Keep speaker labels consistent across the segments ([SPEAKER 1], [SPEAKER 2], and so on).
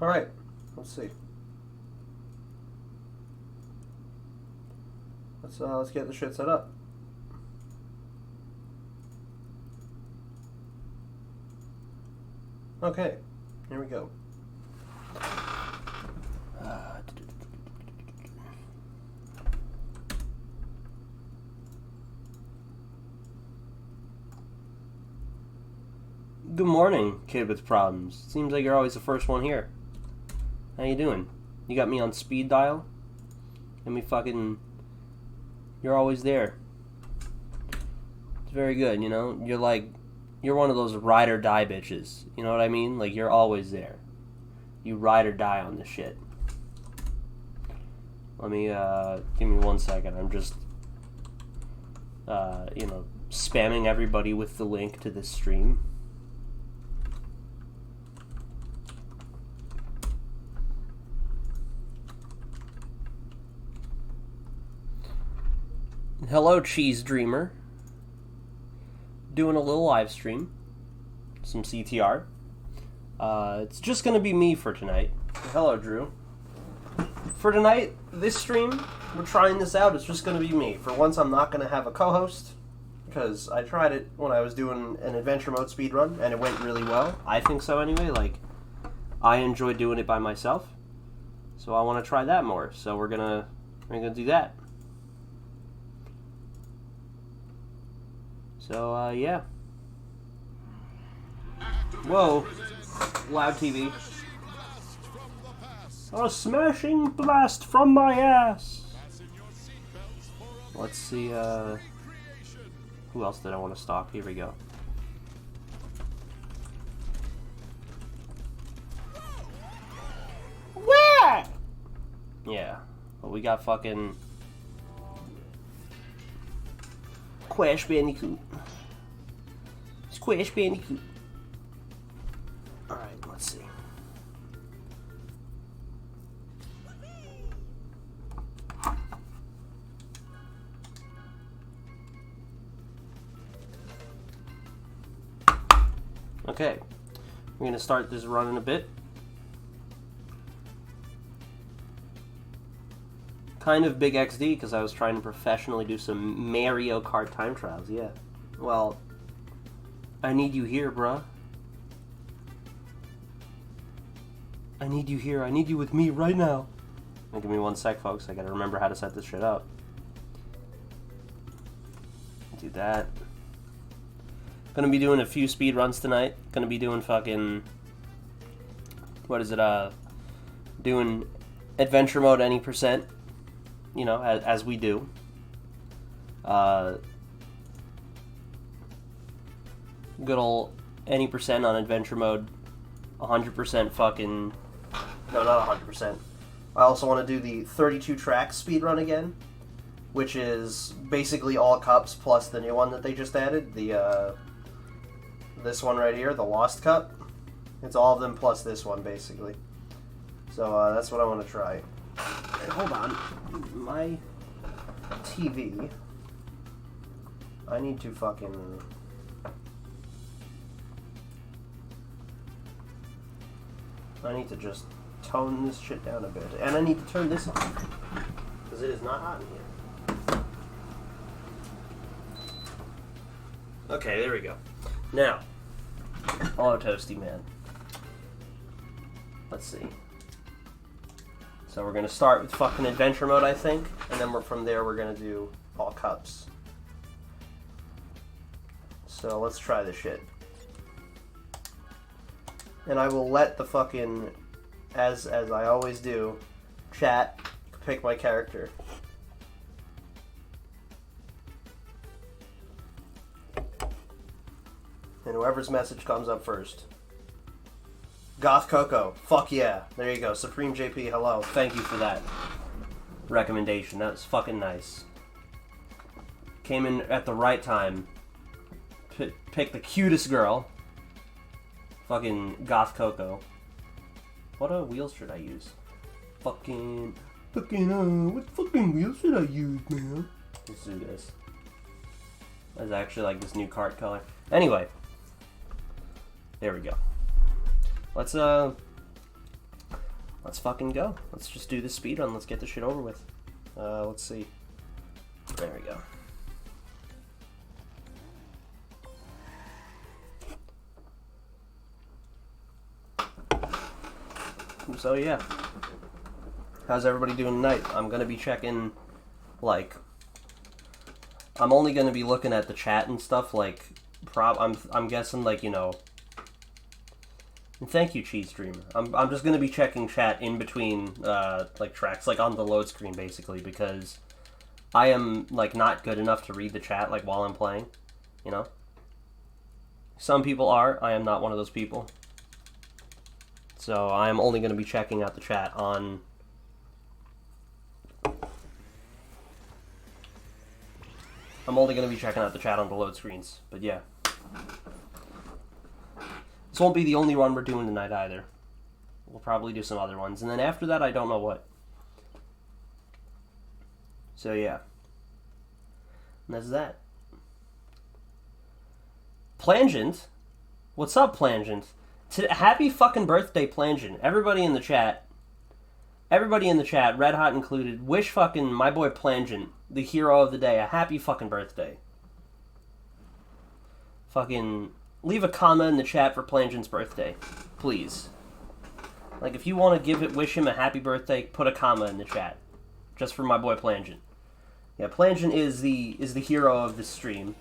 [SPEAKER 1] Alright. Let's see. Let's get the shit set up. Okay. Here we go. Good morning, kid with problems. Seems like you're always the first one here. How you doing? You got me on speed dial? Got me fucking... You're always there. It's very good, you know? You're one of those ride or die bitches. You know what I mean? Like, you're always there. You ride or die on this shit. Let me, give me 1 second. I'm just, spamming everybody with the link to this stream. Hello, Cheese Dreamer. Doing a little live stream. Some CTR. It's just gonna be me for tonight. Hello, Drew. For tonight, this stream, we're trying this out. It's just gonna be me. For once, I'm not gonna have a co-host, because I tried it when I was doing an adventure mode speedrun, and it went really well. I think so anyway. Like, I enjoy doing it by myself, so I want to try that more. So we're gonna do that. So, yeah. Whoa. Loud TV. A smashing blast from my ass! Let's see, who else did I want to stalk? Here we go. Where? Yeah. Well, we got fucking... Crash Bandicoot. Squish Bandicoot. Alright, let's see. Okay. We're going to start this run in a bit. Kind of big XD because I was trying to professionally do some Mario Kart time trials, yeah. Well, I need you here, bruh. I need you here. I need you with me right now. Give me 1 sec, folks. I gotta remember how to set this shit up. Do that. Gonna be doing a few speed runs tonight. Gonna be doing fucking... What is it, doing adventure mode any percent. You know, as we do. Good ol' any percent on adventure mode. 100% fucking... No, not 100%. I also want to do the 32 track speedrun again, which is basically all cups plus the new one that they just added. The, this one right here, the Lost Cup. It's all of them plus this one, basically. So, that's what I want to try. Hold on. My TV. I need to fucking... I need to just tone this shit down a bit. And I need to turn this on. Because it is not hot in here. Okay, there we go. Now, Auto Toasty Man. Let's see. So we're going to start with fucking adventure mode, I think. And then from there we're going to do all cups. So let's try this shit. And I will let the fucking, as I always do, chat pick my character. And whoever's message comes up first. Goth Coco. Fuck yeah. There you go. Supreme JP, hello. Thank you for that recommendation. That was fucking nice. Came in at the right time. Pick the cutest girl. Fucking Goth Coco. What wheels should I use? What fucking wheels should I use, man? Let's do this. That's actually like this new kart color. Anyway. There we go. Let's let's fucking go. Let's just do the speedrun. Let's get this shit over with. Let's see. There we go. So yeah, how's everybody doing tonight? I'm gonna be checking, like, I'm only gonna be looking at the chat and stuff. Like, I'm guessing, like, you know. And thank you, Cheese Dreamer. I'm just gonna be checking chat in between like tracks, like on the load screen, basically, because I am like not good enough to read the chat like while I'm playing. You know. Some people are. I am not one of those people. So I'm only going to be checking out the chat on... I'm only going to be checking out the chat on the load screens. But yeah. This won't be the only one we're doing tonight either. We'll probably do some other ones. And then after that, I don't know what. So yeah. And that's that. Plangent? What's up, Plangent? Happy fucking birthday, Plangent. Everybody in the chat, Red Hot included, wish fucking my boy Plangent, the hero of the day, a happy fucking birthday. Fucking leave a comment in the chat for Plangent's birthday, please. Like, if you want to wish him a happy birthday, put a comma in the chat, just for my boy Plangent. Yeah, Plangent is the hero of this stream.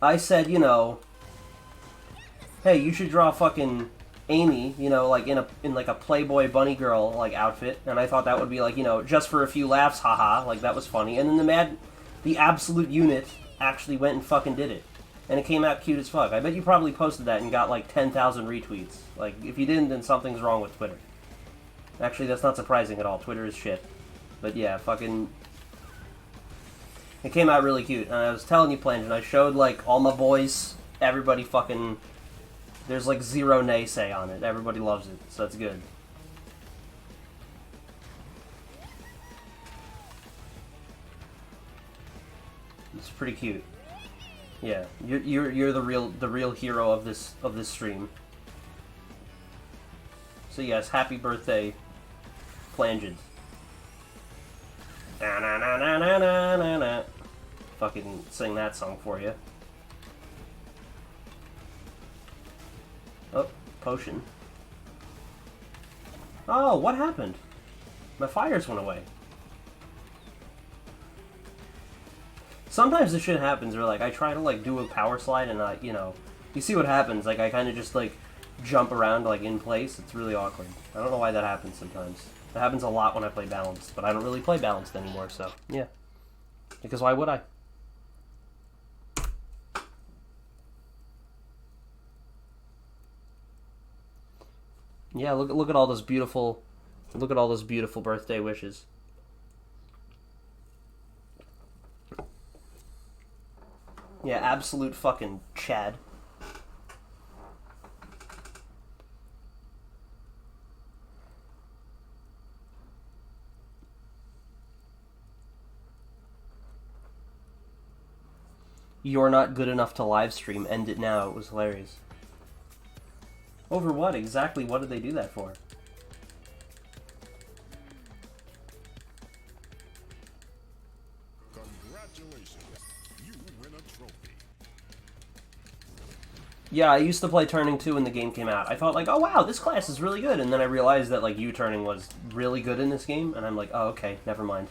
[SPEAKER 1] I said, you know, hey, you should draw fucking Amy, you know, like in like a Playboy bunny girl like outfit, and I thought that would be like, you know, just for a few laughs, haha, like that was funny. And then the absolute unit actually went and fucking did it, and it came out cute as fuck. I bet you probably posted that and got like 10,000 retweets. Like, if you didn't, then something's wrong with Twitter. Actually, that's not surprising at all. Twitter is shit. But yeah, fucking, it came out really cute. And I was telling you, Plangent, I showed like all my boys, everybody fucking. There's like zero naysay on it. Everybody loves it, so that's good. It's pretty cute. Yeah, you're the real hero of this stream. So yes, happy birthday, Plangent. Na na na na na na na. Fucking sing that song for you. Oh, potion. Oh, what happened? My fires went away. Sometimes this shit happens where, like, I try to, like, do a power slide and, you know, you see what happens. Like, I kind of just, like, jump around, like, in place. It's really awkward. I don't know why that happens sometimes. It happens a lot when I play balanced, but I don't really play balanced anymore, so, yeah. Because why would I? Yeah, look at all those beautiful, birthday wishes. Yeah, absolute fucking Chad. You're not good enough to live stream. End it now. It was hilarious. Over what? Exactly what did they do that for?
[SPEAKER 2] Congratulations. You win a trophy.
[SPEAKER 1] Yeah, I used to play Turning 2 when the game came out. I thought, like, oh wow, this class is really good. And then I realized that, like, U-turning was really good in this game. And I'm like, oh, okay, never mind.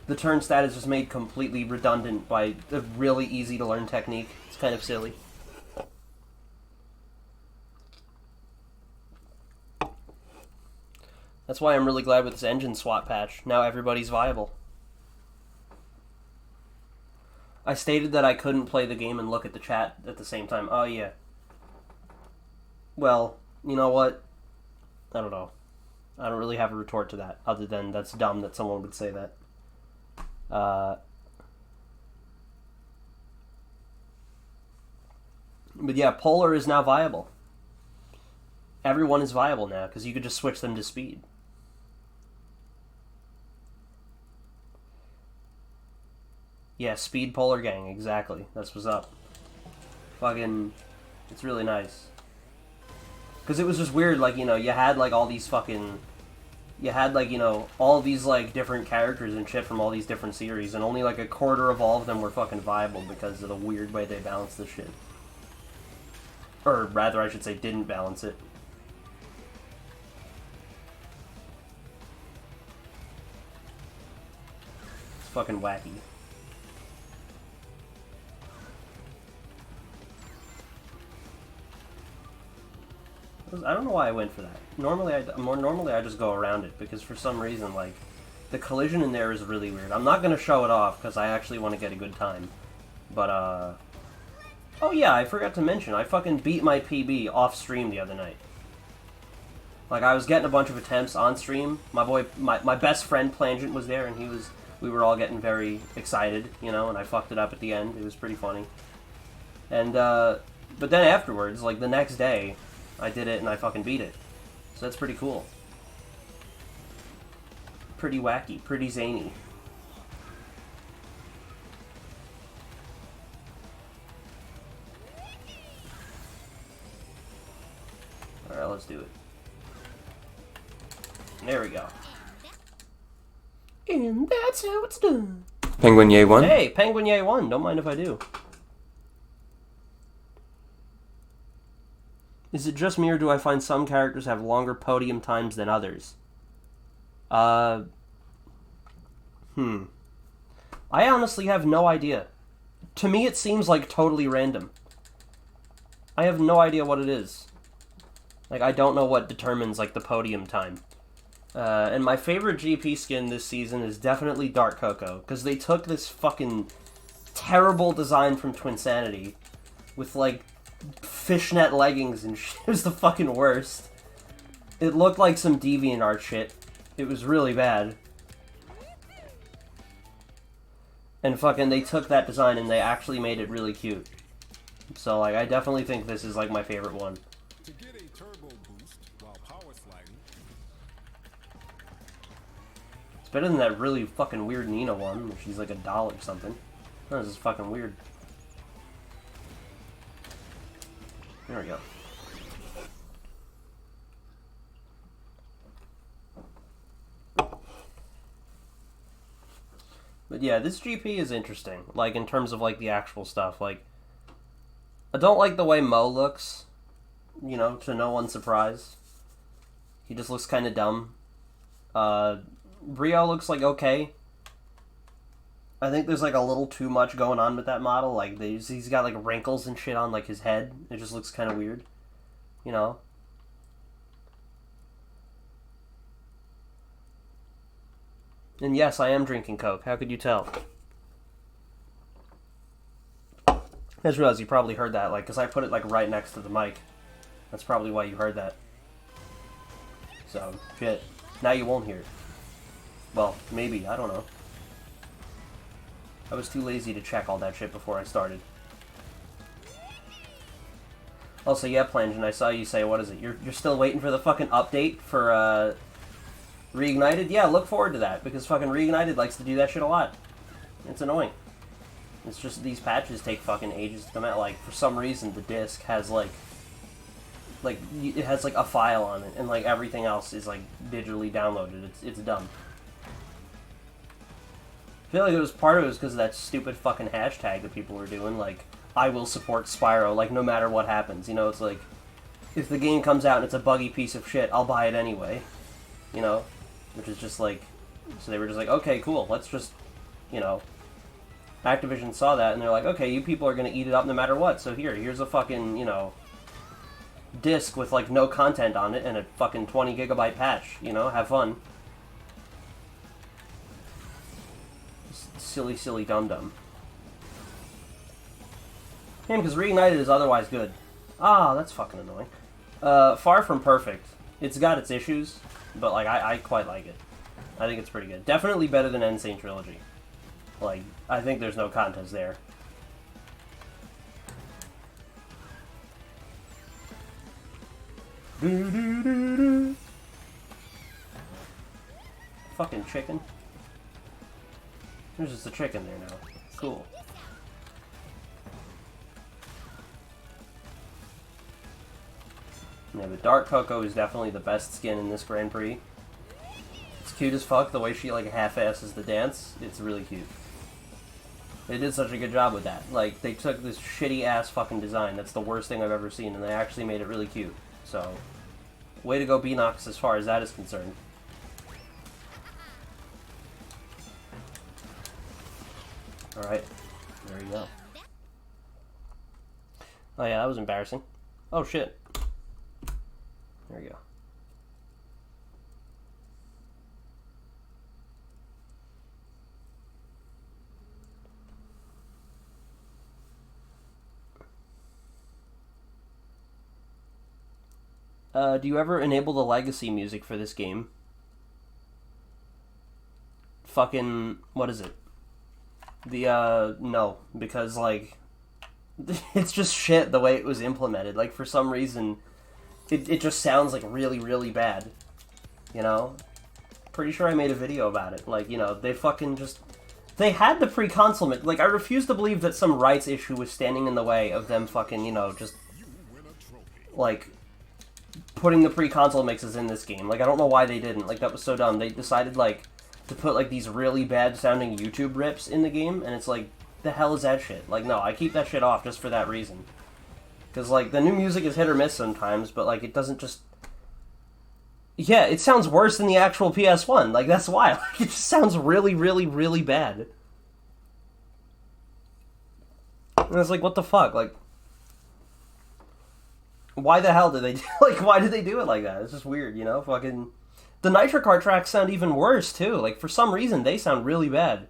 [SPEAKER 1] The turn stat is just made completely redundant by a really easy-to-learn technique. It's kind of silly. That's why I'm really glad with this engine swap patch. Now everybody's viable. I stated that I couldn't play the game and look at the chat at the same time. Oh, yeah. Well, you know what? I don't know. I don't really have a retort to that, other than that's dumb that someone would say that. But yeah, Polar is now viable. Everyone is viable now, because you could just switch them to speed. Yeah, Speed Polar Gang, exactly. That's what's up. Fucking, it's really nice. Because it was just weird, like, you know, you had, like, all these fucking... You had, like, you know, all these, like, different characters and shit from all these different series, and only, like, a quarter of all of them were fucking viable because of the weird way they balanced this shit. Or, rather, I should say, didn't balance it. It's fucking wacky. I don't know why I went for that. Normally I just go around it, because for some reason, like, the collision in there is really weird. I'm not gonna show it off, because I actually want to get a good time. But, oh yeah, I forgot to mention, I fucking beat my PB off stream the other night. Like, I was getting a bunch of attempts on stream. My boy, my best friend Plangent was there, and we were all getting very excited, you know, and I fucked it up at the end. It was pretty funny. And, but then afterwards, like, the next day, I did it and I fucking beat it. So that's pretty cool. Pretty wacky, pretty zany. Alright, let's do it. There we go. And that's how it's done.
[SPEAKER 3] Penguin Yay 1?
[SPEAKER 1] Hey, Penguin Yay 1. Don't mind if I do. Is it just me, or do I find some characters have longer podium times than others? I honestly have no idea. To me, it seems like totally random. I have no idea what it is. Like, I don't know what determines, like, the podium time. And my favorite GP skin this season is definitely Dark Cocoa, because they took this fucking terrible design from Twinsanity with, like, fishnet leggings and shit. It was the fucking worst. It looked like some DeviantArt shit. It was really bad. And fucking, they took that design and they actually made it really cute. So, like, I definitely think this is, like, my favorite one.
[SPEAKER 2] To get a turbo boost while power sliding.
[SPEAKER 1] It's better than that really fucking weird Nina one, where she's like a doll or something. No, this is fucking weird. There we go. But yeah, this GP is interesting. Like, in terms of, like, the actual stuff. Like, I don't like the way Mo looks. You know, to no one's surprise. He just looks kind of dumb. Brio looks, like, okay. I think there's, like, a little too much going on with that model. Like, he's got, like, wrinkles and shit on, like, his head. It just looks kind of weird. You know? And yes, I am drinking Coke. How could you tell? I just realized you probably heard that, like, because I put it, like, right next to the mic. That's probably why you heard that. So, shit. Now you won't hear it. Well, maybe. I don't know. I was too lazy to check all that shit before I started. Also, yeah, Plangent, I saw you say, what is it? You're still waiting for the fucking update for, Reignited? Yeah, look forward to that, because fucking Reignited likes to do that shit a lot. It's annoying. It's just these patches take fucking ages to come out. Like, for some reason, the disc has, like, it has, like, a file on it, and, like, everything else is, like, digitally downloaded. It's dumb. I feel like it was part of it was because of that stupid fucking hashtag that people were doing, like, I will support Spyro, like, no matter what happens. You know, it's like, if the game comes out and it's a buggy piece of shit, I'll buy it anyway. You know? Which is just like, so they were just like, okay, cool, let's just, you know, Activision saw that and they're like, okay, you people are gonna eat it up no matter what, so here's a fucking, you know, disc with, like, no content on it and a fucking 20 gigabyte patch, you know, have fun. Silly, silly dum-dum. Yeah, because Reignited is otherwise good. Ah, that's fucking annoying. Far from perfect. It's got its issues, but, like, I quite like it. I think it's pretty good. Definitely better than Insane Trilogy. Like, I think there's no contest there. Fucking chicken. There's just a chicken there now. Cool. Yeah, but Dark Coco is definitely the best skin in this Grand Prix. It's cute as fuck, the way she, like, half-asses the dance. It's really cute. They did such a good job with that. Like, they took this shitty-ass fucking design that's the worst thing I've ever seen, and they actually made it really cute. So, way to go, Beanox, as far as that is concerned. Alright, there you go. Oh yeah, that was embarrassing. Oh shit. There you go. Do you ever enable the legacy music for this game? Fucking, what is it? No, because, like, it's just shit the way it was implemented. Like, for some reason, it just sounds, like, really, really bad. You know? Pretty sure I made a video about it. Like, you know, they fucking just... They had the pre-console mix. Like, I refuse to believe that some rights issue was standing in the way of them fucking, you know, just... Like, putting the pre-console mixes in this game. Like, I don't know why they didn't. Like, that was so dumb. They decided, like, to put, like, these really bad-sounding YouTube rips in the game, and it's like, the hell is that shit? Like, no, I keep that shit off just for that reason. Because, like, the new music is hit or miss sometimes, but, like, it doesn't just... Yeah, it sounds worse than the actual PS1. Like, that's why. Like, it just sounds really, really, really bad. And it's like, what the fuck? Like, why the hell did they do... Like, why did they do it like that? It's just weird, you know? Fucking... The Nitro Kart tracks sound even worse, too. Like, for some reason, they sound really bad.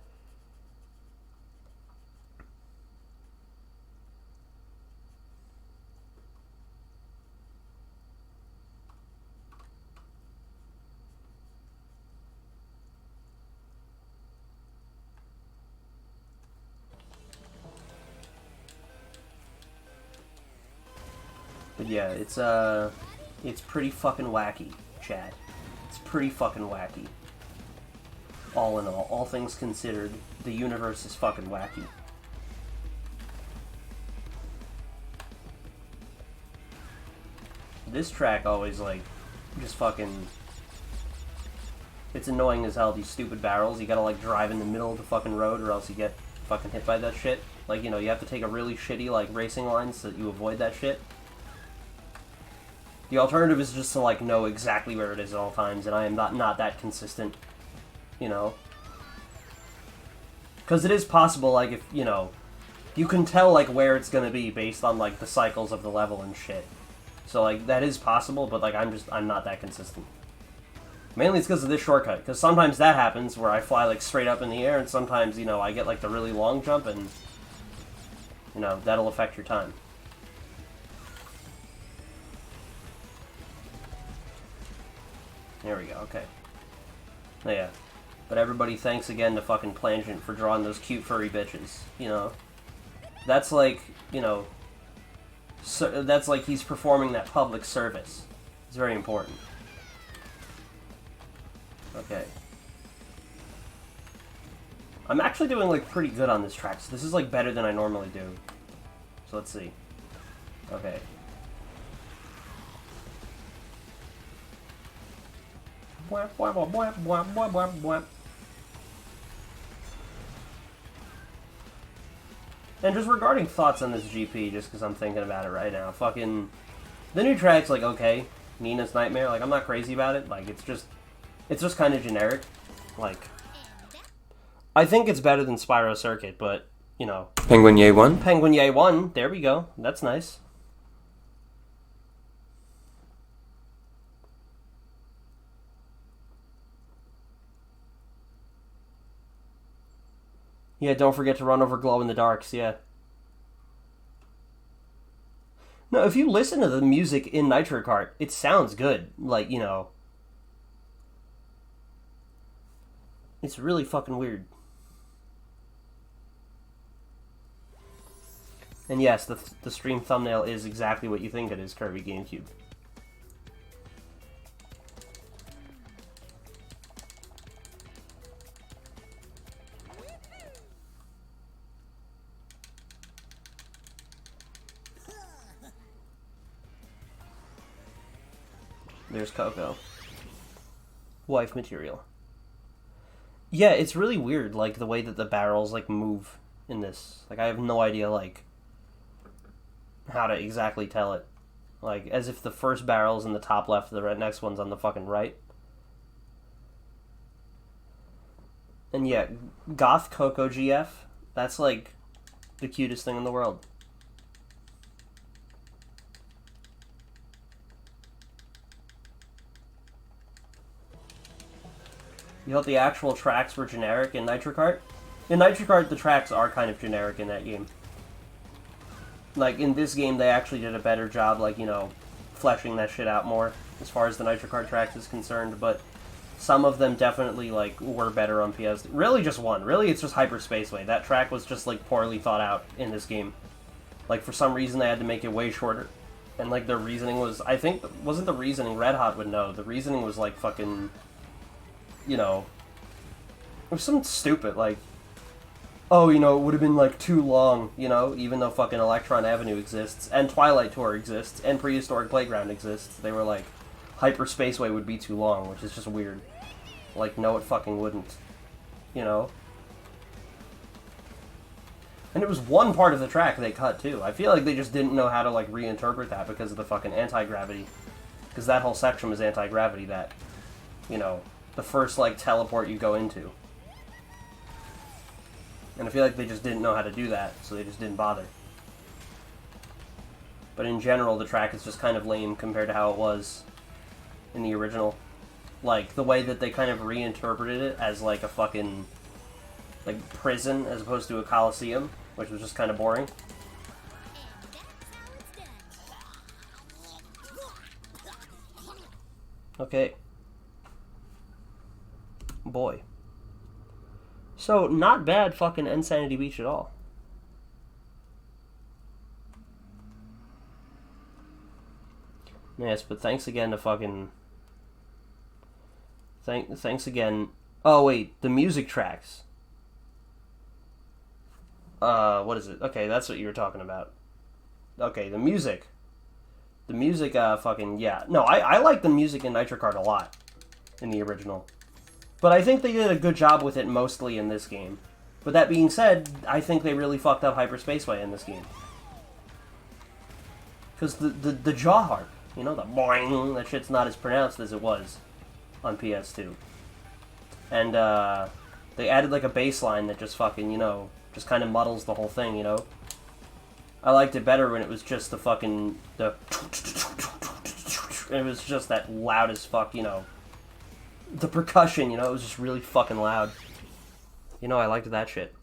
[SPEAKER 1] But yeah, it's pretty fucking wacky, chat. It's pretty fucking wacky. All in all things considered, the universe is fucking wacky. This track always, like, just fucking... It's annoying as hell, these stupid barrels. You gotta, like, drive in the middle of the fucking road or else you get fucking hit by that shit. Like, you know, you have to take a really shitty, like, racing line so that you avoid that shit. The alternative is just to, like, know exactly where it is at all times, and I am not that consistent, you know? Because it is possible, like, if, you know, you can tell, like, where it's gonna be based on, like, the cycles of the level and shit. So, like, that is possible, but, like, I'm not that consistent. Mainly it's because of this shortcut, because sometimes that happens where I fly, like, straight up in the air, and sometimes, you know, I get, like, the really long jump, and, you know, that'll affect your time. There we go, okay. Oh, yeah. But everybody thanks again to fucking Plangent for drawing those cute furry bitches, you know? That's like, you know... So, that's like he's performing that public service. It's very important. Okay. I'm actually doing, like, pretty good on this track, so this is, like, better than I normally do. So let's see. Okay. And just regarding thoughts on this GP, just because I'm thinking about it right now, fucking... The new track's, like, okay. Nina's Nightmare, like, I'm not crazy about it. Like, it's just kind of generic. Like, I think it's better than Spyro Circuit, but, you know...
[SPEAKER 3] Penguin Yay 1?
[SPEAKER 1] Penguin Yay 1, there we go. That's nice. Yeah, don't forget to run over glow-in-the-darks, yeah. No, if you listen to the music in Nitro Kart, it sounds good. Like, you know... It's really fucking weird. And yes, the stream thumbnail is exactly what you think it is, Kirby GameCube. There's Coco. Wife material. Yeah, it's really weird, like, the way that the barrels, like, move in this. Like, I have no idea, like, how to exactly tell it. Like, as if the first barrel's in the top left, the next one's on the fucking right. And yeah, Goth Coco GF, that's, like, the cutest thing in the world. You thought the actual tracks were generic in Nitro Kart? In Nitro Kart, the tracks are kind of generic in that game. Like, in this game, they actually did a better job, like, you know, fleshing that shit out more, as far as the Nitro Kart tracks is concerned, but some of them definitely, like, were better on PS. Really just one. Really, it's just Hyper Spaceway. That track was just, like, poorly thought out in this game. Like, for some reason, they had to make it way shorter. And, like, their reasoning was, I think, wasn't the reasoning, Red Hot would know, the reasoning was, like, fucking, you know, it was something stupid, like, oh, you know, it would have been, like, too long, you know, even though fucking Electron Avenue exists, and Twilight Tour exists, and Prehistoric Playground exists. They were like, Hyper Spaceway would be too long, which is just weird. Like, no, it fucking wouldn't. You know? And it was one part of the track they cut, too. I feel like they just didn't know how to, like, reinterpret that because of the fucking anti-gravity. Because that whole section was anti-gravity, that, you know, the first, like, teleport you go into. And I feel like they just didn't know how to do that, so they just didn't bother. But in general, the track is just kind of lame compared to how it was in the original. Like, the way that they kind of reinterpreted it as, like, a fucking, like, prison as opposed to a coliseum, which was just kind of boring. Okay. Boy. So, not bad fucking Insanity Beach at all. Yes, but thanks again to fucking... Thanks again... Oh, wait, the music tracks. What is it? Okay, that's what you were talking about. Okay, the music. The music, fucking, yeah. No, I like the music in Nitro Kart a lot. In the original. But I think they did a good job with it mostly in this game. But that being said, I think they really fucked up Hyper Spaceway in this game. Because the jaw harp, you know, the boing, that shit's not as pronounced as it was on PS2. And, they added, like, a bass line that just fucking, you know, just kind of muddles the whole thing, you know? I liked it better when it was just the fucking, it was just that loud as fuck, you know. The percussion, you know, it was just really fucking loud. You know, I liked that shit.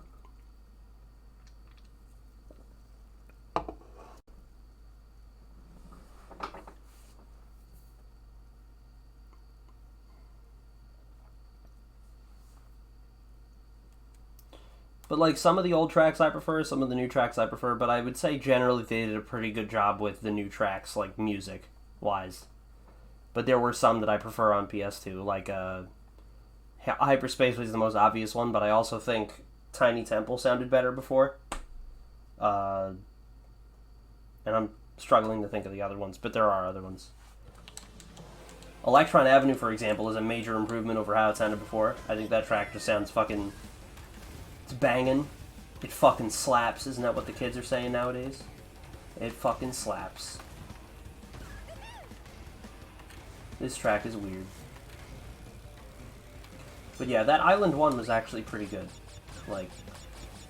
[SPEAKER 1] But, like, some of the old tracks I prefer, some of the new tracks I prefer, but I would say generally they did a pretty good job with the new tracks, like, music-wise. But there were some that I prefer on PS2, like, Hyperspace was the most obvious one, but I also think Tiny Temple sounded better before. And I'm struggling to think of the other ones, but there are other ones. Electron Avenue, for example, is a major improvement over how it sounded before. I think that track just sounds fucking... It's banging. It fucking slaps. Isn't that what the kids are saying nowadays? It fucking slaps. This track is weird. But yeah, that Island 1 was actually pretty good. Like,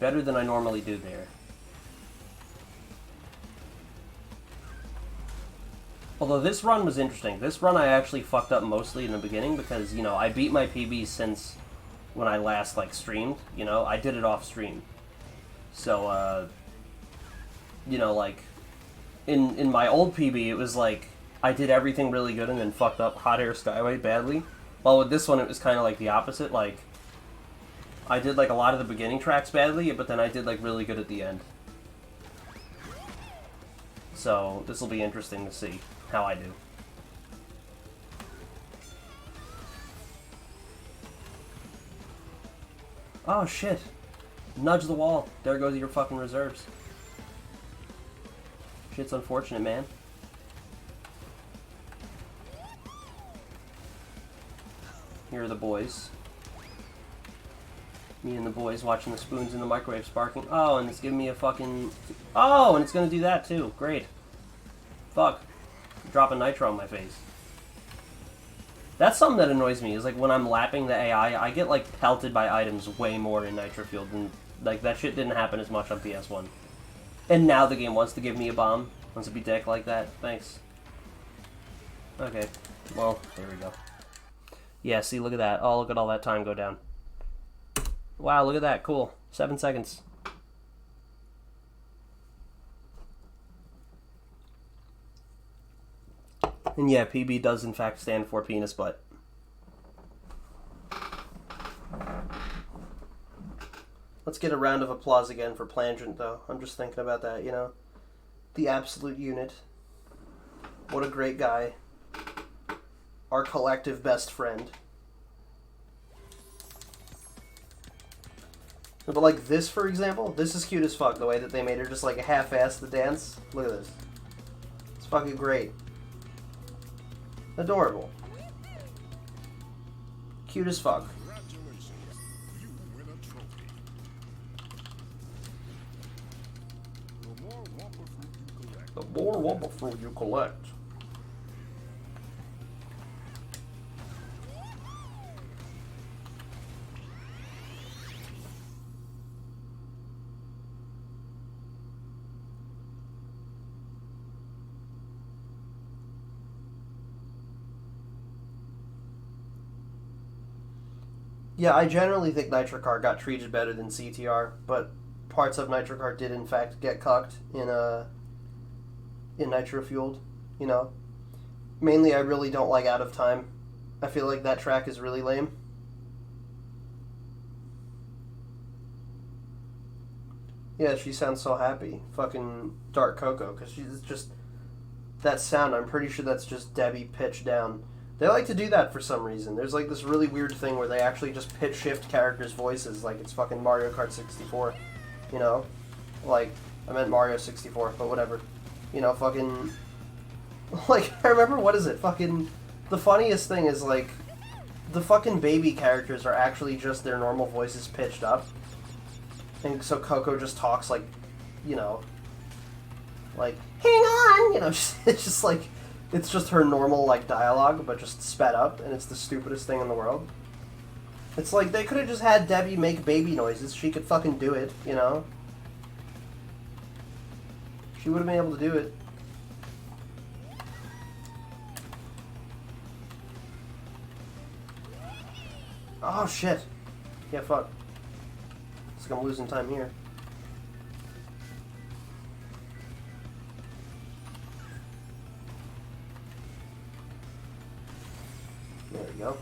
[SPEAKER 1] better than I normally do there. Although this run was interesting. This run I actually fucked up mostly in the beginning because, you know, I beat my PB since when I last, like, streamed. You know, I did it off stream. So, you know, like, in my old PB, it was like, I did everything really good and then fucked up Hot Air Skyway badly. While with this one, it was kind of like the opposite. Like, I did, like, a lot of the beginning tracks badly, but then I did, like, really good at the end. So, this will be interesting to see how I do. Oh, shit. Nudge the wall. There goes your fucking reserves. Shit's unfortunate, man. Here are the boys. Me and the boys watching the spoons in the microwave sparking. Oh, and it's giving me a fucking... Oh, and it's gonna do that too. Great. Fuck. Dropping nitro on my face. That's something that annoys me, is like when I'm lapping the AI, I get like pelted by items way more in Nitro Fueled, and like that shit didn't happen as much on PS1. And now the game wants to give me a bomb. Wants to be dick like that. Thanks. Okay. Well, there we go. Yeah, see, look at that. Oh, look at all that time go down. Wow, look at that. Cool. 7 seconds. And yeah, PB does in fact stand for penis butt. Let's get a round of applause again for Plangent, though. I'm just thinking about that, you know? The absolute unit. What a great guy. Our collective best friend. But like this, for example, this is cute as fuck, the way that they made her just like half-ass the dance. Look at this. It's fucking great. Adorable. Cute as fuck.
[SPEAKER 2] Congratulations. You win a trophy. The more Wumpa fruit you collect,
[SPEAKER 1] The more Wumpa fruit you collect. Yeah, I generally think NitroCart got treated better than CTR, but parts of NitroCart did in fact get cucked in Nitro Fueled, you know. Mainly I really don't like Out of Time. I feel like that track is really lame. Yeah, she sounds so happy. Fucking Dark Cocoa, because she's just... That sound, I'm pretty sure that's just Debbie pitched down. They like to do that for some reason. There's like this really weird thing where they actually just pitch shift characters' voices like it's fucking Mario Kart 64, you know? Like, I meant Mario 64, but whatever. You know, fucking... Like, I remember, what is it? Fucking... The funniest thing is, like, the fucking baby characters are actually just their normal voices pitched up. And so Coco just talks like, you know, like, hang on! You know, it's just like... It's just her normal, like, dialogue, but just sped up, and it's the stupidest thing in the world. It's like, they could have just had Debbie make baby noises. She could fucking do it, you know? She would have been able to do it. Oh, shit. Yeah, fuck. Looks like I'm losing time here. There we go.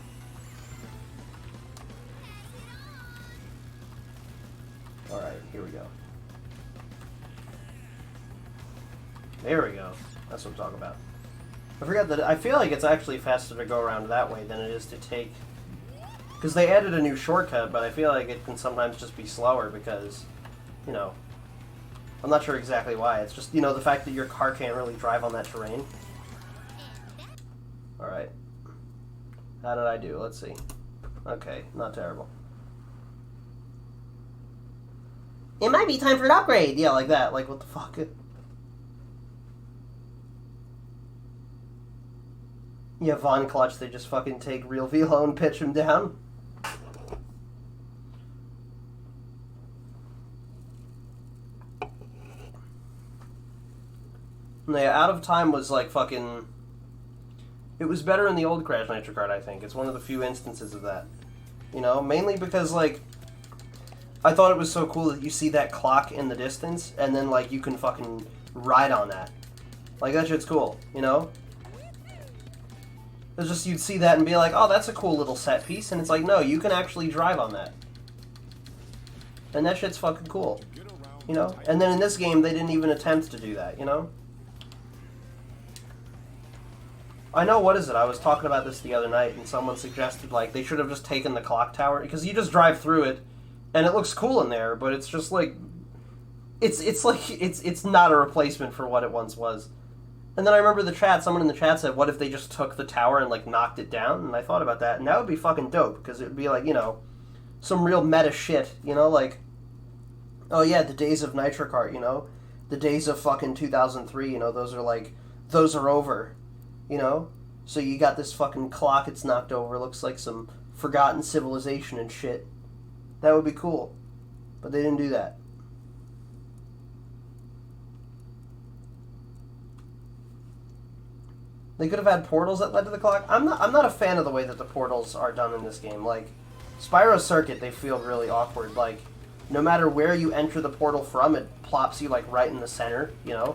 [SPEAKER 1] Alright, here we go. There we go. That's what I'm talking about. I forgot that I feel like it's actually faster to go around that way than it is to take... Because they added a new shortcut, but I feel like it can sometimes just be slower because, you know... I'm not sure exactly why. It's just, you know, the fact that your car can't really drive on that terrain. Alright. How did I do? Let's see. Okay, not terrible. It might be time for an upgrade! Yeah, like that. Like, what the fuck? Yeah, Von Clutch, they just fucking take Real Velo and pitch him down. Yeah, Out of Time was like fucking... It was better in the old Crash Nitro Kart, I think. It's one of the few instances of that. You know, mainly because, like, I thought it was so cool that you see that clock in the distance, and then, like, you can fucking ride on that. Like, that shit's cool, you know? It's just, you'd see that and be like, oh, that's a cool little set piece, and it's like, no, you can actually drive on that. And that shit's fucking cool. You know? And then in this game, they didn't even attempt to do that, you know? I know, what is it? I was talking about this the other night, and someone suggested, like, they should have just taken the clock tower, because you just drive through it, and it looks cool in there, but it's just, like, it's not a replacement for what it once was. And then I remember someone in the chat said, what if they just took the tower and, like, knocked it down? And I thought about that, and that would be fucking dope, because it would be, like, you know, some real meta shit, you know, like, oh yeah, the days of Nitro Kart, you know? The days of fucking 2003, you know, those are over, you know? So you got this fucking clock it's knocked over, looks like some forgotten civilization and shit. That would be cool. But they didn't do that. They could have had portals that led to the clock. I'm not a fan of the way that the portals are done in this game. Like, Spyro Circuit, they feel really awkward. Like, no matter where you enter the portal from, it plops you, like, right in the center, you know?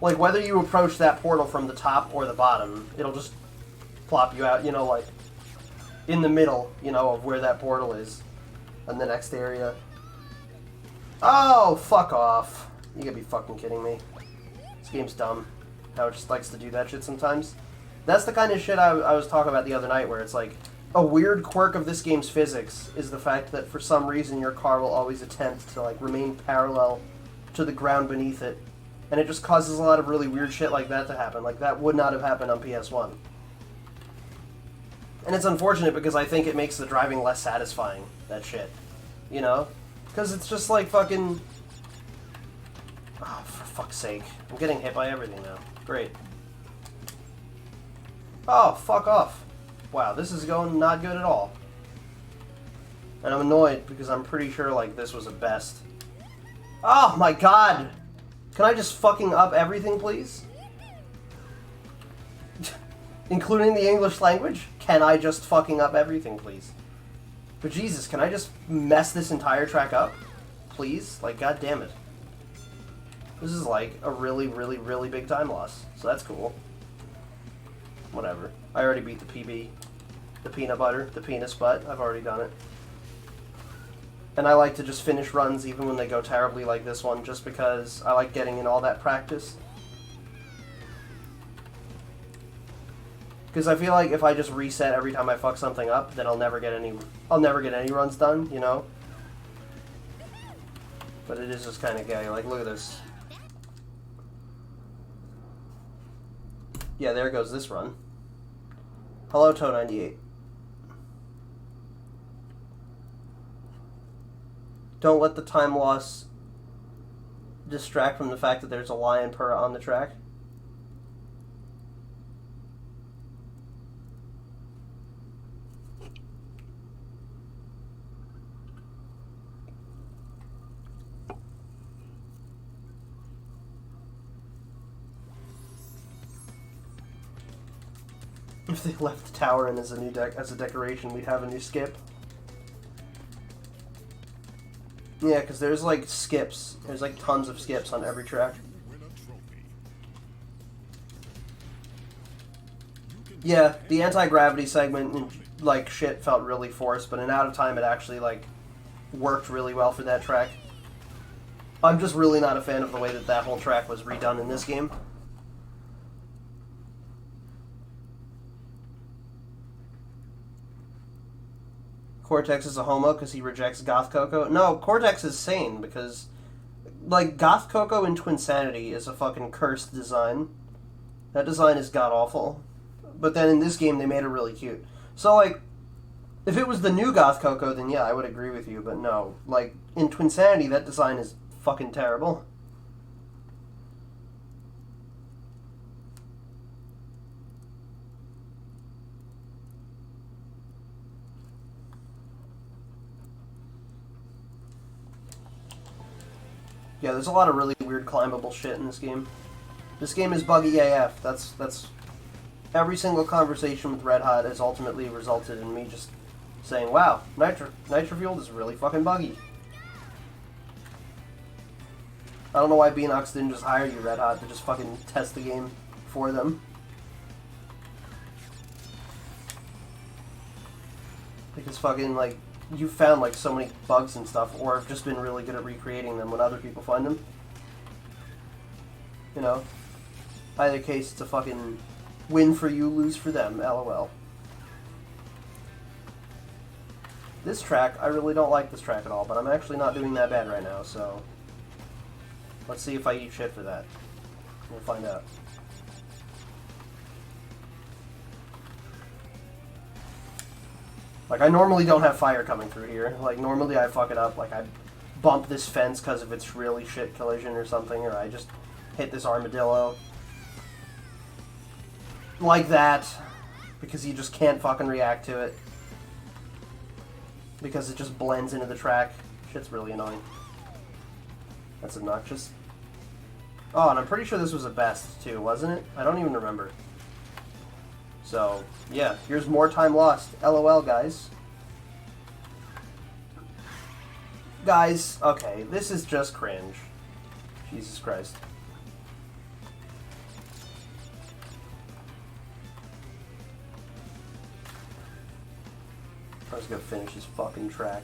[SPEAKER 1] Like, whether you approach that portal from the top or the bottom, it'll just plop you out, you know, like, in the middle, you know, of where that portal is. In the next area. Oh, fuck off. You gotta be fucking kidding me. This game's dumb. How it just likes to do that shit sometimes. That's the kind of shit I was talking about the other night, where it's like, a weird quirk of this game's physics is the fact that for some reason your car will always attempt to, like, remain parallel to the ground beneath it. And it just causes a lot of really weird shit like that to happen. Like, that would not have happened on PS1. And it's unfortunate because I think it makes the driving less satisfying, that shit. You know? Because it's just like fucking... Oh, for fuck's sake. I'm getting hit by everything now. Great. Oh, fuck off. Wow, this is going not good at all. And I'm annoyed because I'm pretty sure, like, this was a best. Oh my god! Can I just fucking up everything, please? Including the English language? Can I just fucking up everything, please? But Jesus, can I just mess this entire track up? Please? Like, god damn it. This is, like, a really, really, really big time loss. So that's cool. Whatever. I already beat the PB. The peanut butter. The penis butt. I've already done it. And I like to just finish runs even when they go terribly like this one, just because I like getting in all that practice. Because I feel like if I just reset every time I fuck something up, then I'll never get any runs done, you know? But it is just kind of gay. Like, look at this. Yeah, there goes this run. Hello, Toe98. Don't let the time loss distract from the fact that there's a lion purr on the track. If they left the tower in as a new decoration, we'd have a new skip. Yeah, because there's like skips. There's like tons of skips on every track. Yeah, the anti-gravity segment and like shit felt really forced, but in Out of Time it actually like worked really well for that track. I'm just really not a fan of the way that that whole track was redone in this game. Cortex is a homo because he rejects Goth Coco. No, Cortex is sane because, like, Goth Coco in Twinsanity is a fucking cursed design. That design is god-awful. But then in this game, they made it really cute. So, like, if it was the new Goth Coco, then yeah, I would agree with you. But no, like, in Twinsanity, that design is fucking terrible. Yeah, there's a lot of really weird climbable shit in this game. This game is buggy AF. That's every single conversation with Red Hot has ultimately resulted in me just saying, wow, Nitro Fueled is really fucking buggy. I don't know why Beanox didn't just hire you, Red Hot, to just fucking test the game for them. Because fucking, like, you found like so many bugs and stuff, or have just been really good at recreating them when other people find them. You know? Either case, it's a fucking win for you, lose for them, LOL. This track, I really don't like this track at all, but I'm actually not doing that bad right now, so... Let's see if I eat shit for that. We'll find out. Like, I normally don't have fire coming through here. Like, normally I fuck it up. Like, I bump this fence because of its really shit collision or something, or I just hit this armadillo. Like that. Because you just can't fucking react to it. Because it just blends into the track. Shit's really annoying. That's obnoxious. Oh, and I'm pretty sure this was a best, too, wasn't it? I don't even remember. So, yeah, here's more time lost. LOL, guys. Guys, okay, this is just cringe. Jesus Christ. I was gonna finish this fucking track.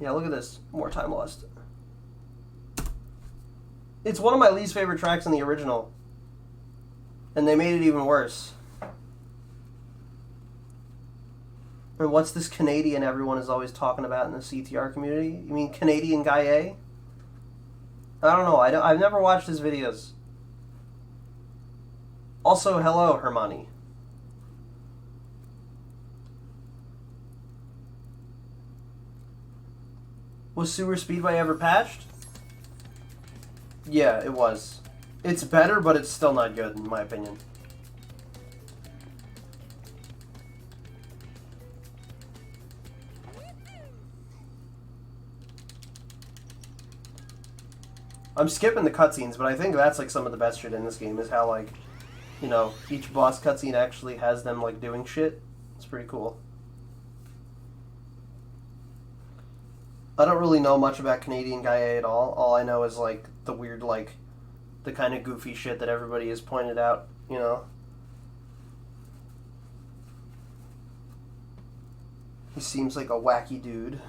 [SPEAKER 1] Yeah, look at this. More time lost. It's one of my least favorite tracks in the original. And they made it even worse. And what's this Canadian everyone is always talking about in the CTR community? You mean Canadian Guy A? I don't know. I've never watched his videos. Also, hello, Hermione. Was Sewer Speedway ever patched? Yeah, it was. It's better, but it's still not good, in my opinion. I'm skipping the cutscenes, but I think that's like some of the best shit in this game, is how, like, you know, each boss cutscene actually has them, like, doing shit. It's pretty cool. I don't really know much about Canadian Guy A at all. All I know is, like, the weird, like, the kind of goofy shit that everybody has pointed out, you know? He seems like a wacky dude.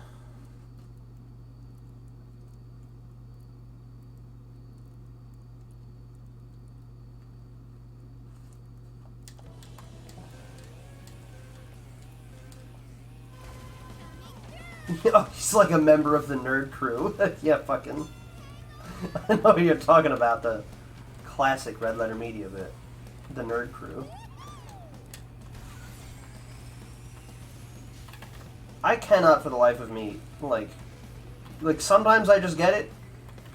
[SPEAKER 1] Oh, he's like a member of the nerd crew. Yeah, fucking. I know what you're talking about, the classic Red Letter Media bit. The nerd crew. I cannot for the life of me, like sometimes I just get it,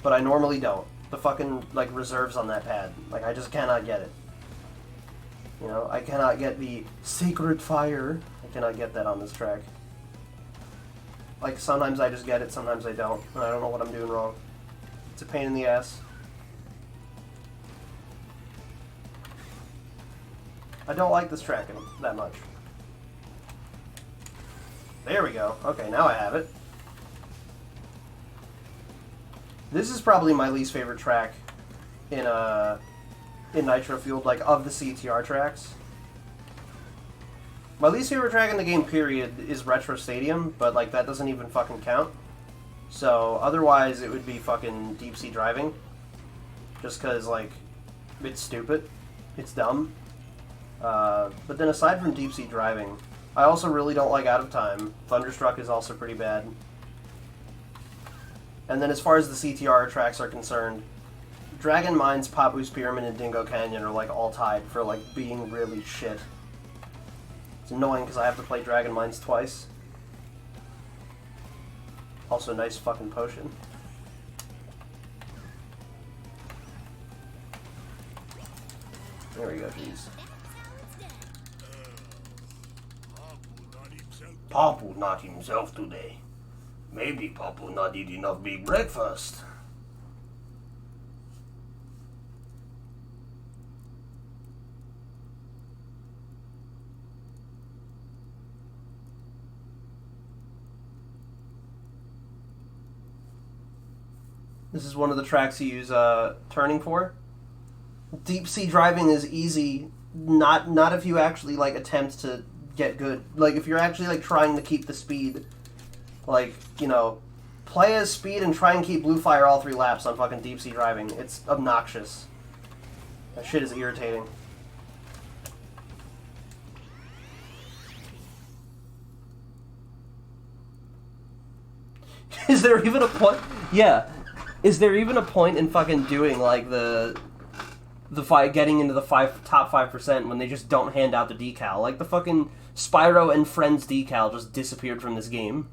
[SPEAKER 1] but I normally don't. The fucking, like, reserves on that pad. Like, I just cannot get it. You know, I cannot get the Sacred Fire. I cannot get that on this track. Like, sometimes I just get it, sometimes I don't, and I don't know what I'm doing wrong. It's a pain in the ass. I don't like this tracking that much. There we go. Okay, now I have it. This is probably my least favorite track in Nitro Fueled, like, of the CTR tracks. My least favorite track in the game, period, is Retro Stadium, but, like, that doesn't even fucking count. So, otherwise, it would be fucking Deep Sea Driving. Just because, like, it's stupid. It's dumb. But then aside from Deep Sea Driving, I also really don't like Out of Time. Thunderstruck is also pretty bad. And then as far as the CTR tracks are concerned, Dragon Mines, Papu's Pyramid, and Dingo Canyon are, like, all tied for, like, being really shit. It's annoying because I have to play Dragon Mines twice. Also, nice fucking potion. There we go, jeez. Papu not himself today. Maybe Papu not eat enough big breakfast. This is one of the tracks you use turning for. Deep Sea Driving is easy, not if you actually, like, attempt to get good. Like, if you're actually, like, trying to keep the speed, like, you know, play as speed and try and keep Blue Fire all 3 laps on fucking Deep Sea Driving. It's obnoxious. That shit is irritating. Is there even a point? Yeah. Is there even a point in fucking doing, like, the getting into the top 5% when they just don't hand out the decal? Like, the fucking Spyro and Friends decal just disappeared from this game.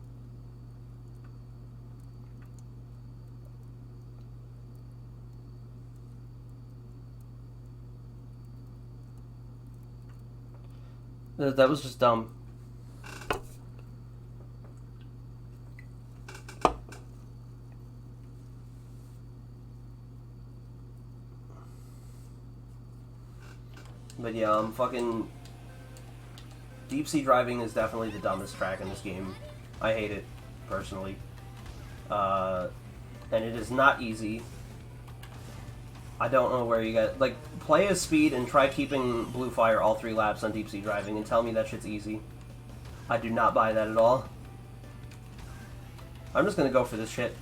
[SPEAKER 1] That was just dumb. But yeah, fucking... Deep sea driving is definitely the dumbest track in this game. I hate it, personally. And it is not easy. I don't know where you get... Like, play as Speed and try keeping Blue Fire all 3 laps on deep sea driving and tell me that shit's easy. I do not buy that at all. I'm just gonna go for this shit.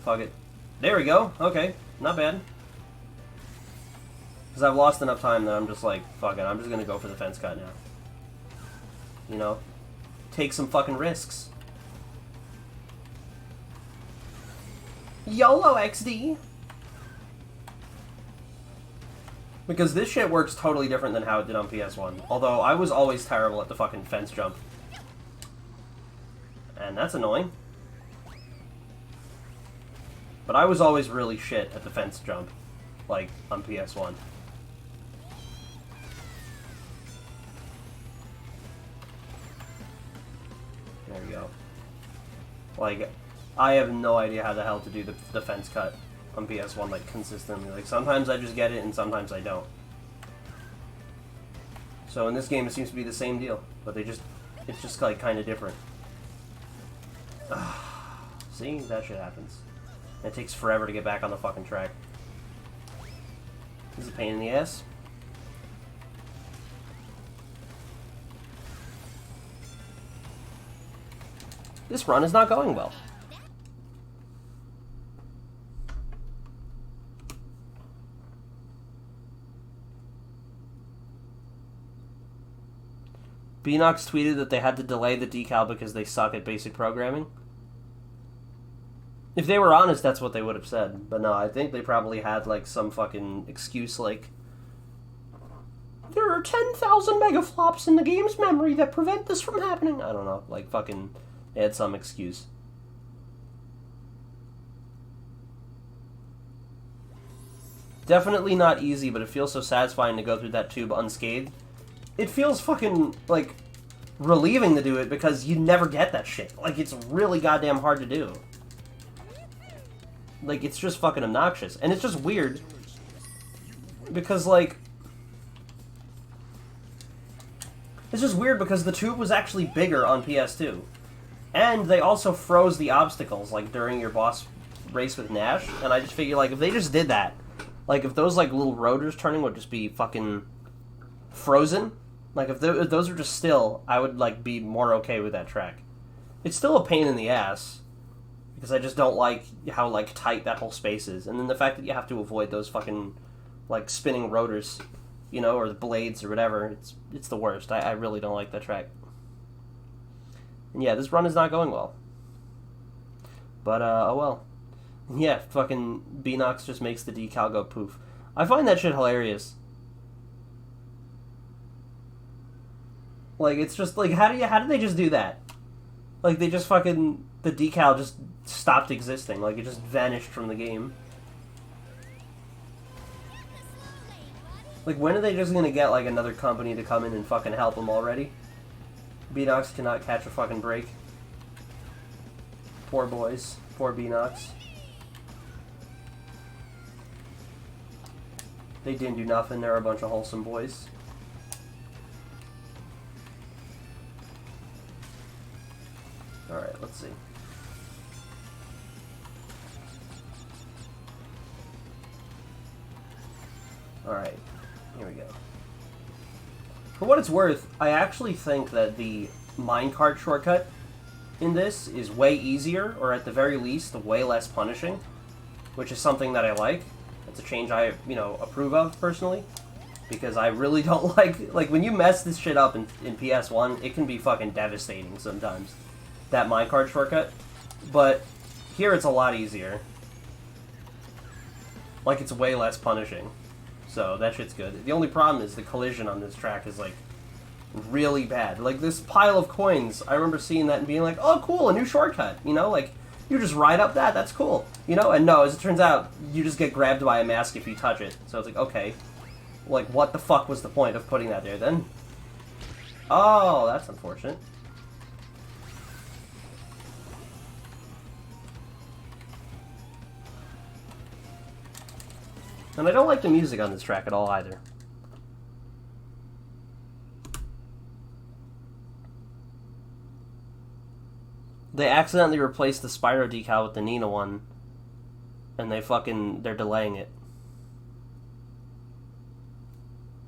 [SPEAKER 1] Fuck it. There we go. Okay. Not bad. Because I've lost enough time that I'm just like, fuck it, I'm just gonna go for the fence cut now. You know? Take some fucking risks. YOLO XD! Because this shit works totally different than how it did on PS1. Although, I was always terrible at the fucking fence jump. And that's annoying. But I was always really shit at the fence jump. Like, on PS1. There we go. Like, I have no idea how the hell to do the fence cut on PS1, like, consistently. Like, sometimes I just get it, and sometimes I don't. So in this game, it seems to be the same deal. But it's just, like, kind of different. See? That shit happens. And it takes forever to get back on the fucking track. This is a pain in the ass. This run is not going well. Beanox tweeted that they had to delay the decal because they suck at basic programming. If they were honest, that's what they would have said. But no, I think they probably had, like, some fucking excuse like, there are 10,000 megaflops in the game's memory that prevent this from happening. I don't know, like, fucking, they had some excuse. Definitely not easy, but it feels so satisfying to go through that tube unscathed. It feels fucking, like, relieving to do it because you never get that shit. Like, it's really goddamn hard to do. Like, it's just fucking obnoxious. And it's just weird. Because, like... It's just weird because the tube was actually bigger on PS2. And they also froze the obstacles, like, during your boss race with Nash. And I just figure, like, if they just did that, like, if those, like, little rotors turning would just be fucking frozen, like, if those were just still, I would, like, be more okay with that track. It's still a pain in the ass, because I just don't like how, like, tight that whole space is. And then the fact that you have to avoid those fucking, like, spinning rotors, you know, or the blades or whatever, it's the worst. I really don't like that track. And yeah, this run is not going well. But, oh well. Yeah, fucking Beanox just makes the decal go poof. I find that shit hilarious. Like, it's just, like, how did they just do that? Like, they just fucking, the decal just stopped existing. Like, it just vanished from the game. Like, when are they just gonna get, like, another company to come in and fucking help them already? Beanox cannot catch a fucking break. Poor boys. Poor Beanox. They didn't do nothing. They're a bunch of wholesome boys. Alright, let's see. Alright, here we go. For what it's worth, I actually think that the minecart shortcut in this is way easier, or at the very least, way less punishing, which is something that I like. It's a change I, you know, approve of, personally, because I really don't like, when you mess this shit up in PS1, it can be fucking devastating sometimes, that minecart shortcut. But Here it's a lot easier. Like, it's way less punishing. So, that shit's good. The only problem is the collision on this track is, like, really bad. Like, this pile of coins, I remember seeing that and being like, oh, cool, a new shortcut, you know? Like, you just ride up that, that's cool. You know? And no, as it turns out, you just get grabbed by a mask if you touch it. So it's like, okay. Like, what the fuck was the point of putting that there then? Oh, that's unfortunate. And I don't like the music on this track at all, either. They accidentally replaced the Spyro decal with the Nina one. And they're delaying it.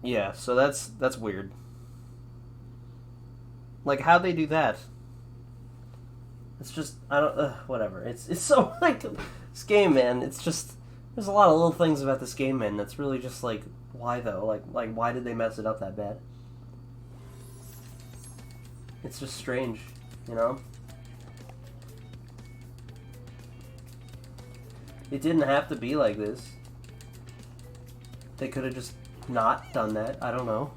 [SPEAKER 1] Yeah, so that's weird. Like, how'd they do that? It's just, I don't, whatever. It's so, like, this game, man, it's just... There's a lot of little things about this game, man, that's really just like, why though? Like why did they mess it up that bad? It's just strange, you know? It didn't have to be like this. They could have just not done that. I don't know.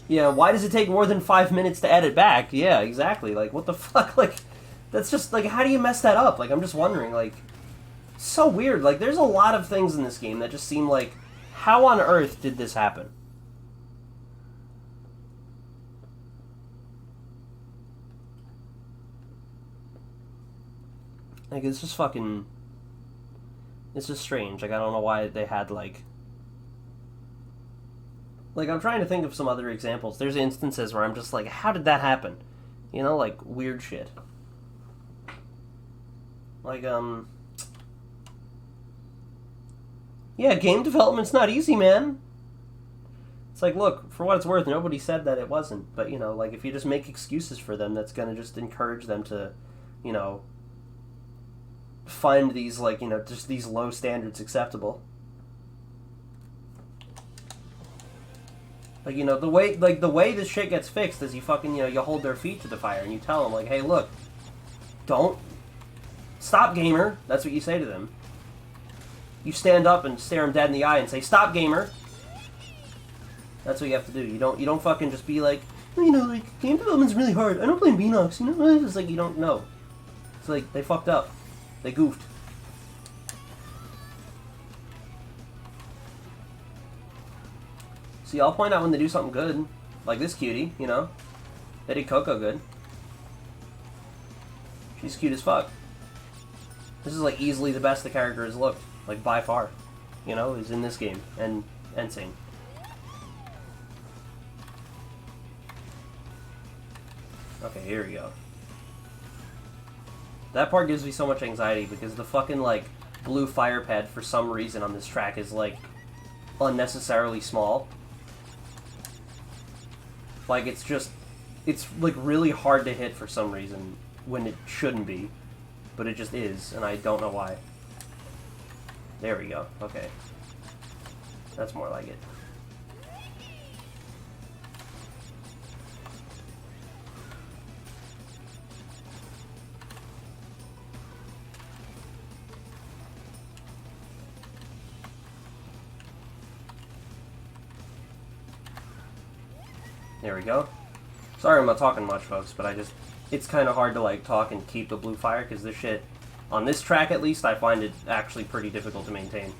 [SPEAKER 1] Yeah, why does it take more than 5 minutes to edit back? Yeah, exactly. Like, what the fuck? Like, that's just, like, how do you mess that up? Like, I'm just wondering, like... So weird. Like, there's a lot of things in this game that just seem like, how on earth did this happen? Like, it's just fucking... It's just strange. Like, I don't know why they had, like... Like, I'm trying to think of some other examples. There's instances where I'm just like, how did that happen? You know, like, weird shit. Like, Yeah, game development's not easy, man. It's like, look, for what it's worth, nobody said that it wasn't. But, you know, like, if you just make excuses for them, that's gonna just encourage them to, you know, find these, like, you know, just these low standards acceptable. Like, you know, the way this shit gets fixed is you fucking, you know, you hold their feet to the fire and you tell them, like, hey, look, don't stop, gamer. That's what you say to them. You stand up and stare them dead in the eye and say, stop, gamer. That's what you have to do. You don't fucking just be like, you know, like, game development's really hard. I don't blame Beanox, you know? It's like, you don't know. It's like, they fucked up. They goofed. See, I'll point out when they do something good. Like this cutie, you know? They did Coco good. She's cute as fuck. This is, like, easily the best the character has looked. Like, by far. You know, is in this game. And Insane. Okay, here we go. That part gives me so much anxiety because the fucking, like, blue fire pad for some reason on this track is, like, unnecessarily small. Like, it's just... It's, like, really hard to hit for some reason when it shouldn't be. But it just is, and I don't know why. There we go. Okay. That's more like it. There we go. Sorry I'm not talking much, folks, but it's kind of hard to, like, talk and keep the blue fire, because this shit... On this track, at least, I find it actually pretty difficult to maintain.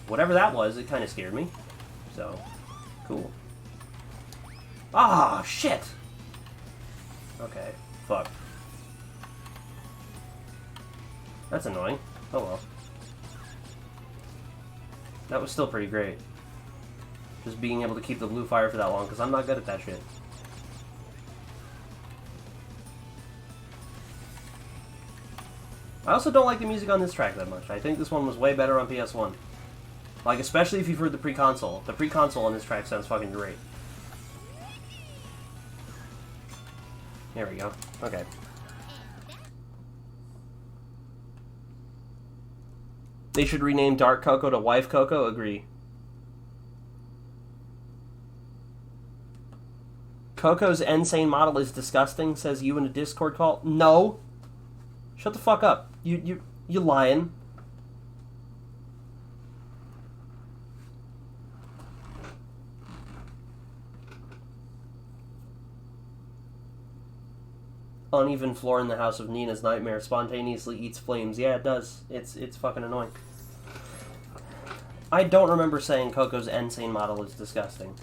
[SPEAKER 1] Whatever that was, it kind of scared me. So, cool. Ah, shit! Okay, fuck. That's annoying. Oh well. That was still pretty great. Just being able to keep the blue fire for that long, because I'm not good at that shit. I also don't like the music on this track that much. I think this one was way better on PS1. Like, especially if you've heard the pre-console. The pre-console on this track sounds fucking great. There we go. Okay. They should rename Dark Coco to Wife Coco. Agree. Coco's insane model is disgusting, says you in a Discord call. No. Shut the fuck up. You lying. Uneven floor in the house of Nina's nightmare spontaneously eats flames. Yeah, it does. It's fucking annoying. I don't remember saying Coco's Insane model is disgusting.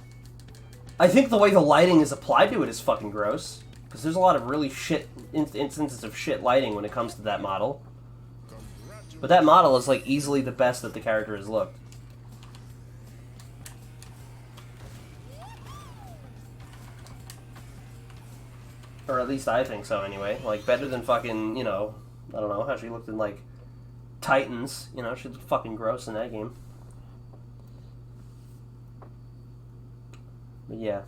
[SPEAKER 1] I think the way the lighting is applied to it is fucking gross. Because there's a lot of really shit instances of shit lighting when it comes to that model. But that model is like easily the best that the character has looked. Or at least I think so, anyway. Like, better than fucking, you know, I don't know, how she looked in, like, Titans. You know, she looked fucking gross in that game. But yeah.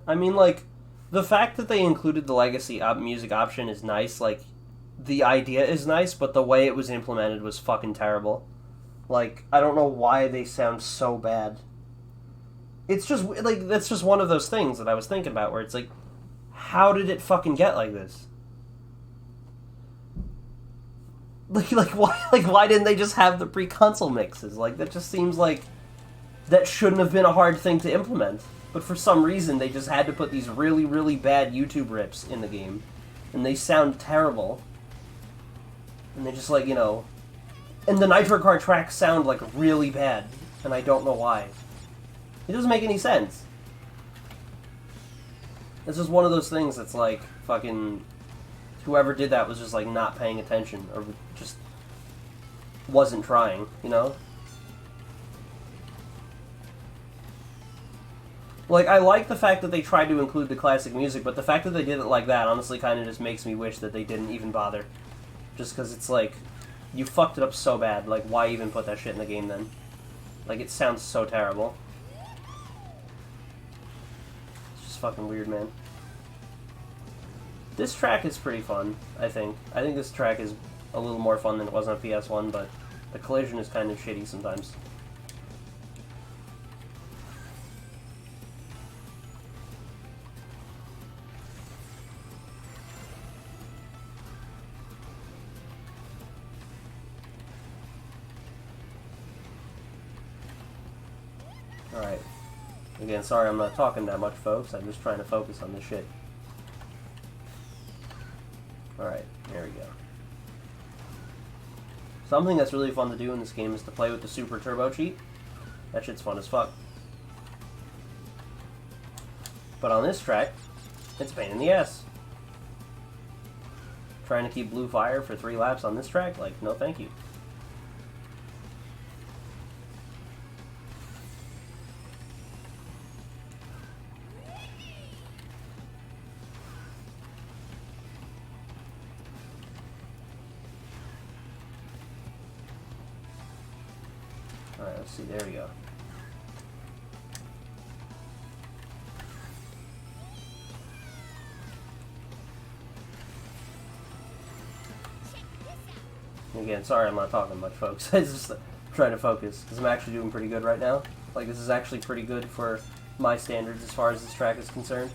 [SPEAKER 1] I mean, like, the fact that they included the legacy music option is nice. Like, the idea is nice, but the way it was implemented was fucking terrible. Like, I don't know why they sound so bad. It's just, like, that's just one of those things that I was thinking about, where it's like, how did it fucking get like this? Like why didn't they just have the pre-console mixes? Like, that just seems like that shouldn't have been a hard thing to implement. But for some reason, they just had to put these really, really bad YouTube rips in the game. And they sound terrible. And they just, like, you know... And the Nitro Kart tracks sound, like, really bad. And I don't know why. It doesn't make any sense. It's just one of those things that's like, fucking, whoever did that was just like not paying attention, or just wasn't trying, you know? Like, I like the fact that they tried to include the classic music, but the fact that they did it like that honestly kind of just makes me wish that they didn't even bother. Just because it's like, you fucked it up so bad, like, why even put that shit in the game then? Like, it sounds so terrible. Fucking weird, man. This track is pretty fun, I think. I think this track is a little more fun than it was on PS1, but the collision is kind of shitty sometimes. Alright. Again, sorry I'm not talking that much, folks. I'm just trying to focus on this shit. Alright, there we go. Something that's really fun to do in this game is to play with the Super Turbo cheat. That shit's fun as fuck. But on this track, it's a pain in the ass. Trying to keep Blue Fire for 3 laps on this track? Like, no thank you. Alright, let's see, there we go. Again, sorry I'm not talking much, folks. I just trying to focus, because I'm actually doing pretty good right now. Like, this is actually pretty good for my standards as far as this track is concerned.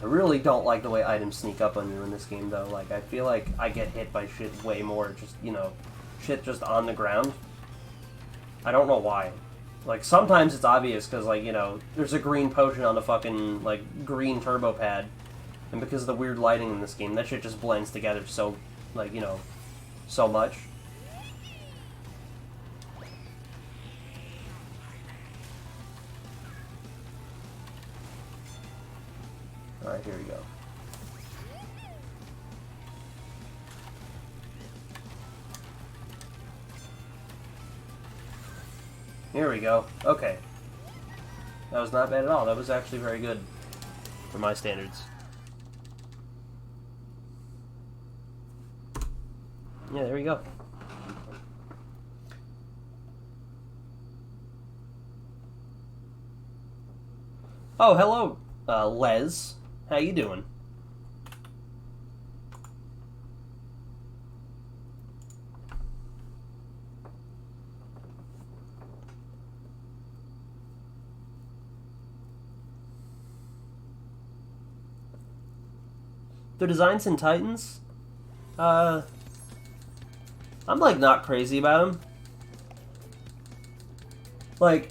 [SPEAKER 1] I really don't like the way items sneak up on you in this game, though. Like, I feel like I get hit by shit way more, just, you know, shit just on the ground. I don't know why. Like, sometimes it's obvious, because, like, you know, there's a green potion on the fucking, like, green turbo pad. And because of the weird lighting in this game, that shit just blends together so, like, you know, so much. Alright, here we go. Here we go. Okay. That was not bad at all. That was actually very good for my standards. Yeah, there we go. Oh, hello, Les. How you doing? the designs in Titans, I'm like not crazy about them. Like,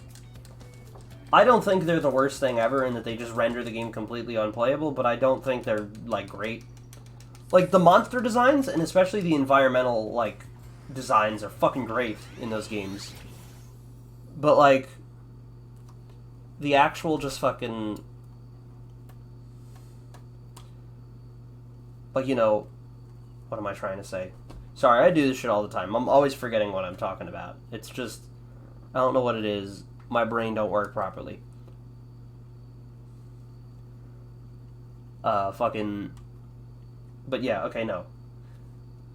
[SPEAKER 1] I don't think they're the worst thing ever in that they just render the game completely unplayable, but I don't think they're, like, great. Like, the monster designs, and especially the environmental, like, designs are fucking great in those games. But, like, the actual just fucking... Like, you know... What am I trying to say? Sorry, I do this shit all the time. I'm always forgetting what I'm talking about. It's just... I don't know what it is. My brain don't work properly. Fucking... But yeah, okay, no.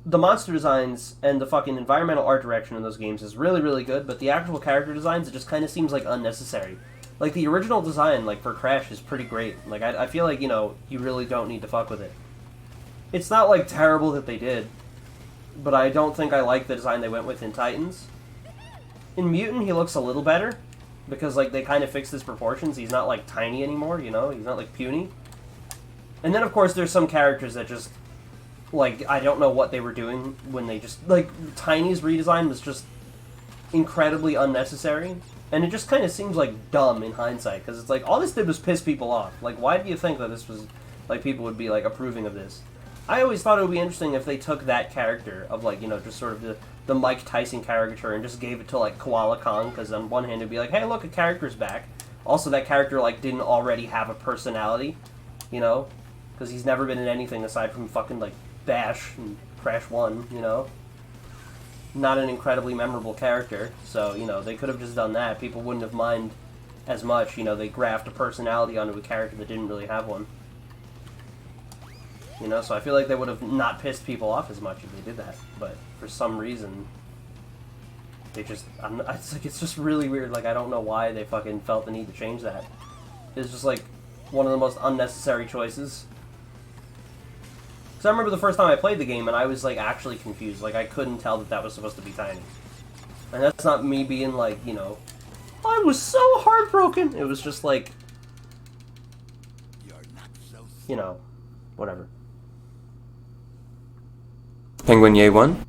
[SPEAKER 1] The monster designs and the fucking environmental art direction in those games is really, really good, but the actual character designs, it just kind of seems, like, unnecessary. Like, the original design, like, for Crash is pretty great. Like, I feel like, you know, you really don't need to fuck with it. It's not, like, terrible that they did, but I don't think I like the design they went with in Titans. In Mutant, he looks a little better, because, like, they kind of fixed his proportions. He's not, like, tiny anymore, you know? He's not, like, puny. And then, of course, there's some characters that just, like, I don't know what they were doing when they just... Like, Tiny's redesign was just incredibly unnecessary. And it just kind of seems, like, dumb in hindsight, because it's like, all this did was piss people off. Like, why do you think that this was... Like, people would be, like, approving of this? I always thought it would be interesting if they took that character of, like, you know, just sort of the Mike Tyson caricature and just gave it to, like, Koala Kong, because on one hand it'd be like, hey, look, a character's back. Also, that character, like, didn't already have a personality, you know? Because he's never been in anything aside from fucking, like, Bash and Crash 1, you know? Not an incredibly memorable character, so, you know, they could have just done that. People wouldn't have minded as much, you know, they grafted a personality onto a character that didn't really have one. You know, so I feel like they would have not pissed people off as much if they did that. But for some reason, they just... it's just really weird. Like, I don't know why they fucking felt the need to change that. It's just, like, one of the most unnecessary choices. Because I remember the first time I played the game, and I was, like, actually confused. Like, I couldn't tell that that was supposed to be Tiny. And that's not me being, like, you know... I was so heartbroken! It was just, like... You know, whatever.
[SPEAKER 3] Penguin Ye 1?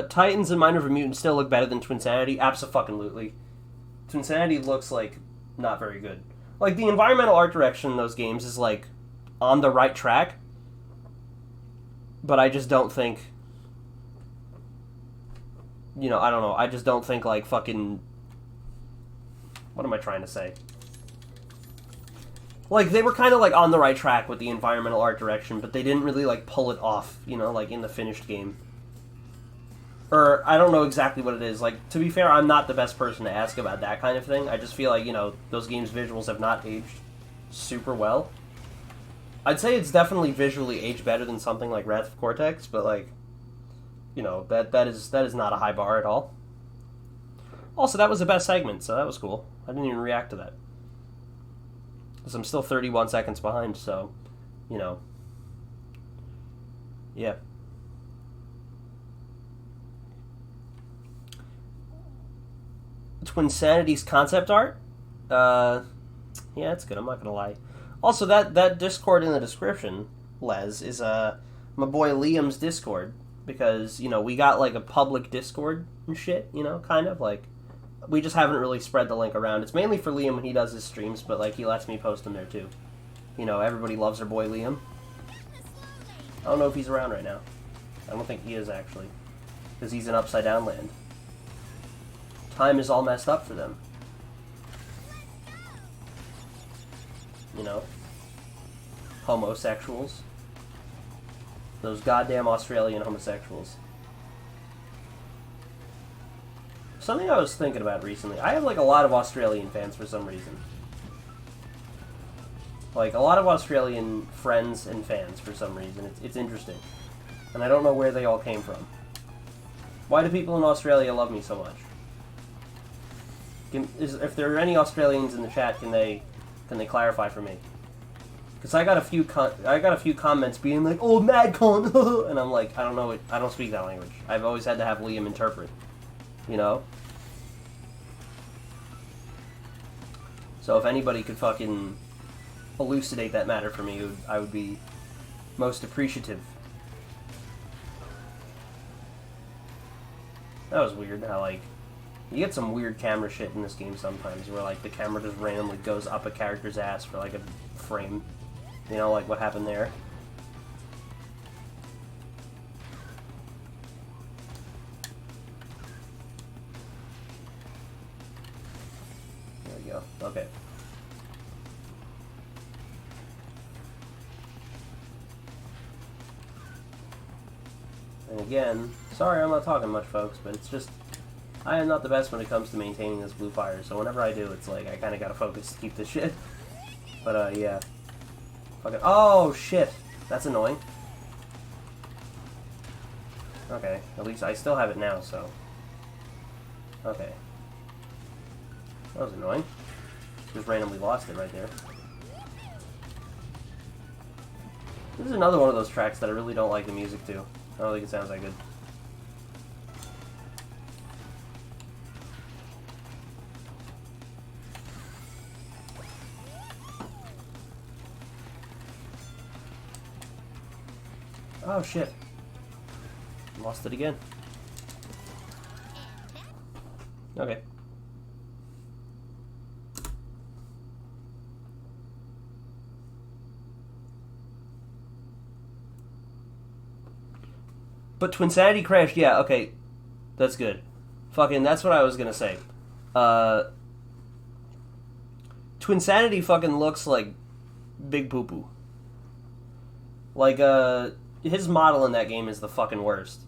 [SPEAKER 1] Titans and Minerva Mutant still look better than Twinsanity? Abso-fucking-lutely. Twinsanity looks, like, not very good. Like, the environmental art direction in those games is, like, on the right track. But I just don't think... You know, I don't know. I just don't think, like, fucking... What am I trying to say? Like, they were kind of, like, on the right track with the environmental art direction, but they didn't really, like, pull it off, you know, like, in the finished game. Or, I don't know exactly what it is. Like, to be fair, I'm not the best person to ask about that kind of thing. I just feel like, you know, those games' visuals have not aged super well. I'd say it's definitely visually aged better than something like Wrath of Cortex, but, like, you know, that is not a high bar at all. Also, that was the best segment, so that was cool. I didn't even react to that. Because I'm still 31 seconds behind, so, you know. Yeah. Twinsanity's concept art? Yeah, it's good, I'm not gonna lie. Also, that Discord in the description, Les, is my boy Liam's Discord. Because, you know, we got, like, a public Discord and shit, you know, kind of, like... We just haven't really spread the link around. It's mainly for Liam when he does his streams, but, like, he lets me post them there, too. You know, everybody loves our boy Liam. I don't know if he's around right now. I don't think he is, actually. Because he's in Upside Down Land. Time is all messed up for them. You know? Homosexuals. Those goddamn Australian homosexuals. Something I was thinking about recently. I have, like, a lot of Australian fans for some reason. Like, a lot of Australian friends and fans for some reason. It's interesting. And I don't know where they all came from. Why do people in Australia love me so much? If there are any Australians in the chat, can they clarify for me? Because I got a few comments being like, "Oh, MadCon," and I'm like, I don't know, I don't speak that language. I've always had to have Liam interpret. You know? So if anybody could fucking elucidate that matter for me, I would be most appreciative. That was weird how, like, you get some weird camera shit in this game sometimes where, like, the camera just randomly goes up a character's ass for, like, a frame. You know, like what happened there. There we go. Okay. And again, sorry I'm not talking much, folks, but it's just, I am not the best when it comes to maintaining this blue fire, so whenever I do, it's like, I kind of gotta focus to keep this shit. But, yeah. Fucking, oh, shit! That's annoying. Okay, at least I still have it now, so. Okay. That was annoying. Just randomly lost it right there. This is another one of those tracks that I really don't like the music to. I don't think it sounds that good. Oh shit. Lost it again. Okay. But Twinsanity crashed, yeah, okay. That's good. Fucking, that's what I was gonna say. Twinsanity fucking looks like Big Poo Poo. Like, his model in that game is the fucking worst.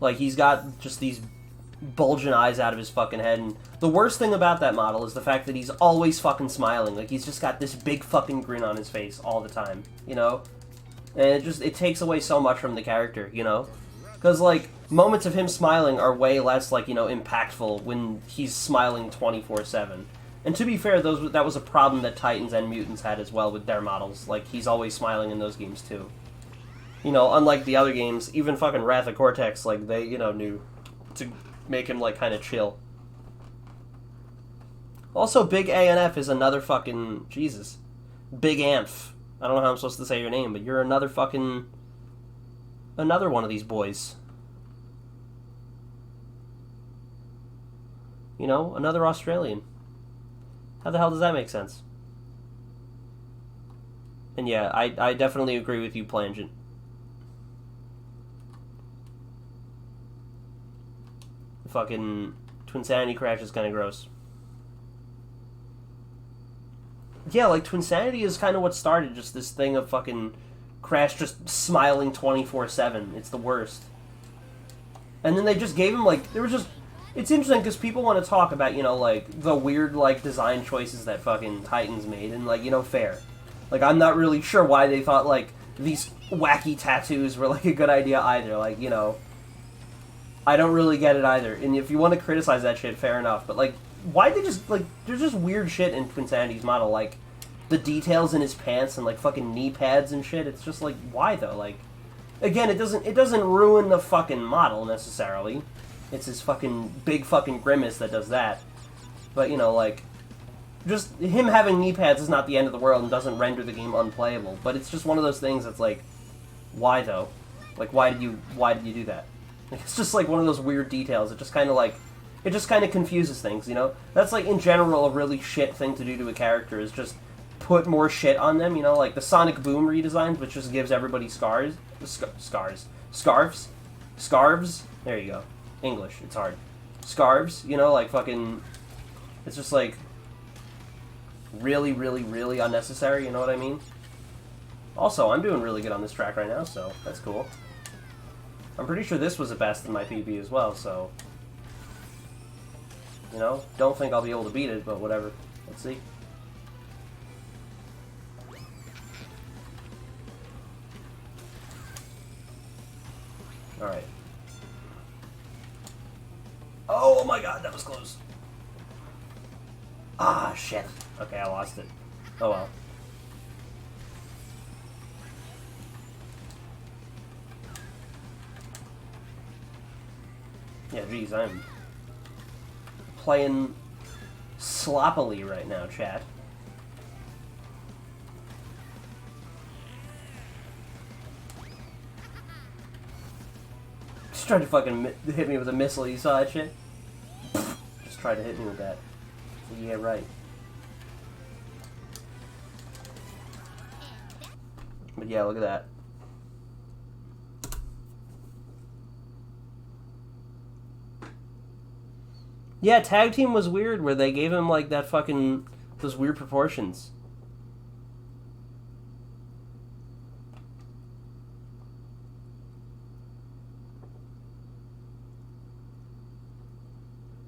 [SPEAKER 1] Like, he's got just these bulging eyes out of his fucking head, and the worst thing about that model is the fact that he's always fucking smiling. Like, he's just got this big fucking grin on his face all the time, you know? And it takes away so much from the character, you know? Because, like, moments of him smiling are way less, like, you know, impactful when he's smiling 24/7. And to be fair, that was a problem that Titans and Mutants had as well with their models. Like, he's always smiling in those games, too. You know, unlike the other games, even fucking Wrath of Cortex, like, they, you know, knew to make him, like, kind of chill. Also, Big ANF is another fucking... Jesus. Big Anf. I don't know how I'm supposed to say your name, but you're another fucking... Another one of these boys. You know, another Australian. How the hell does that make sense? And yeah, I definitely agree with you, Plangent. The fucking Twinsanity crash is kind of gross. Yeah, like, Twinsanity is kind of what started just this thing of fucking Crash just smiling 24/7. It's the worst. And then they just gave him, like, there was just... It's interesting because people want to talk about, you know, like, the weird, like, design choices that fucking Titans made, and, like, you know, fair. Like, I'm not really sure why they thought, like, these wacky tattoos were, like, a good idea either. Like, you know, I don't really get it either. And if you want to criticize that shit, fair enough. But, like, why'd they just, like, there's just weird shit in Twinsanity's model, like, the details in his pants and, like, fucking knee pads and shit. It's just, like, why, though? Like, again, it doesn't ruin the fucking model, necessarily. It's his fucking big fucking grimace that does that. But, you know, like, just him having knee pads is not the end of the world and doesn't render the game unplayable. But it's just one of those things that's like, why though? Like, why did you do that? Like, it's just like one of those weird details. It just kind of like, it just kind of confuses things, you know? That's like, in general, a really shit thing to do to a character is just put more shit on them, you know? Like the Sonic Boom redesigns, which just gives everybody scarves? Scarves? There you go. English, it's hard. Scarves, you know, like fucking... It's just like... really, really, really unnecessary, you know what I mean? Also, I'm doing really good on this track right now, so that's cool. I'm pretty sure this was the best in my PB as well, so... You know, don't think I'll be able to beat it, but whatever. Let's see. Alright. Oh my god, that was close. Ah, shit. Okay, I lost it. Oh well. Yeah, geez, I'm playing sloppily right now, chat. Just tried to fucking hit me with a missile, you saw that shit? Just tried to hit me with that. Yeah, right. But yeah, look at that. Yeah, tag team was weird where they gave him like that fucking those weird proportions.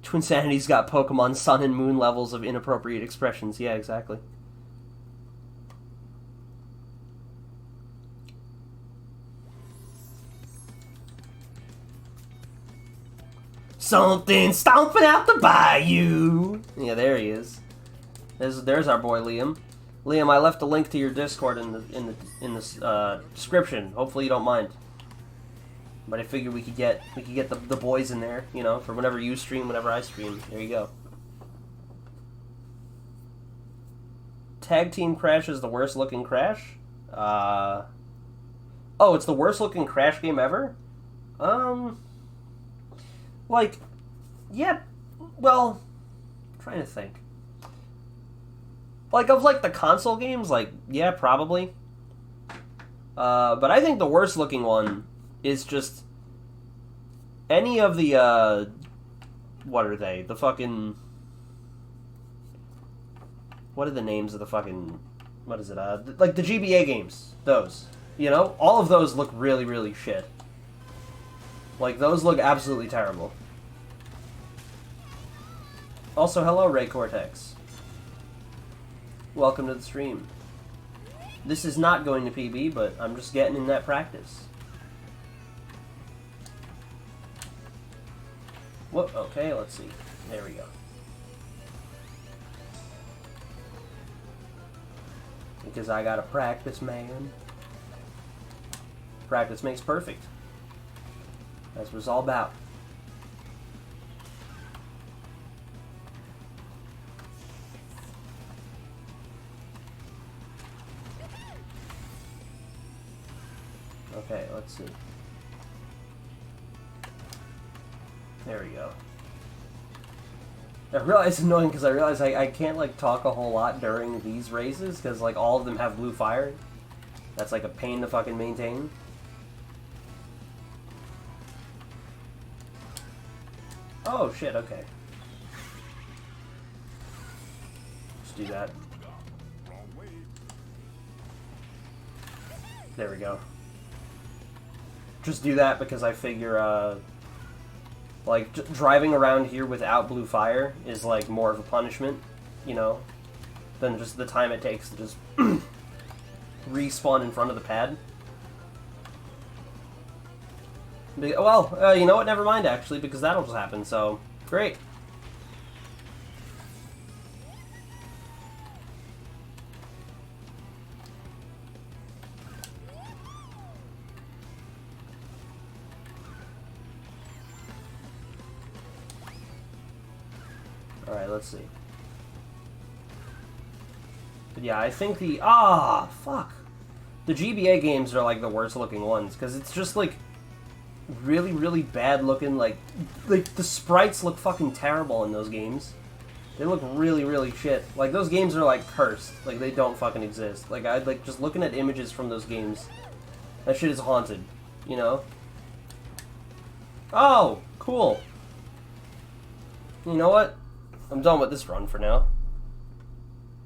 [SPEAKER 1] Twinsanity's got Pokemon Sun and Moon levels of inappropriate expressions. Yeah, exactly. Something stomping out the bayou. Yeah, there he is. There's our boy Liam. Liam, I left a link to your Discord in the description. Hopefully you don't mind. But I figured we could get the boys in there, you know, for whenever you stream, whenever I stream. There you go. Tag Team Crash is the worst looking Crash. Oh, it's the worst looking Crash game ever. Like, yeah, well, I'm trying to think. Like, of, like, the console games, like, yeah, probably. But I think the worst looking one is just any of the, what are they? The fucking... What are the names of the fucking... What is it? Like, the GBA games. Those. You know? All of those look really, really shit. Like, those look absolutely terrible. Also, hello, Ray Cortex. Welcome to the stream. This is not going to PB, but I'm just getting in that practice. Whoop, okay, let's see. There we go. Because I gotta practice, man. Practice makes perfect. That's what it's all about. Okay, let's see. There we go. I realize it's annoying because I realize I can't like talk a whole lot during these races because like all of them have blue fire. That's like a pain to fucking maintain. Oh shit, okay. Let's do that. There we go. Just do that because I figure, like, driving around here without blue fire is, like, more of a punishment, you know, than just the time it takes to just respawn in front of the pad. Well, you know what? Never mind, actually, because that'll just happen, so great. Alright, let's see. But yeah, I think the... fuck! The GBA games are, like, the worst looking ones, because it's just, like, really, really bad looking, like, the sprites look fucking terrible in those games. They look really, really shit. Like, those games are, like, cursed. Like, they don't fucking exist. Like, just looking at images from those games, that shit is haunted, you know? Oh, cool. You know what? I'm done with this run for now.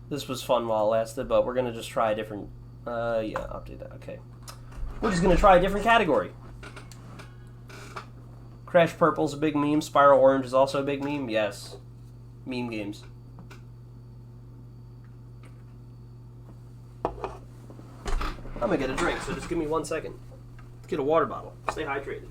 [SPEAKER 1] This was fun while it lasted, but we're gonna just try a different... yeah, update that, okay. We're just gonna try a different category. Crash Purple's a big meme. Spiral Orange is also a big meme. Yes. Meme games. I'm gonna get a drink, so just give me 1 second. Let's get a water bottle. Stay hydrated.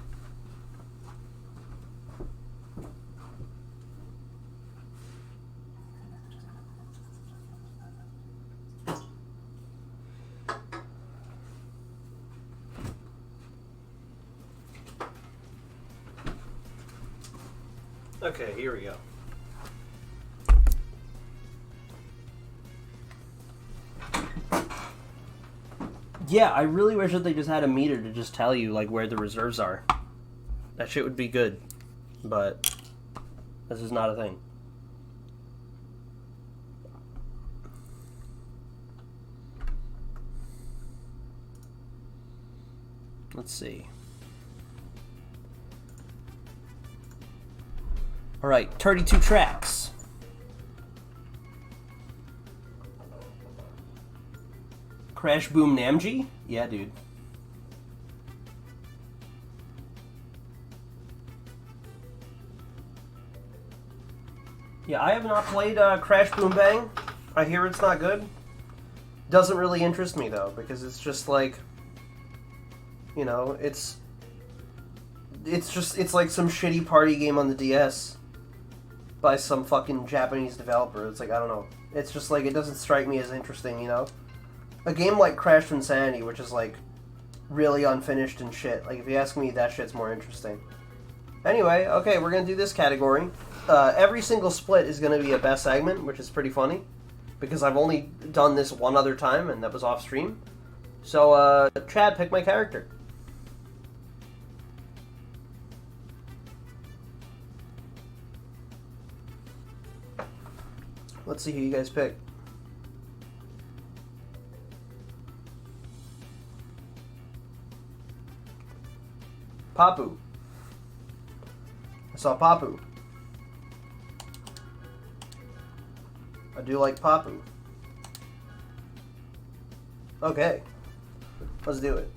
[SPEAKER 1] Okay, here we go. Yeah, I really wish that they just had a meter to just tell you, like, where the reserves are. That shit would be good. But this is not a thing. Let's see. Alright, 32 tracks. Crash Boom Namji? Yeah, dude. Yeah, I have not played Crash Boom Bang. I hear it's not good. Doesn't really interest me, though, because it's just like... You know, it's like some shitty party game on the DS by some fucking Japanese developer. It's like, I don't know. It's just like, it doesn't strike me as interesting, you know? A game like Crash Insanity, which is like really unfinished and shit. Like, if you ask me, that shit's more interesting. Anyway, okay, we're gonna do this category. Every single split is gonna be a best segment, which is pretty funny. Because I've only done this one other time, and that was off stream. So, Chad, pick my character. Let's see who you guys pick. Papu. I saw Papu. I do like Papu. Okay. Let's do it.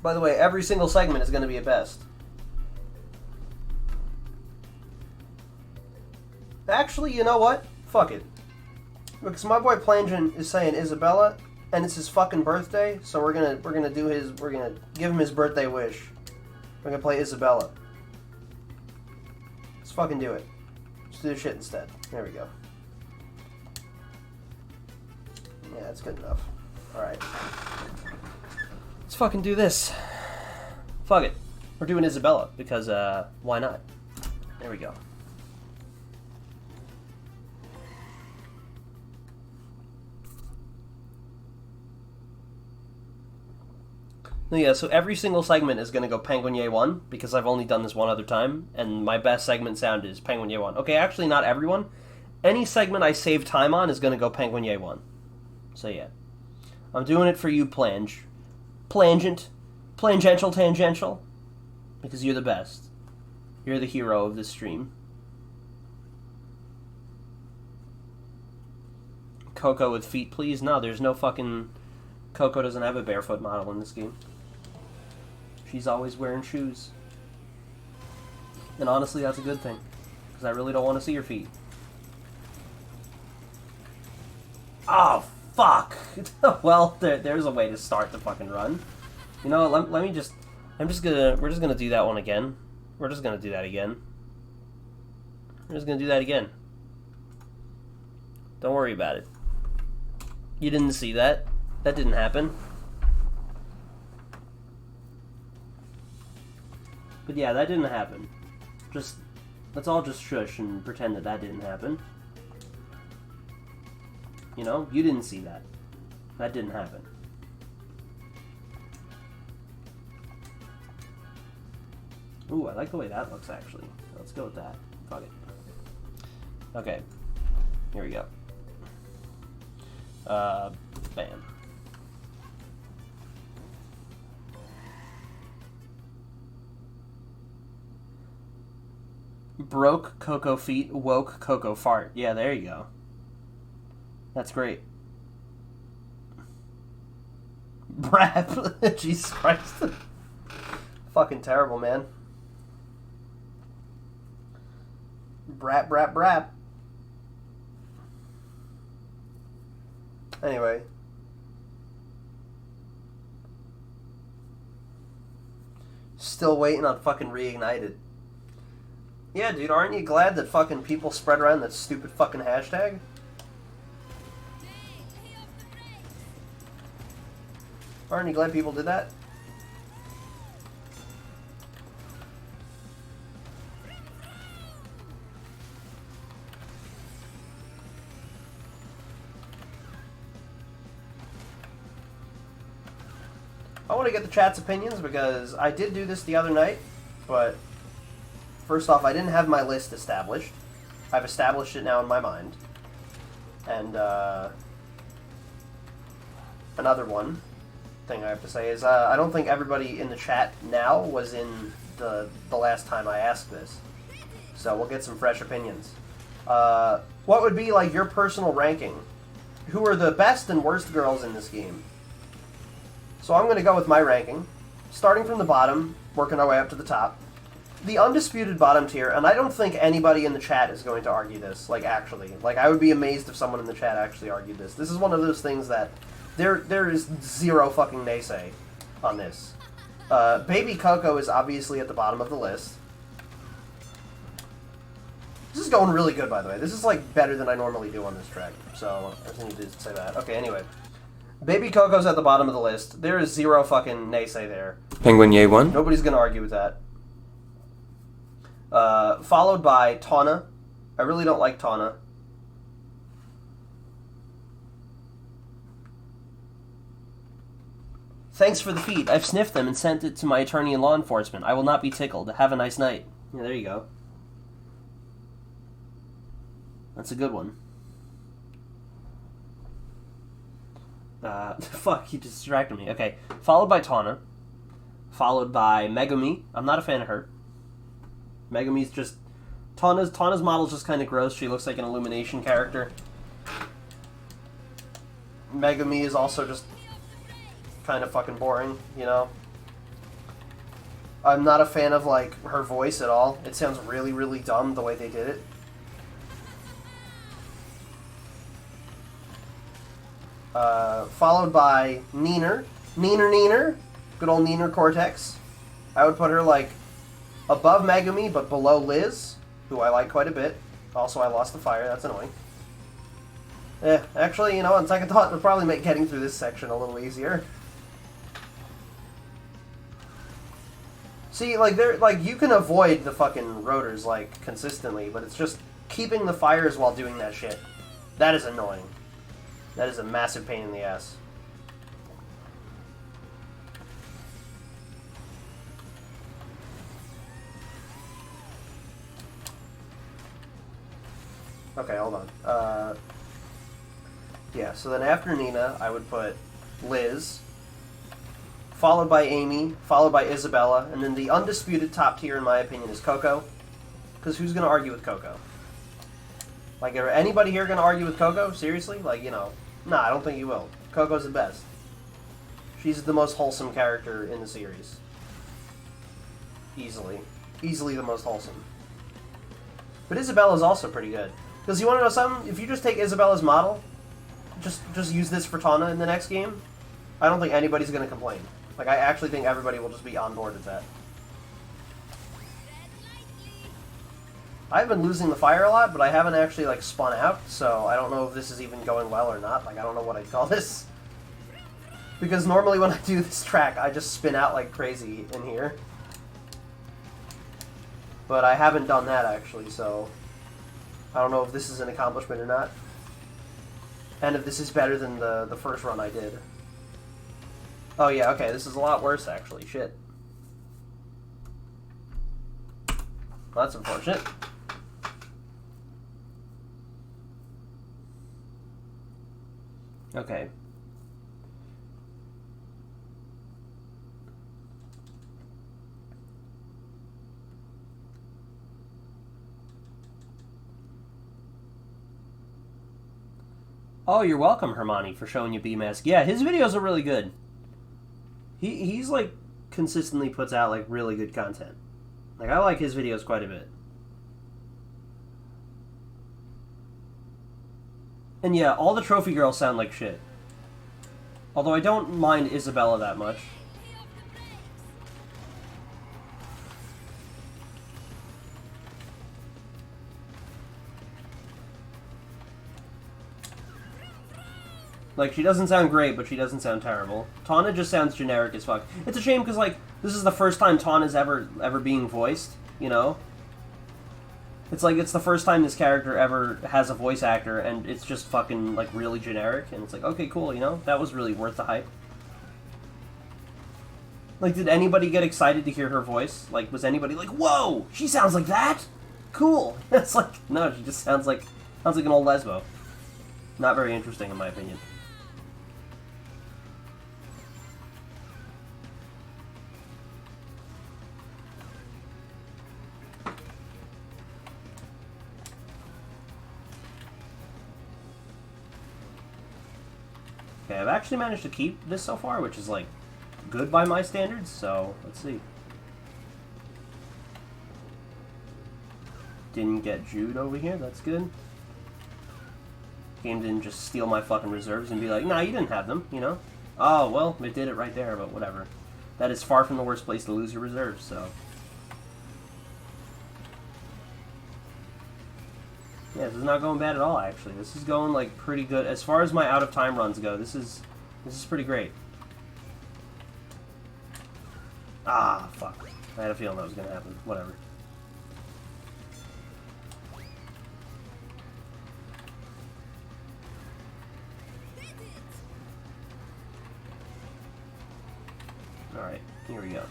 [SPEAKER 1] By the way, every single segment is going to be a best. Actually, you know what? Fuck it. Because my boy Plangent is saying Isabella, and it's his fucking birthday, so we're gonna give him his birthday wish. We're gonna play Isabella. Let's fucking do it. Let's do the shit instead. There we go. Yeah, that's good enough. Alright. Let's fucking do this. Fuck it. We're doing Isabella, because, why not? There we go. Yeah, so every single segment is going to go Penguin 1, because I've only done this one other time, and my best segment sound is Penguin 1. Okay, actually not everyone. Any segment I save time on is going to go Penguin 1. So yeah. I'm doing it for you, Plangent. Plangential Tangential. Because you're the best. You're the hero of this stream. Coco with feet, please? No, there's no fucking... Coco doesn't have a barefoot model in this game. She's always wearing shoes. And honestly, that's a good thing. Because I really don't want to see her feet. Oh, fuck! Well, there's a way to start the fucking run. You know, let me just... we're just gonna do that one again. We're just gonna do that again. We're just gonna do that again. Don't worry about it. You didn't see that. That didn't happen. But yeah, that didn't happen. Just, let's all just shush and pretend that didn't happen. You know, you didn't see that. That didn't happen. Ooh, I like the way that looks, actually. Let's go with that. Fuck it. Okay. Here we go. Bam. Broke Coco feet, woke Coco fart. Yeah, there you go. That's great. Brap. Jesus Christ. Fucking terrible, man. Brap, brap, brap. Anyway. Still waiting on fucking Reignited. Yeah, dude, aren't you glad that fucking people spread around that stupid fucking hashtag? Aren't you glad people did that? want to get the chat's opinions because I did do this the other night, but first off, I didn't have my list established. I've established it now in my mind. And another thing I have to say is I don't think everybody in the chat now was in the last time I asked this. So we'll get some fresh opinions. What would be like your personal ranking? Who are the best and worst girls in this game? So I'm going to go with my ranking, starting from the bottom, working our way up to the top. The undisputed bottom tier, and I don't think anybody in the chat is going to argue this, like, actually. Like, I would be amazed if someone in the chat actually argued this. This is one of those things that there is zero fucking naysay on this. Baby Coco is obviously at the bottom of the list. This is going really good, by the way. This is, like, better than I normally do on this track. So, I just need to say that. Okay, anyway. Baby Coco's at the bottom of the list. There is zero fucking naysay there.
[SPEAKER 3] Penguin Ye 1.
[SPEAKER 1] Nobody's gonna argue with that. Followed by Tawna. I really don't like Tawna. Thanks for the feed. I've sniffed them and sent it to my attorney in law enforcement. I will not be tickled. Have a nice night. Yeah, there you go. That's a good one. Fuck, you distracted me. Okay, followed by Tawna. Followed by Megumi. I'm not a fan of her. Megumi's just... Tawna's model's just kind of gross. She looks like an Illumination character. Megumi is also just kind of fucking boring, you know? I'm not a fan of, like, her voice at all. It sounds really, really dumb the way they did it. Followed by Neener. Neener. Good old Neener Cortex. I would put her, like, above Megumi, but below Liz, who I like quite a bit. Also, I lost the fire. That's annoying. Actually, you know, on second thought, it'll probably make getting through this section a little easier. See, like, you can avoid the fucking rotors, like, consistently, but it's just keeping the fires while doing that shit. That is annoying. That is a massive pain in the ass. Okay, hold on. Yeah, so then after Nina, I would put Liz, followed by Amy, followed by Isabella, and then the undisputed top tier, in my opinion, is Coco. Because who's going to argue with Coco? Like, are anybody here going to argue with Coco? Seriously? Like, you know, nah, I don't think you will. Coco's the best. She's the most wholesome character in the series. Easily. Easily the most wholesome. But Isabella's also pretty good. Because you want to know something? If you just take Isabella's model, just use this for Tawna in the next game, I don't think anybody's going to complain. Like, I actually think everybody will just be on board with that. I've been losing the fire a lot, but I haven't actually, like, spun out, so I don't know if this is even going well or not. Like, I don't know what I'd call this. Because normally when I do this track, I just spin out like crazy in here. But I haven't done that, actually, so I don't know if this is an accomplishment or not. And if this is better than the first run I did. Oh yeah, okay, this is a lot worse, actually. Shit. Well, that's unfortunate. Okay. Oh, you're welcome, Hermione, for showing you B-Mask. Yeah, his videos are really good. He's like, consistently puts out, like, really good content. Like, I like his videos quite a bit. And yeah, all the trophy girls sound like shit. Although I don't mind Isabella that much. Like, she doesn't sound great, but she doesn't sound terrible. Tawna just sounds generic as fuck. It's a shame because, like, this is the first time Tawna's ever being voiced, you know? It's like, it's the first time this character ever has a voice actor, and it's just fucking, like, really generic, and it's like, okay, cool, you know? That was really worth the hype. Like, did anybody get excited to hear her voice? Like, was anybody like, whoa, she sounds like that? Cool. It's like, no, she just sounds like an old lesbo. Not very interesting, in my opinion. Okay, I've actually managed to keep this so far, which is, like, good by my standards, so let's see. Didn't get Jude over here, that's good. Game didn't just steal my fucking reserves and be like, nah, you didn't have them, you know? Oh, well, it did it right there, but whatever. That is far from the worst place to lose your reserves, so... Yeah, this is not going bad at all, actually. This is going, like, pretty good. As far as my out-of-time runs go, this is pretty great. Ah, fuck. I had a feeling that was going to happen. Whatever. Alright, here we go.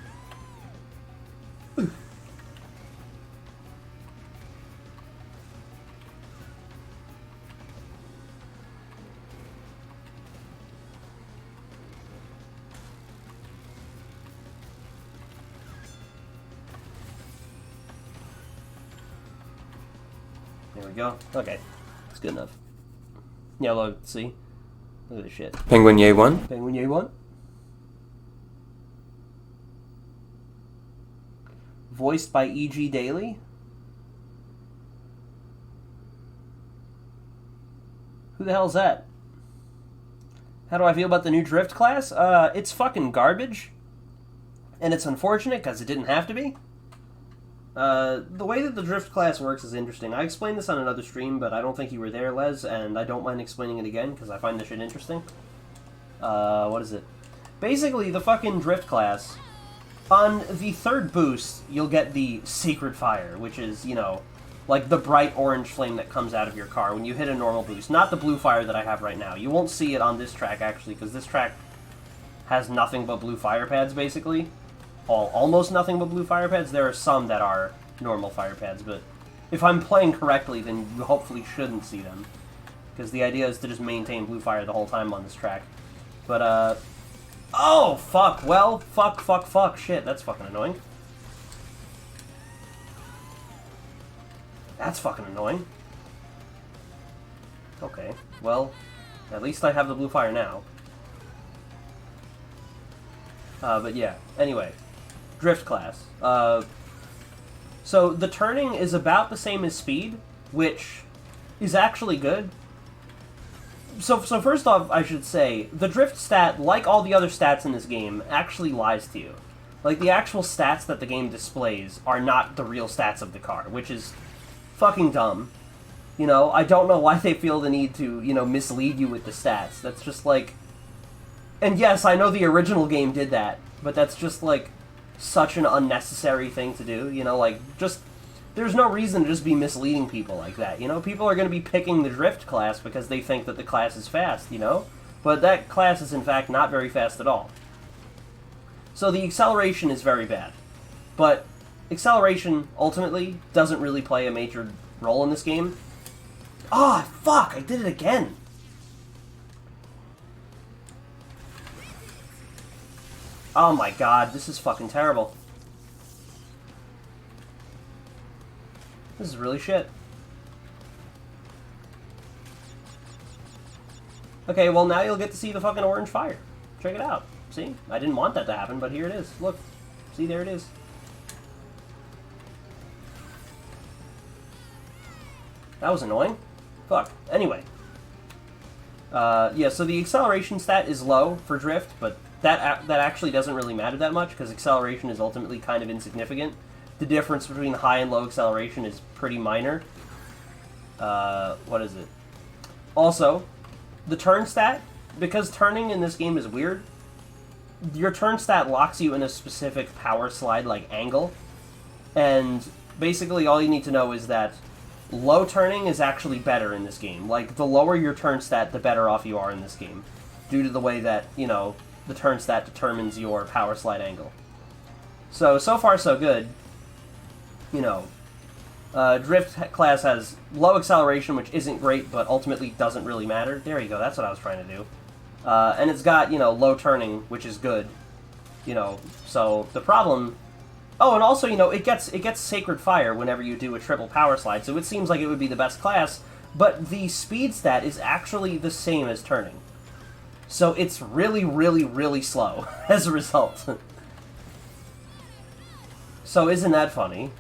[SPEAKER 1] There we go. Okay. It's good enough. Yeah, look, see? Look at this shit.
[SPEAKER 3] Penguin Ye 1.
[SPEAKER 1] Penguin Ye 1. Voiced by E.G. Daily. Who the hell's that? How do I feel about the new Drift class? It's fucking garbage. And it's unfortunate because it didn't have to be. The way that the Drift class works is interesting. I explained this on another stream, but I don't think you were there, Les, and I don't mind explaining it again, because I find this shit interesting. What is it? Basically, the fucking Drift class, on the third boost, you'll get the Secret Fire, which is, you know, like the bright orange flame that comes out of your car when you hit a normal boost. Not the blue fire that I have right now. You won't see it on this track, actually, because this track has nothing but blue fire pads, basically. Almost nothing but blue fire pads. There are some that are normal fire pads, but if I'm playing correctly, then you hopefully shouldn't see them. Because the idea is to just maintain blue fire the whole time on this track. But, oh, fuck. Well, fuck. Shit, that's fucking annoying. That's fucking annoying. Okay, well, at least I have the blue fire now. But yeah, anyway. Drift class. So the turning is about the same as speed, which is actually good. So first off, I should say, the drift stat, like all the other stats in this game, actually lies to you. Like, the actual stats that the game displays are not the real stats of the car, which is fucking dumb. You know, I don't know why they feel the need to, you know, mislead you with the stats. That's just like... And yes, I know the original game did that, but that's just, like, such an unnecessary thing to do, you know, like, just, there's no reason to just be misleading people like that, you know? People are going to be picking the Drift class because they think that the class is fast, you know? But that class is, in fact, not very fast at all. So the acceleration is very bad. But acceleration, ultimately, doesn't really play a major role in this game. Ah, oh, fuck! I did it again! Oh my god, this is fucking terrible. This is really shit. Okay, well now you'll get to see the fucking orange fire. Check it out. See? I didn't want that to happen, but here it is. Look. See, there it is. That was annoying. Fuck. Anyway. Yeah, so the acceleration stat is low for drift, but that actually doesn't really matter that much, because acceleration is ultimately kind of insignificant. The difference between high and low acceleration is pretty minor. What is it? Also, the turn stat, because turning in this game is weird, your turn stat locks you in a specific power slide-like angle, and basically all you need to know is that low turning is actually better in this game. Like, the lower your turn stat, the better off you are in this game, due to the way that, you know, the turn stat determines your power slide angle. So far so good. You know, Drift class has low acceleration, which isn't great, but ultimately doesn't really matter. There you go, that's what I was trying to do. And it's got, you know, low turning, which is good. You know, so the problem... Oh, and also, you know, it gets Sacred Fire whenever you do a triple power slide, so it seems like it would be the best class, but the speed stat is actually the same as turning. So it's really, really, really slow as a result. So isn't that funny?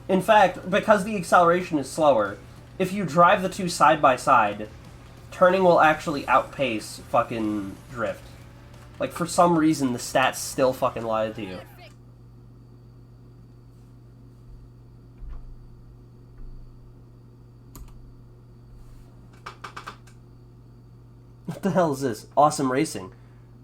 [SPEAKER 1] In fact, because the acceleration is slower, if you drive the two side by side, turning will actually outpace fucking drift. Like, for some reason, the stats still fucking lie to you. What the hell is this? Awesome racing.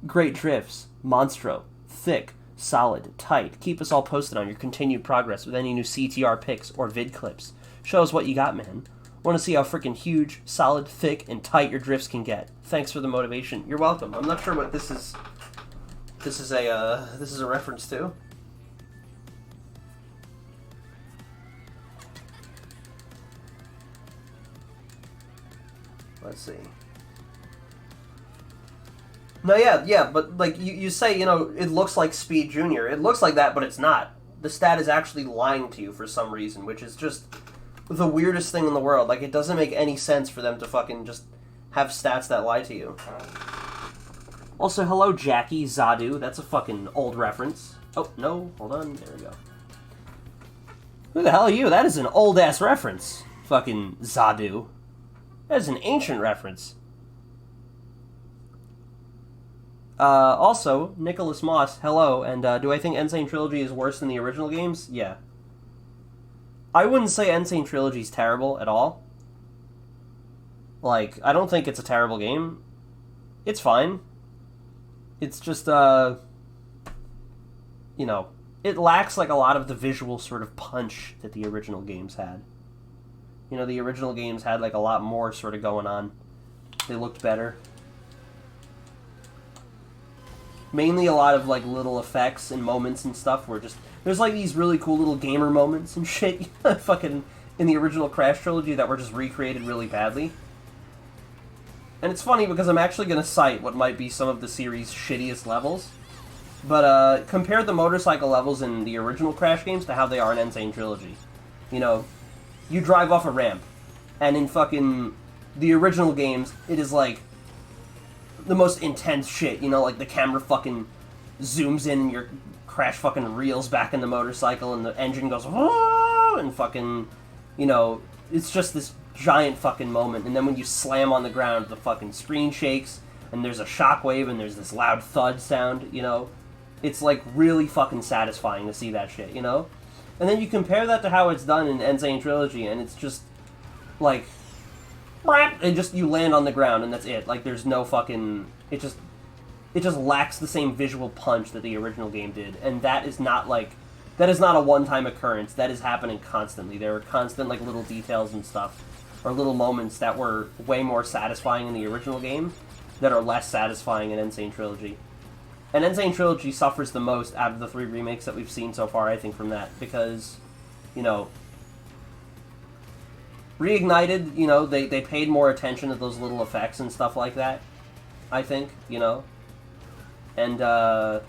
[SPEAKER 1] Great drifts. Monstro. Thick. Solid. Tight. Keep us all posted on your continued progress with any new CTR pics or vid clips. Show us what you got, man. Want to see how freaking huge, solid, thick, and tight your drifts can get. Thanks for the motivation. You're welcome. I'm not sure what this is. This is a reference to. Let's see. No, yeah, but, like, you say, you know, it looks like Speed Junior. It looks like that, but it's not. The stat is actually lying to you for some reason, which is just the weirdest thing in the world. Like, it doesn't make any sense for them to fucking just have stats that lie to you. Also, hello, Jackie, Zadu. That's a fucking old reference. Oh, no, hold on, there we go. Who the hell are you? That is an old-ass reference. Fucking Zadu. That is an ancient reference. Also, Nicholas Moss, hello, and do I think Insane Trilogy is worse than the original games? Yeah. I wouldn't say Insane Trilogy is terrible at all. Like, I don't think it's a terrible game. It's fine. It's just, you know, it lacks, like, a lot of the visual sort of punch that the original games had. You know, the original games had, like, a lot more sort of going on. They looked better. Mainly a lot of, like, little effects and moments and stuff where just... There's, like, these really cool little gamer moments and shit fucking in the original Crash trilogy that were just recreated really badly. And it's funny because I'm actually going to cite what might be some of the series' shittiest levels. But, compare the motorcycle levels in the original Crash games to how they are in Insane Trilogy. You know, you drive off a ramp, and in fucking the original games, it is, like, the most intense shit, you know, like the camera fucking zooms in and your Crash fucking reels back in the motorcycle and the engine goes, whoa, and fucking, you know, it's just this giant fucking moment. And then when you slam on the ground, the fucking screen shakes and there's a shockwave and there's this loud thud sound, you know. It's like really fucking satisfying to see that shit, you know. And then you compare that to how it's done in Insane Trilogy and it's just like, and just you land on the ground and that's it. Like there's no fucking, it just lacks the same visual punch that the original game did, and that is not a one-time occurrence. That is happening constantly. There are constant like little details and stuff, or little moments that were way more satisfying in the original game that are less satisfying in Insane Trilogy. And Insane Trilogy suffers the most out of the 3 remakes that we've seen so far, I think, from that, because, you know, Reignited, you know, they paid more attention to those little effects and stuff like that, I think, you know. And, as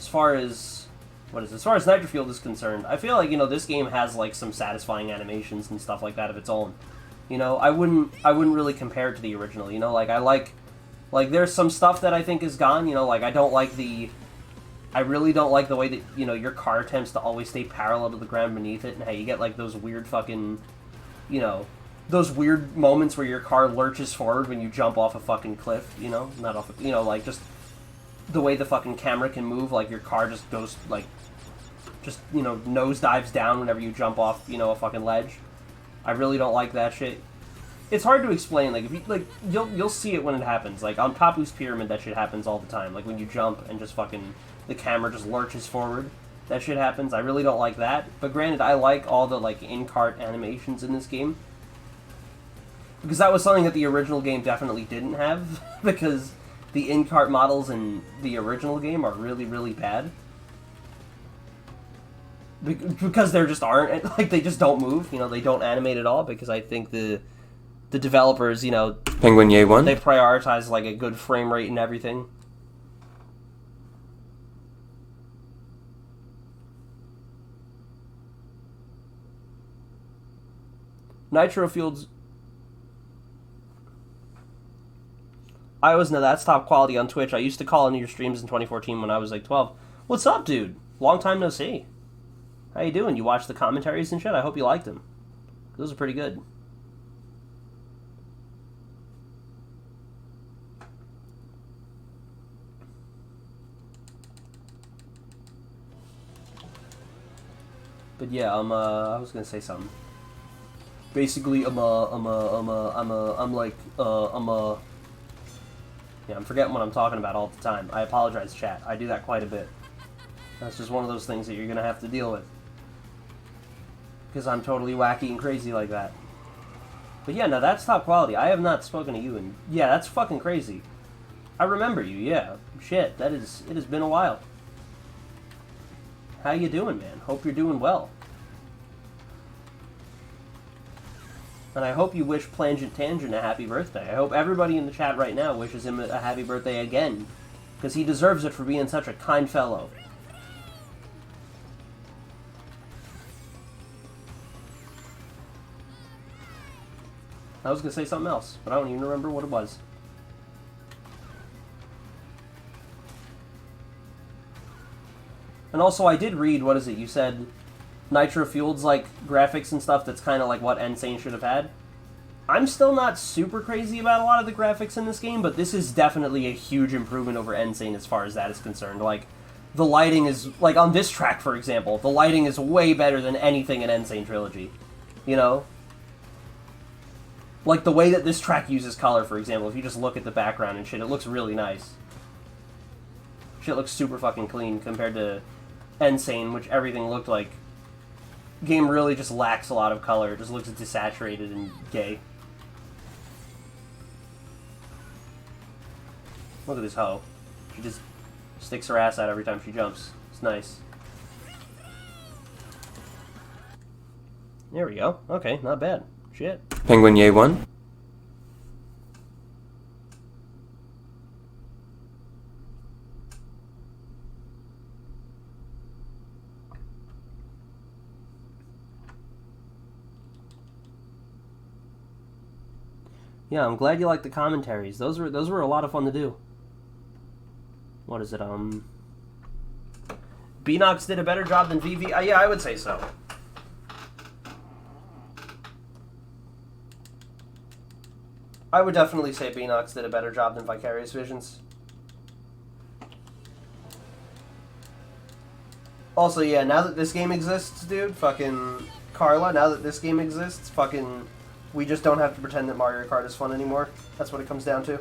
[SPEAKER 1] far as Nitrofield is concerned, I feel like, you know, this game has, like, some satisfying animations and stuff like that of its own. You know, I wouldn't really compare it to the original, you know, like, there's some stuff that I think is gone, you know, like, I really don't like the way that, you know, your car attempts to always stay parallel to the ground beneath it, and how you get, like, those weird fucking, you know, those weird moments where your car lurches forward when you jump off a fucking cliff, you know? Not off, you know, like, just the way the fucking camera can move, like, your car just goes, like, just, you know, nosedives down whenever you jump off, you know, a fucking ledge. I really don't like that shit. It's hard to explain, like, if you, like, you'll see it when it happens. Like, on Papu's Pyramid, that shit happens all the time. Like, when you jump and just fucking, the camera just lurches forward. That shit happens. I really don't like that. But granted, I like all the, like, in-cart animations in this game. Because that was something that the original game definitely didn't have, because the in-cart models in the original game are really, really bad. Because there just aren't, like, they just don't move, you know, they don't animate at all, because I think the developers, you know,
[SPEAKER 3] Penguin Ye 1.
[SPEAKER 1] they prioritize, like, a good frame rate and everything. Nitro Fields... I always know that's top quality on Twitch. I used to call into your streams in 2014 when I was, like, 12. What's up, dude? Long time no see. How you doing? You watched the commentaries and shit? I hope you liked them. Those are pretty good. But yeah, I was gonna say something. Basically, I'm forgetting what I'm talking about all the time. I apologize, chat. I do that quite a bit. That's just one of those things that you're gonna have to deal with. Because I'm totally wacky and crazy like that. But yeah, no, that's top quality. I have not spoken to you, and yeah, that's fucking crazy. I remember you, yeah. Shit, it has been a while. How you doing, man? Hope you're doing well. And I hope you wish Plangent Tangent a happy birthday. I hope everybody in the chat right now wishes him a happy birthday again. Because he deserves it for being such a kind fellow. I was going to say something else, but I don't even remember what it was. And also, I did read, what is it, you said Nitro Fueled's, like, graphics and stuff that's kind of like what Insane should have had. I'm still not super crazy about a lot of the graphics in this game, but this is definitely a huge improvement over Insane as far as that is concerned. Like, the lighting is, like, on this track, for example, the lighting is way better than anything in Insane Trilogy. You know? Like, the way that this track uses color, for example, if you just look at the background and shit, it looks really nice. Shit looks super fucking clean compared to Insane, which everything looked like. Game really just lacks a lot of color. It just looks desaturated and gay. Look at this hoe. She just sticks her ass out every time she jumps. It's nice. There we go. Okay, not bad. Shit.
[SPEAKER 3] Penguin Ye 1.
[SPEAKER 1] Yeah, I'm glad you liked the commentaries. Those were a lot of fun to do. What is it, Beanox did a better job than VV? Yeah, I would say so. I would definitely say Beanox did a better job than Vicarious Visions. Also, yeah, now that this game exists, dude, fucking Carla, now that this game exists, fucking, we just don't have to pretend that Mario Kart is fun anymore. That's what it comes down to.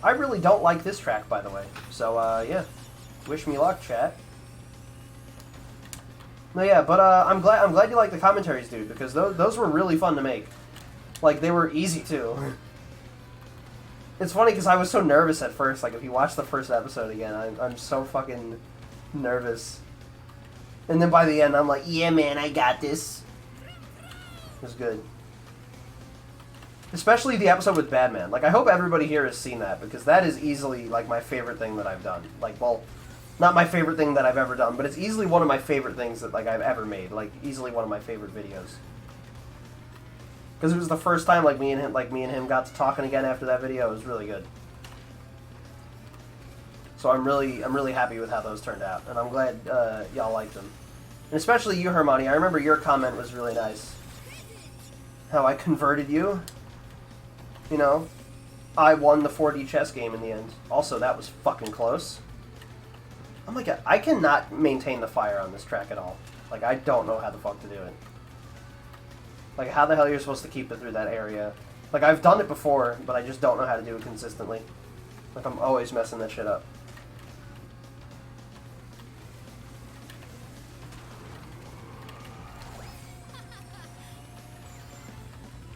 [SPEAKER 1] I really don't like this track, by the way. So, yeah. Wish me luck, chat. No, yeah, but I'm glad you like the commentaries, dude, because those were really fun to make. Like, they were easy too. It's funny because I was so nervous at first. Like, if you watch the first episode again, I'm so fucking nervous. And then by the end, I'm like, yeah, man, I got this. It was good. Especially the episode with Badman. Like, I hope everybody here has seen that, because that is easily, like, my favorite thing that I've done. Like, well, not my favorite thing that I've ever done, but it's easily one of my favorite things that, like, I've ever made. Like, easily one of my favorite videos. Because it was the first time, like, me and him got to talking again after that video. It was really good. So I'm really happy with how those turned out, and I'm glad y'all liked them. And especially you, Hermione. I remember your comment was really nice. How I converted you. You know, I won the 4D chess game in the end. Also, that was fucking close. Oh my god, I cannot maintain the fire on this track at all. Like, I don't know how the fuck to do it. Like, how the hell you're supposed to keep it through that area. Like, I've done it before, but I just don't know how to do it consistently. Like, I'm always messing that shit up.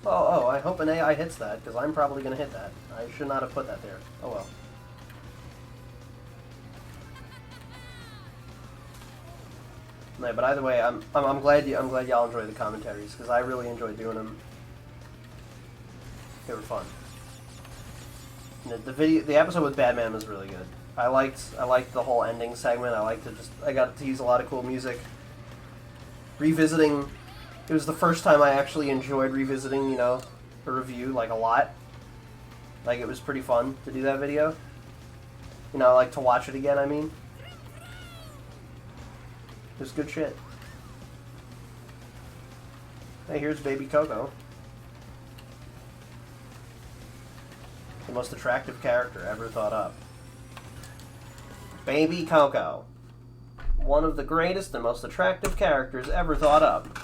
[SPEAKER 1] Oh, I hope an AI hits that, because I'm probably going to hit that. I should not have put that there. Oh well. No, but either way, I'm glad y'all enjoy the commentaries, because I really enjoy doing them. They were fun. The episode with Batman was really good. I liked the whole ending segment. I got to use a lot of cool music. Revisiting, it was the first time I actually enjoyed revisiting, you know, a review, like, a lot. Like, it was pretty fun to do that video. You know, like, to watch it again, I mean. It was good shit. Hey, here's Baby Coco. The most attractive character ever thought up. Baby Coco. One of the greatest and most attractive characters ever thought up.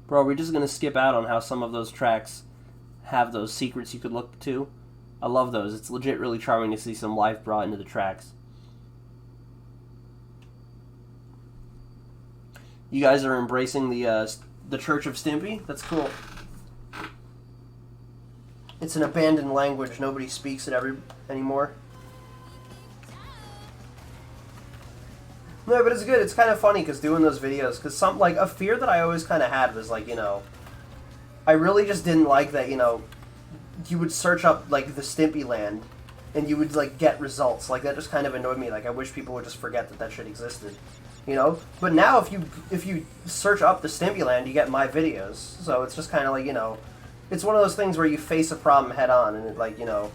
[SPEAKER 1] Bro, we're just gonna skip out on how some of those tracks have those secrets you could look to. I love those. It's legit really charming to see some life brought into the tracks. You guys are embracing the Church of Stimpy? That's cool. It's an abandoned language. Nobody speaks it anymore. No, but it's good. It's kind of funny because doing those videos, because like a fear that I always kind of had was like, you know, I really just didn't like that, you know, you would search up like the Stimpy Land, and you would like get results. Like that just kind of annoyed me. Like I wish people would just forget that shit existed, you know. But now if you search up the Stimpy Land, you get my videos. So it's just kind of like, you know, it's one of those things where you face a problem head on, and it, like, you know,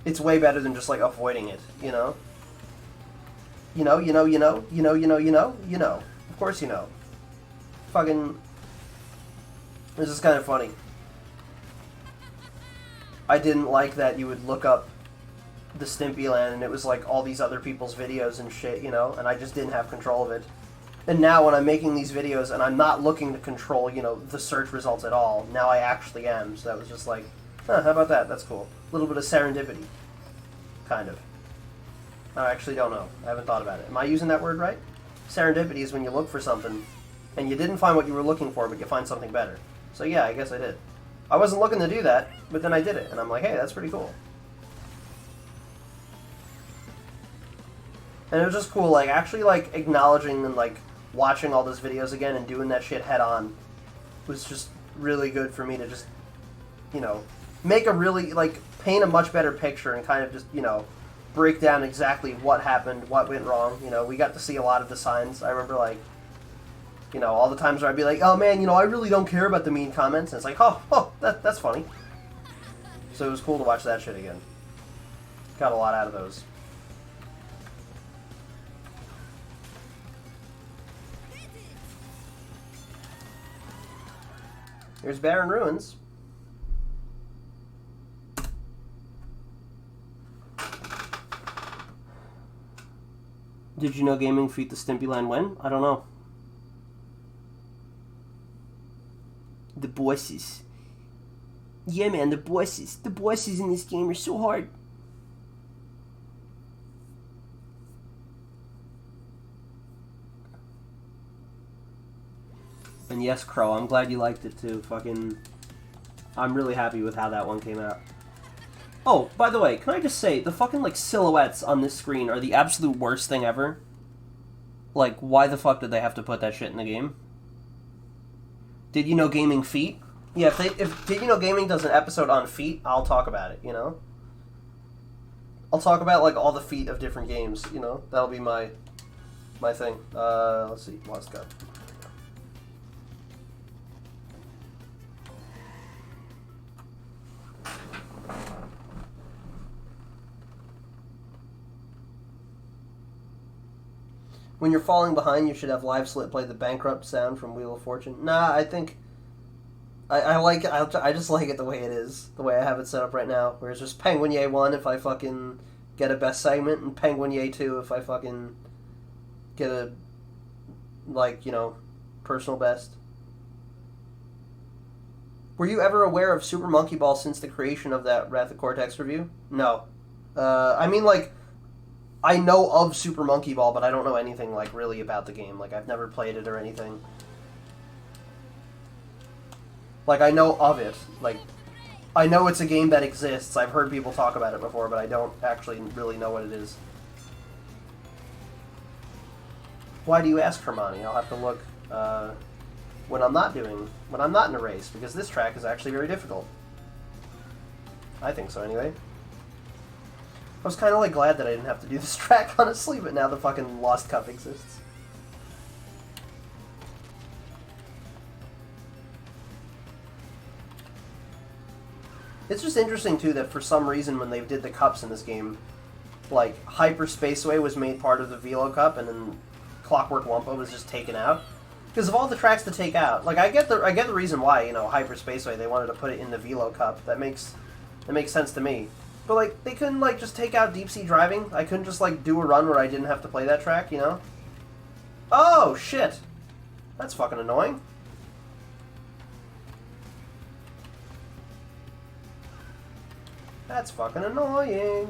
[SPEAKER 1] it's way better than just like avoiding it, you know. You know. Of course you know. Fucking, this is kind of funny. I didn't like that you would look up the Stimpy Land and it was like all these other people's videos and shit, you know, and I just didn't have control of it. And now when I'm making these videos and I'm not looking to control, you know, the search results at all, now I actually am. So that was just like, huh, how about that? That's cool. A little bit of serendipity. Kind of. I actually don't know. I haven't thought about it. Am I using that word right? Serendipity is when you look for something and you didn't find what you were looking for, but you find something better. So yeah, I guess I did. I wasn't looking to do that, but then I did it, and I'm like, hey, that's pretty cool. And it was just cool, like, actually, like, acknowledging and, like, watching all those videos again and doing that shit head on was just really good for me to just, you know, make a really, like, paint a much better picture and kind of just, you know, break down exactly what happened, what went wrong. You know, we got to see a lot of the signs. I remember, like, you know, all the times where I'd be like, oh man, you know, I really don't care about the mean comments. And it's like, oh, that's funny. So it was cool to watch that shit again. Got a lot out of those. Here's Barren Ruins. Did you know gaming feat the Stimpy Land when? I don't know. The bosses. Yeah, man, the bosses. The bosses in this game are so hard. And yes, Crow, I'm glad you liked it too. Fucking, I'm really happy with how that one came out. Oh, by the way, can I just say, the fucking, like, silhouettes on this screen are the absolute worst thing ever. Like, why the fuck did they have to put that shit in the game? Did you know gaming feat? Yeah, if Did You Know Gaming does an episode on feat, I'll talk about it, you know? I'll talk about, like, all the feat of different games, you know? That'll be my thing. Let's see, Lost Cup. When you're falling behind, you should have Live Slit play the bankrupt sound from Wheel of Fortune. Nah, I think I like it. I just like it the way it is, the way I have it set up right now. Where it's just Penguinier 1 if I fucking get a best segment, and Penguinier 2 if I fucking get a, like, you know, personal best. Were you ever aware of Super Monkey Ball since the creation of that Wrath of Cortex review? No. I mean, like, I know of Super Monkey Ball, but I don't know anything, like, really about the game. Like, I've never played it or anything. Like, I know of it. Like, I know it's a game that exists. I've heard people talk about it before, but I don't actually really know what it is. Why do you ask, Hermione? I'll have to look when I'm not in a race, because this track is actually very difficult. I think so, anyway. I was kind of like glad that I didn't have to do this track, honestly, but now the fucking Lost Cup exists. It's just interesting, too, that for some reason when they did the cups in this game, like, Hyper Spaceway was made part of the Velo Cup, and then Clockwork Wumpa was just taken out. Because of all the tracks to take out, like, I get the reason why, you know, Hyper Spaceway, they wanted to put it in the Velo Cup. That makes sense to me. But, like, they couldn't, like, just take out Deep Sea Driving? I couldn't just, like, do a run where I didn't have to play that track, you know? Oh, shit! That's fucking annoying. That's fucking annoying.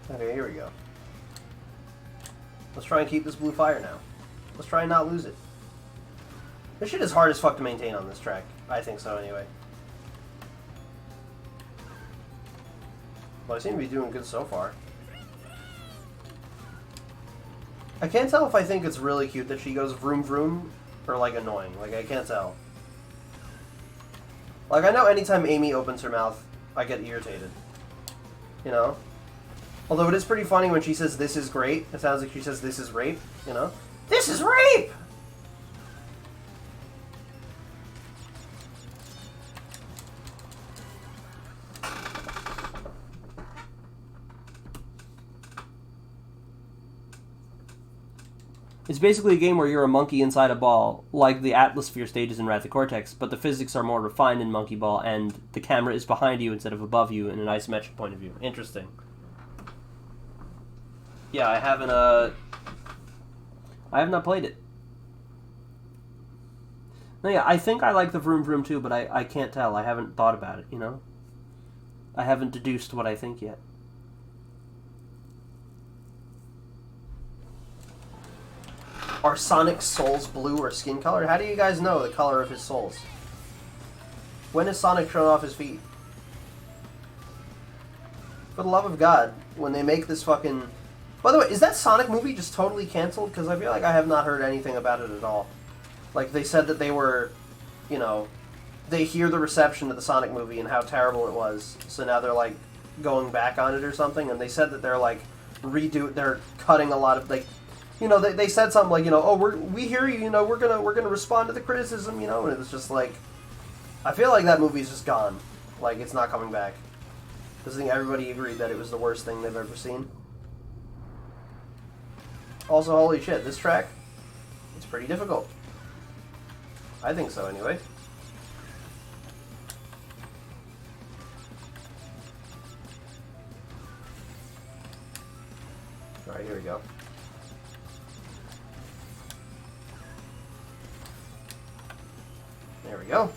[SPEAKER 1] Okay, here we go. Let's try and keep this blue fire now. Let's try and not lose it. This shit is hard as fuck to maintain on this track. I think so, anyway. Well, I seem to be doing good so far. I can't tell if I think it's really cute that she goes vroom vroom or, like, annoying. Like, I can't tell. Like, I know anytime Amy opens her mouth, I get irritated. You know? Although it is pretty funny when she says, "This is great." It sounds like she says, "This is rape," you know? This is rape! It's basically a game where you're a monkey inside a ball, like the Atmosphere stages in Wrath of Cortex, but the physics are more refined in Monkey Ball, and the camera is behind you instead of above you in an isometric point of view. Interesting. Yeah, I have not played it. No, yeah, I think I like the Vroom Vroom too, but I can't tell. I haven't thought about it, you know? I haven't deduced what I think yet. Are Sonic's souls blue or skin color? How do you guys know the color of his souls? When is Sonic showing off his feet? For the love of God, when they make this fucking... By the way, is that Sonic movie just totally canceled? Because I feel like I have not heard anything about it at all. Like, they said that they were, you know, they hear the reception of the Sonic movie and how terrible it was, so now they're, like, going back on it or something, and they said that they're, like, they're cutting a lot of, like, you know, they said something like, you know, oh, we hear you, you know, we're gonna respond to the criticism, you know, and it was just like, I feel like that movie's just gone. Like, it's not coming back. Because I think everybody agreed that it was the worst thing they've ever seen. Also, holy shit, this track, it's pretty difficult. I think so, anyway. Alright, here we go. There we go.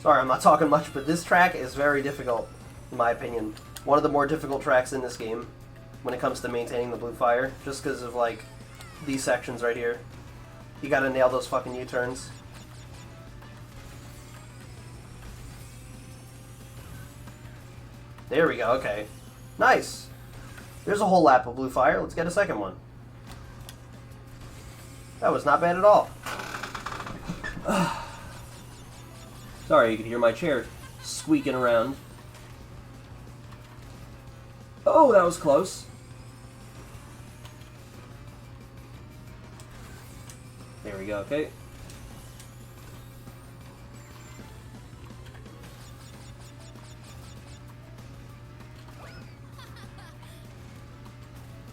[SPEAKER 1] Sorry, I'm not talking much, but this track is very difficult, in my opinion. One of the more difficult tracks in this game when it comes to maintaining the blue fire, just because of, like, these sections right here. You gotta nail those fucking U-turns. There we go, okay. Nice! There's a whole lap of blue fire. Let's get a second one. That was not bad at all. Sorry, you can hear my chair squeaking around. Oh, that was close. There we go, okay.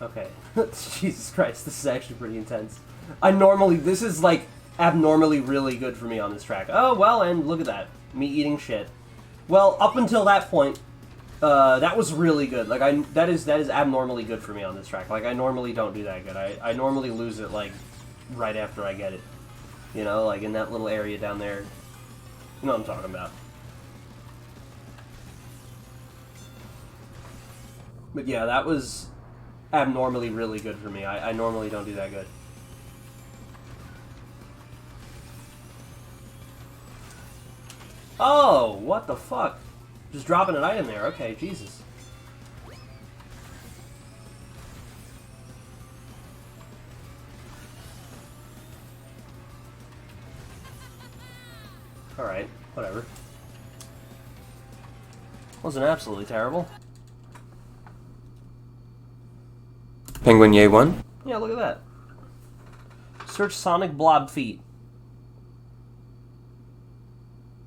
[SPEAKER 1] Okay. Jesus Christ, this is actually pretty intense. This is like abnormally really good for me on this track. Oh, well, and look at that. Me eating shit. Well, up until that point, that was really good. Like, that is abnormally good for me on this track. Like, I normally don't do that good. I normally lose it, like, right after I get it. You know, like in that little area down there. You know what I'm talking about. But yeah, that was abnormally really good for me. I normally don't do that good. Oh, what the fuck? Just dropping an item there. Okay, Jesus. Alright, whatever. Wasn't absolutely terrible.
[SPEAKER 3] Penguin Ye 1.
[SPEAKER 1] Yeah, look at that. Search Sonic Blob Feet.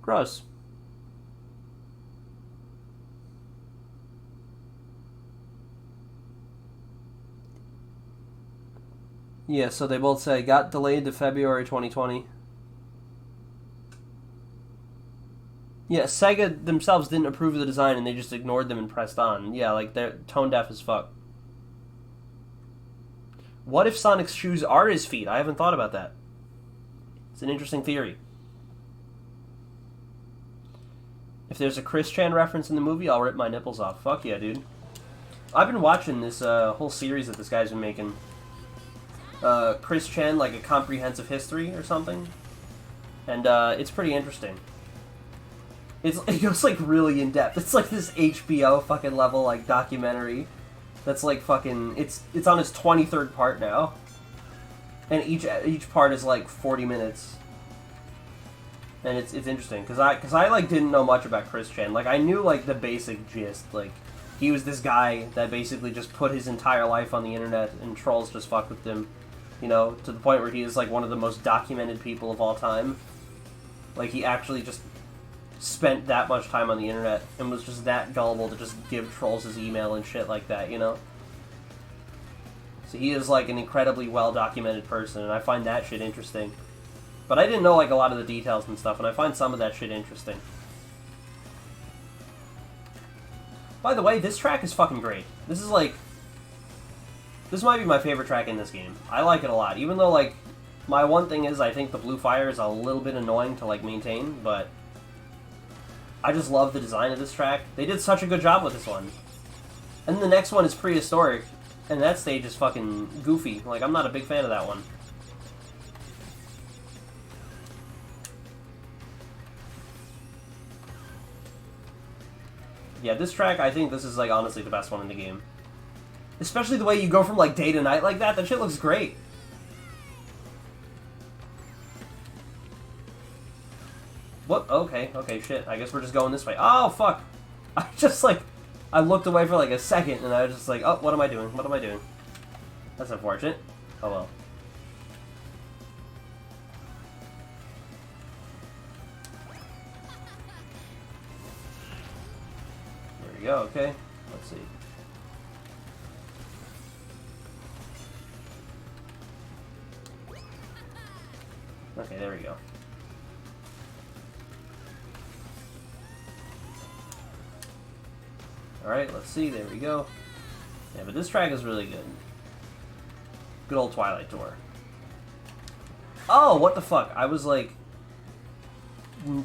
[SPEAKER 1] Gross. Yeah, so they both say, got delayed to February 2020. Yeah, Sega themselves didn't approve of the design and they just ignored them and pressed on. Yeah, like, they're tone deaf as fuck. What if Sonic's shoes are his feet? I haven't thought about that. It's an interesting theory. If there's a Chris Chan reference in the movie, I'll rip my nipples off. Fuck yeah, dude. I've been watching this whole series that this guy's been making. Chris Chan, like a comprehensive history or something. And it's pretty interesting. It goes like really in depth. It's like this HBO fucking level like documentary. That's like fucking. It's on its 23rd part now. And each part is like 40 minutes. And it's interesting because I like didn't know much about Chris Chan. Like I knew like the basic gist. Like he was this guy that basically just put his entire life on the internet and trolls just fucked with him. You know, to the point where he is like one of the most documented people of all time. Like he actually just spent that much time on the internet and was just that gullible to just give trolls his email and shit like that, you know? So he is like an incredibly well-documented person, and I find that shit interesting. But I didn't know like a lot of the details and stuff, and I find some of that shit interesting. By the way, this track is fucking great. This is like... This might be my favorite track in this game. I like it a lot, even though like... My one thing is I think the blue fire is a little bit annoying to like maintain, but... I just love the design of this track. They did such a good job with this one. And the next one is prehistoric, and that stage is fucking goofy. Like, I'm not a big fan of that one. Yeah, this track, I think this is, like, honestly the best one in the game. Especially the way you go from, like, day to night like that. That shit looks great. What? Okay, shit. I guess we're just going this way. Oh, fuck! I just, like... I looked away for, like, a second, and I was just like, oh, what am I doing? What am I doing? That's unfortunate. Oh, well. There we go, okay. Let's see. Okay, there we go. Alright, let's see, there we go. Yeah, but this track is really good. Good old Twilight Tour. Oh, what the fuck? I was like...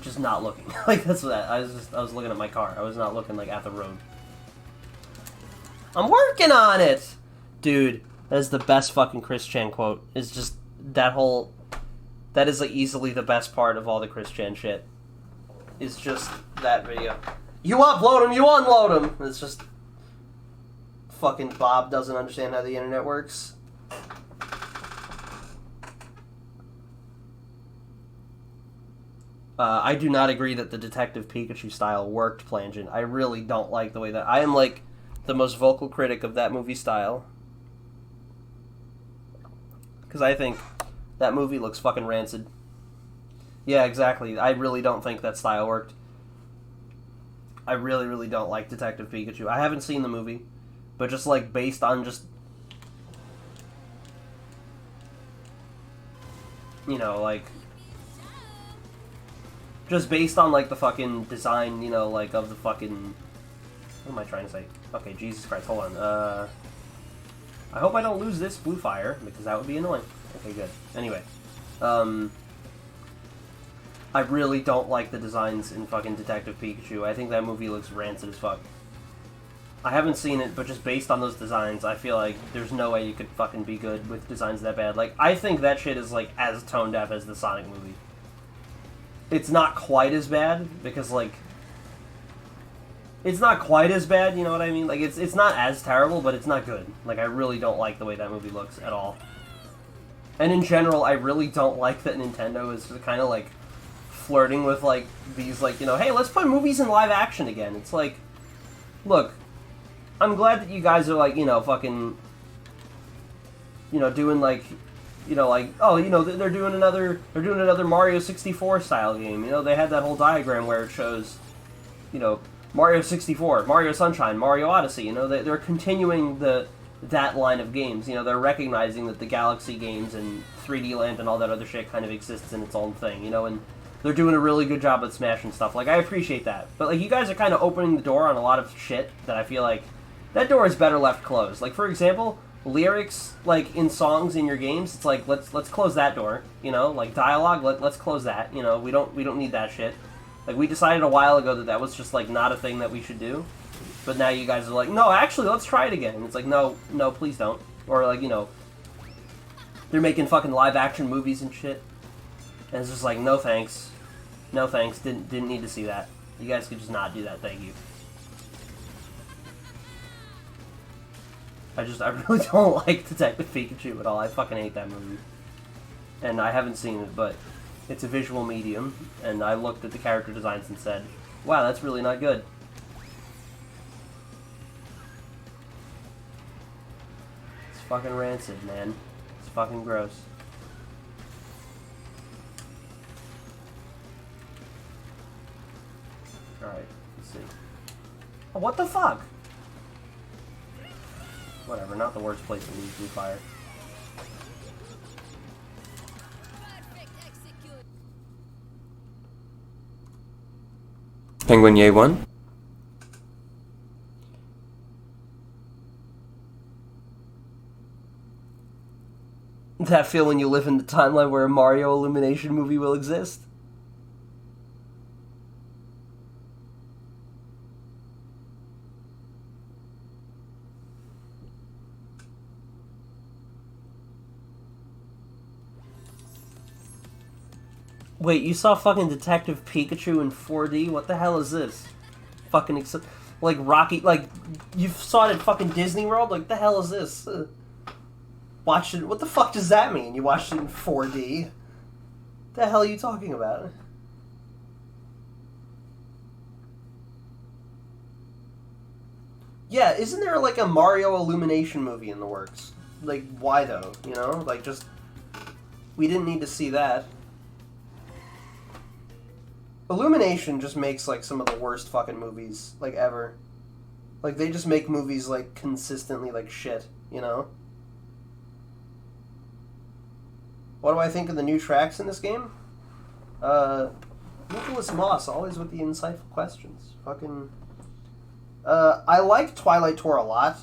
[SPEAKER 1] just not looking. Like, that's what I was looking at my car. I was not looking, like, at the road. I'm working on it! Dude, that is the best fucking Chris Chan quote. It's just that whole... That is, like, easily the best part of all the Chris Chan shit. It's just that video. You upload them, you unload them! It's just... Fucking Bob doesn't understand how the internet works. I do not agree that the Detective Pikachu style worked, Plangent. I really don't like the way that... I am, like, the most vocal critic of that movie style. Because I think that movie looks fucking rancid. Yeah, exactly. I really don't think that style worked. I really, really don't like Detective Pikachu. I haven't seen the movie, but just, like, based on just you know, like, just based on, like, the fucking design, you know, like, of the fucking, what am I trying to say? Okay, Jesus Christ, hold on, I hope I don't lose this blue fire, because that would be annoying. Okay, good. Anyway, I really don't like the designs in fucking Detective Pikachu. I think that movie looks rancid as fuck. I haven't seen it, but just based on those designs, I feel like there's no way you could fucking be good with designs that bad. Like, I think that shit is, like, as tone-deaf as the Sonic movie. It's not quite as bad, because, like... It's not quite as bad, you know what I mean? Like, it's not as terrible, but it's not good. Like, I really don't like the way that movie looks at all. And in general, I really don't like that Nintendo is kind of, like, flirting with, like, these, like, you know, hey, let's put movies in live action again. It's like, look, I'm glad that you guys are, like, you know, fucking, you know, doing, like, you know, like, oh, you know, they're doing another Mario 64 style game. You know, they had that whole diagram where it shows, you know, Mario 64, Mario Sunshine, Mario Odyssey. You know, they're continuing that line of games. You know, they're recognizing that the Galaxy games and 3D Land and all that other shit kind of exists in its own thing. You know, and they're doing a really good job with Smash and stuff. Like, I appreciate that. But, like, you guys are kind of opening the door on a lot of shit that I feel like that door is better left closed. Like, for example, lyrics, like, in songs in your games, it's like, let's close that door, you know? Like, dialogue, let's close that, you know? We don't need that shit. Like, we decided a while ago that was just, like, not a thing that we should do. But now you guys are like, no, actually, let's try it again. And it's like, no, please don't. Or, like, you know, they're making fucking live-action movies and shit. And it's just like, no thanks. No thanks, didn't need to see that. You guys could just not do that, thank you. I really don't like Detective Pikachu at all. I fucking hate that movie. And I haven't seen it, but it's a visual medium, and I looked at the character designs and said, wow, that's really not good. It's fucking rancid, man. It's fucking gross. Alright, let's see. Oh, what the fuck? Whatever, not the worst place to lose blue fire.
[SPEAKER 3] Penguin Ye 1.
[SPEAKER 1] That feel when you live in the timeline where a Mario Illumination movie will exist? Wait, you saw fucking Detective Pikachu in 4D? What the hell is this? Fucking like Rocky, like you saw it at fucking Disney World? Like the hell is this? Watched it. What the fuck does that mean? You watched it in 4D? The hell are you talking about? Yeah, isn't there like a Mario Illumination movie in the works? Like, why though? You know, like just we didn't need to see that. Illumination just makes, like, some of the worst fucking movies, like, ever. Like, they just make movies, like, consistently, like, shit, you know? What do I think of the new tracks in this game? Nicholas Moss, always with the insightful questions. Fucking... I like Twilight Tour a lot.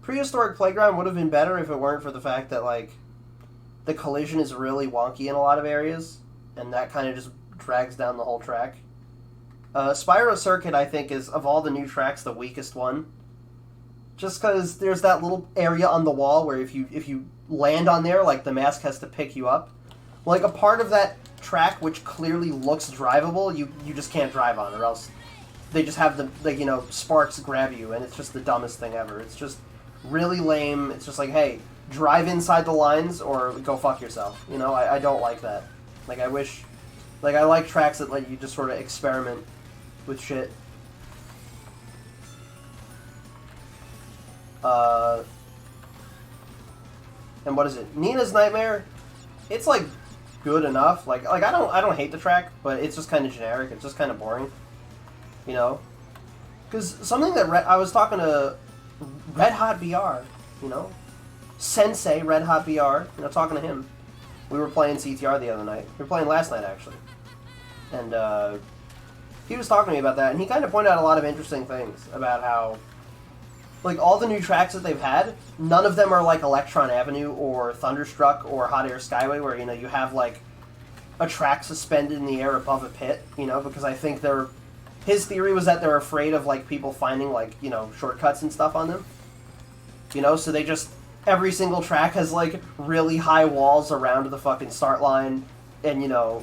[SPEAKER 1] Prehistoric Playground would have been better if it weren't for the fact that, like, the collision is really wonky in a lot of areas, and that kind of just drags down the whole track. Spyro Circuit, I think, is, of all the new tracks, the weakest one. Just because there's that little area on the wall where if you land on there, like, the mask has to pick you up. Like, a part of that track which clearly looks drivable, you just can't drive on, or else they just have the, like, you know, sparks grab you, and it's just the dumbest thing ever. It's just really lame. It's just like, hey, drive inside the lines or go fuck yourself. You know, I don't like that. Like, I wish... Like, I like tracks that let you just sort of experiment with shit. And what is it? Nina's Nightmare? It's, like, good enough. Like I don't hate the track, but it's just kind of generic. It's just kind of boring. You know? Because something that... I was talking to Red Hot BR, you know? Sensei Red Hot BR, you know, talking to him. We were playing CTR the other night. We were playing last night, actually. And, he was talking to me about that, and he kind of pointed out a lot of interesting things about how, like, all the new tracks that they've had, none of them are like Electron Avenue or Thunderstruck or Hot Air Skyway, where, you know, you have, like, a track suspended in the air above a pit, you know, because I think his theory was that they're afraid of, like, people finding, like, you know, shortcuts and stuff on them. You know, so they just, every single track has, like, really high walls around the fucking start line, and, you know,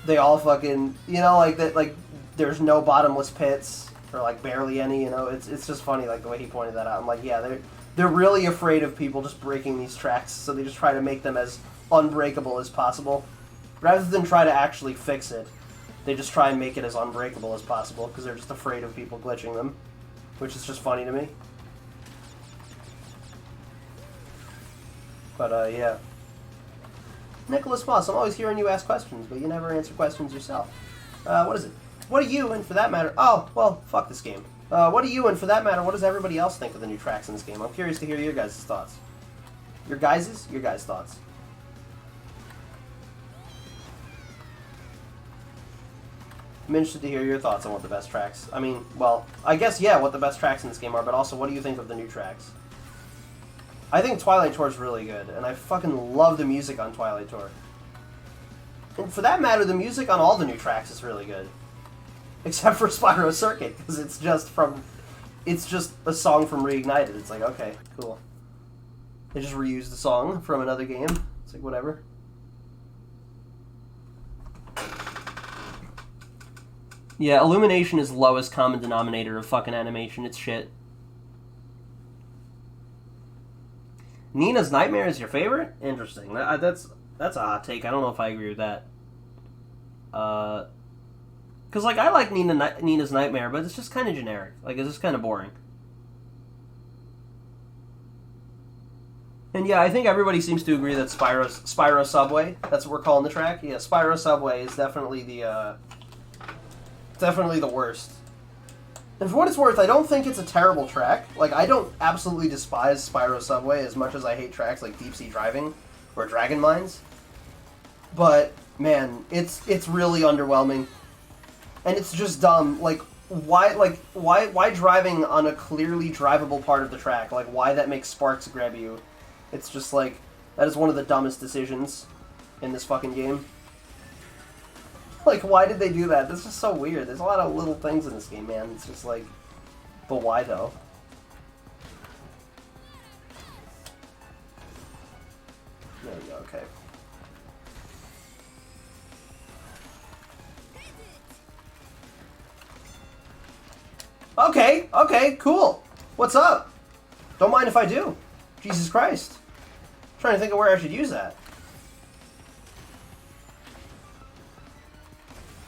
[SPEAKER 1] they all fucking, you know, like, that, like, there's no bottomless pits, or, like, barely any, you know, it's just funny, like, the way he pointed that out. I'm like, yeah, they're really afraid of people just breaking these tracks, so they just try to make them as unbreakable as possible. Rather than try to actually fix it, they just try and make it as unbreakable as possible, because they're just afraid of people glitching them, which is just funny to me. But, yeah. Nicholas Moss, I'm always hearing you ask questions, but you never answer questions yourself. What is it? What do you, and for that matter... Oh, well, fuck this game. What do you, and for that matter, what does everybody else think of the new tracks in this game? I'm curious to hear your guys' thoughts. Your guys' thoughts. I'm interested to hear your thoughts on what the best tracks... I mean, well, I guess, yeah, what the best tracks in this game are, but also, what do you think of the new tracks? I think Twilight Tour is really good, and I fucking love the music on Twilight Tour. And for that matter, the music on all the new tracks is really good. Except for Spyro Circuit, because it's just a song from Reignited. It's like, okay, cool. They just reused the song from another game. It's like, whatever. Yeah, Illumination is lowest common denominator of fucking animation. It's shit. Nina's Nightmare is your favorite? Interesting. That's a hot take. I don't know if I agree with that. Because, like, I like Nina's Nightmare, but it's just kind of generic. Like, it's just kind of boring. And yeah, I think everybody seems to agree that Spyro Subway, that's what we're calling the track. Yeah, Spyro Subway is definitely the worst. And for what it's worth, I don't think it's a terrible track. Like, I don't absolutely despise Spyro Subway as much as I hate tracks like Deep Sea Driving or Dragon Mines. But, man, it's really underwhelming. And it's just dumb. Like, why driving on a clearly drivable part of the track? Like, why that makes sparks grab you? It's just like, that is one of the dumbest decisions in this fucking game. Like, why did they do that? This is so weird. There's a lot of little things in this game, man. It's just like, but why though? There we go, okay. Okay, cool. What's up? Don't mind if I do. Jesus Christ. I'm trying to think of where I should use that.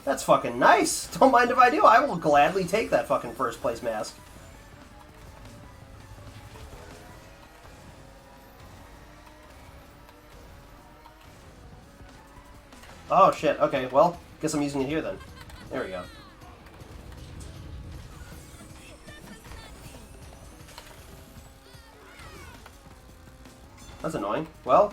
[SPEAKER 1] That's fucking nice. Don't mind if I do. I will gladly take that fucking first place mask. Oh shit, okay, well, guess I'm using it here then. There we go. That's annoying. Well,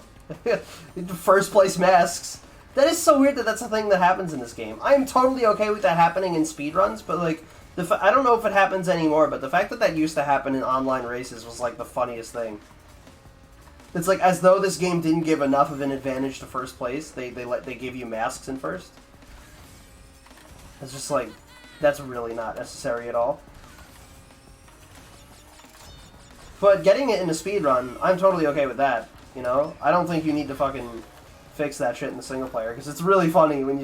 [SPEAKER 1] first place masks. That is so weird that that's a thing that happens in this game. I am totally okay with that happening in speedruns, but like, I don't know if it happens anymore, but the fact that that used to happen in online races was like the funniest thing. It's like as though this game didn't give enough of an advantage to first place. They give you masks in first. It's just like, that's really not necessary at all. But getting it in a speedrun, I'm totally okay with that, you know? I don't think you need to fucking fix that shit in the single player, because it's really funny when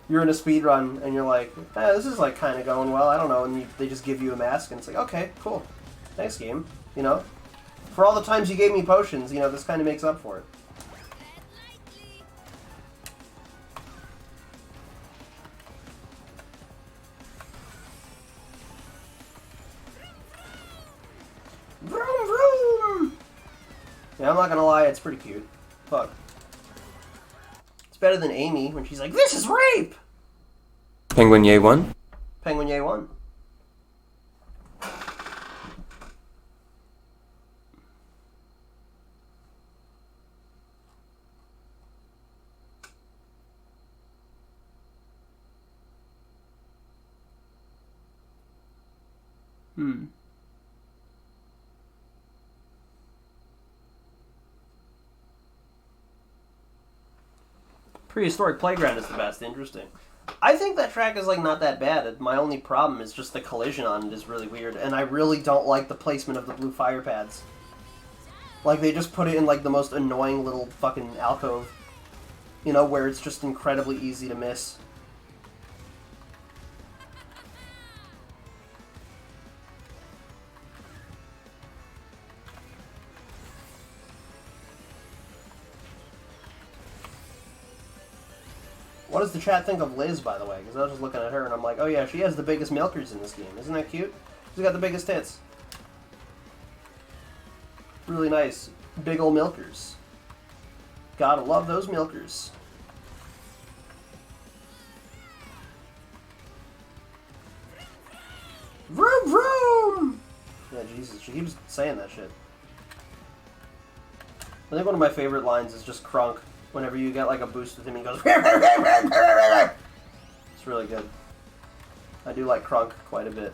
[SPEAKER 1] you're in a speedrun and you're like, this is like kind of going well, I don't know, and they just give you a mask and it's like, okay, cool. Thanks, game, you know? For all the times you gave me potions, you know, this kind of makes up for it. Vroom, vroom! Yeah, I'm not gonna lie, it's pretty cute. Fuck. It's better than Amy when she's like, this is rape!
[SPEAKER 3] Penguin Ye 1.
[SPEAKER 1] Penguin Ye 1. Hmm. Prehistoric Playground is the best. Interesting. I think that track is like not that bad. My only problem is just the collision on it is really weird, and I really don't like the placement of the blue fire pads. Like they just put it in like the most annoying little fucking alcove, you know, where it's just incredibly easy to miss. What does the chat think of Liz, by the way? Because I was just looking at her and I'm like, oh yeah, she has the biggest milkers in this game. Isn't that cute? She's got the biggest tits. Really nice. Big ol' milkers. Gotta love those milkers. Vroom vroom! Yeah, Jesus, she keeps saying that shit. I think one of my favorite lines is just Crunk. Whenever you get like a boost with him, he goes. It's really good. I do like Crunk quite a bit.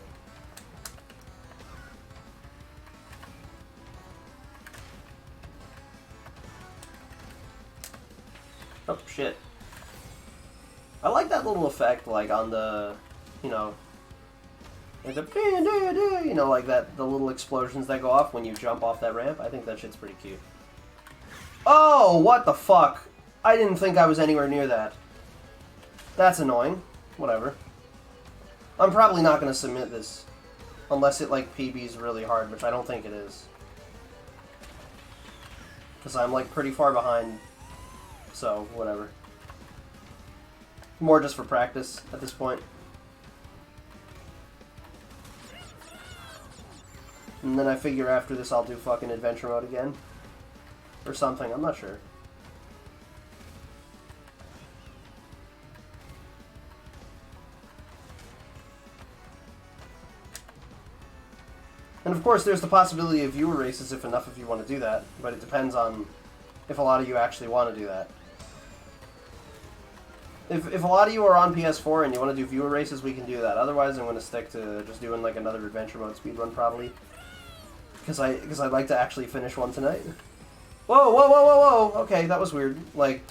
[SPEAKER 1] Oh shit! I like that little effect, like on the, you know, like the, you know, like that the little explosions that go off when you jump off that ramp. I think that shit's pretty cute. Oh, what the fuck! I didn't think I was anywhere near that. That's annoying. Whatever. I'm probably not going to submit this. Unless it, like, PBs really hard, which I don't think it is. Because I'm, like, pretty far behind. So, whatever. More just for practice at this point. And then I figure after this I'll do fucking adventure mode again. Or something, I'm not sure. And of course, there's the possibility of viewer races if enough of you want to do that, but it depends on if a lot of you actually want to do that. If a lot of you are on PS4 and you want to do viewer races, we can do that. Otherwise, I'm going to stick to just doing like another adventure mode speedrun probably, because I'd like to actually finish one tonight. Whoa, whoa, whoa, whoa, whoa! Okay, that was weird. Like,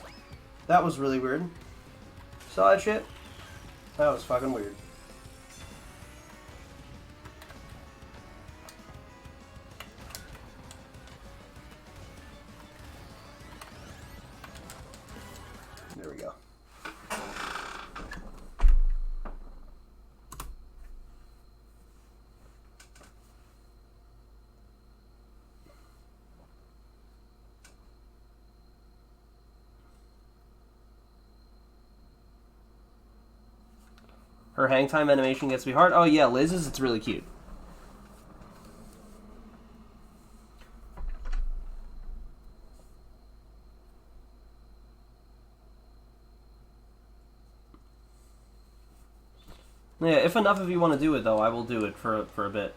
[SPEAKER 1] that was really weird. Saw that shit? That was fucking weird. There we go. Her hang time animation gets me hard. Oh yeah, Liz's, it's really cute. Yeah, if enough of you want to do it though, I will do it for a bit.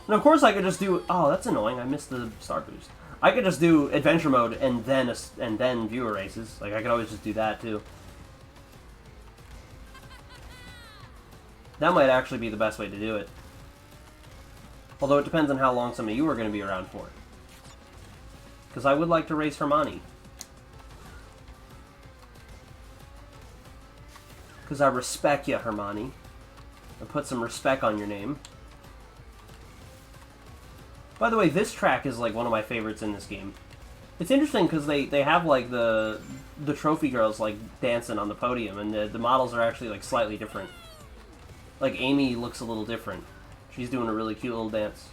[SPEAKER 1] And of course I could just do... Oh, that's annoying. I missed the star boost. I could just do adventure mode and then viewer races. Like I could always just do that too. That might actually be the best way to do it. Although it depends on how long some of you are going to be around for. Because I would like to race Hermione. Because I respect ya, Hermione. I put some respect on your name. By the way, this track is like one of my favorites in this game. It's interesting because they have like the trophy girls like dancing on the podium, and the models are actually like slightly different. Like, Amy looks a little different. She's doing a really cute little dance.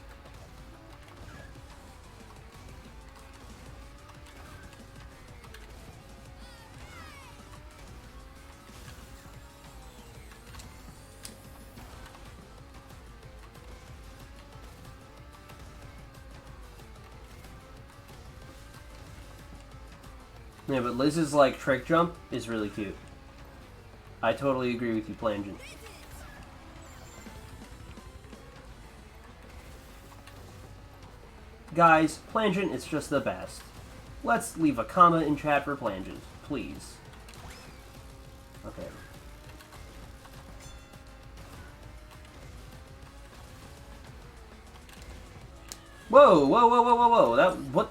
[SPEAKER 1] Yeah, but Liz's, like, trick jump is really cute. I totally agree with you, Plangent. Guys, Plangent is just the best. Let's leave a comment in chat for Plangent, please. Okay. Whoa, whoa, whoa, whoa, whoa, whoa! That what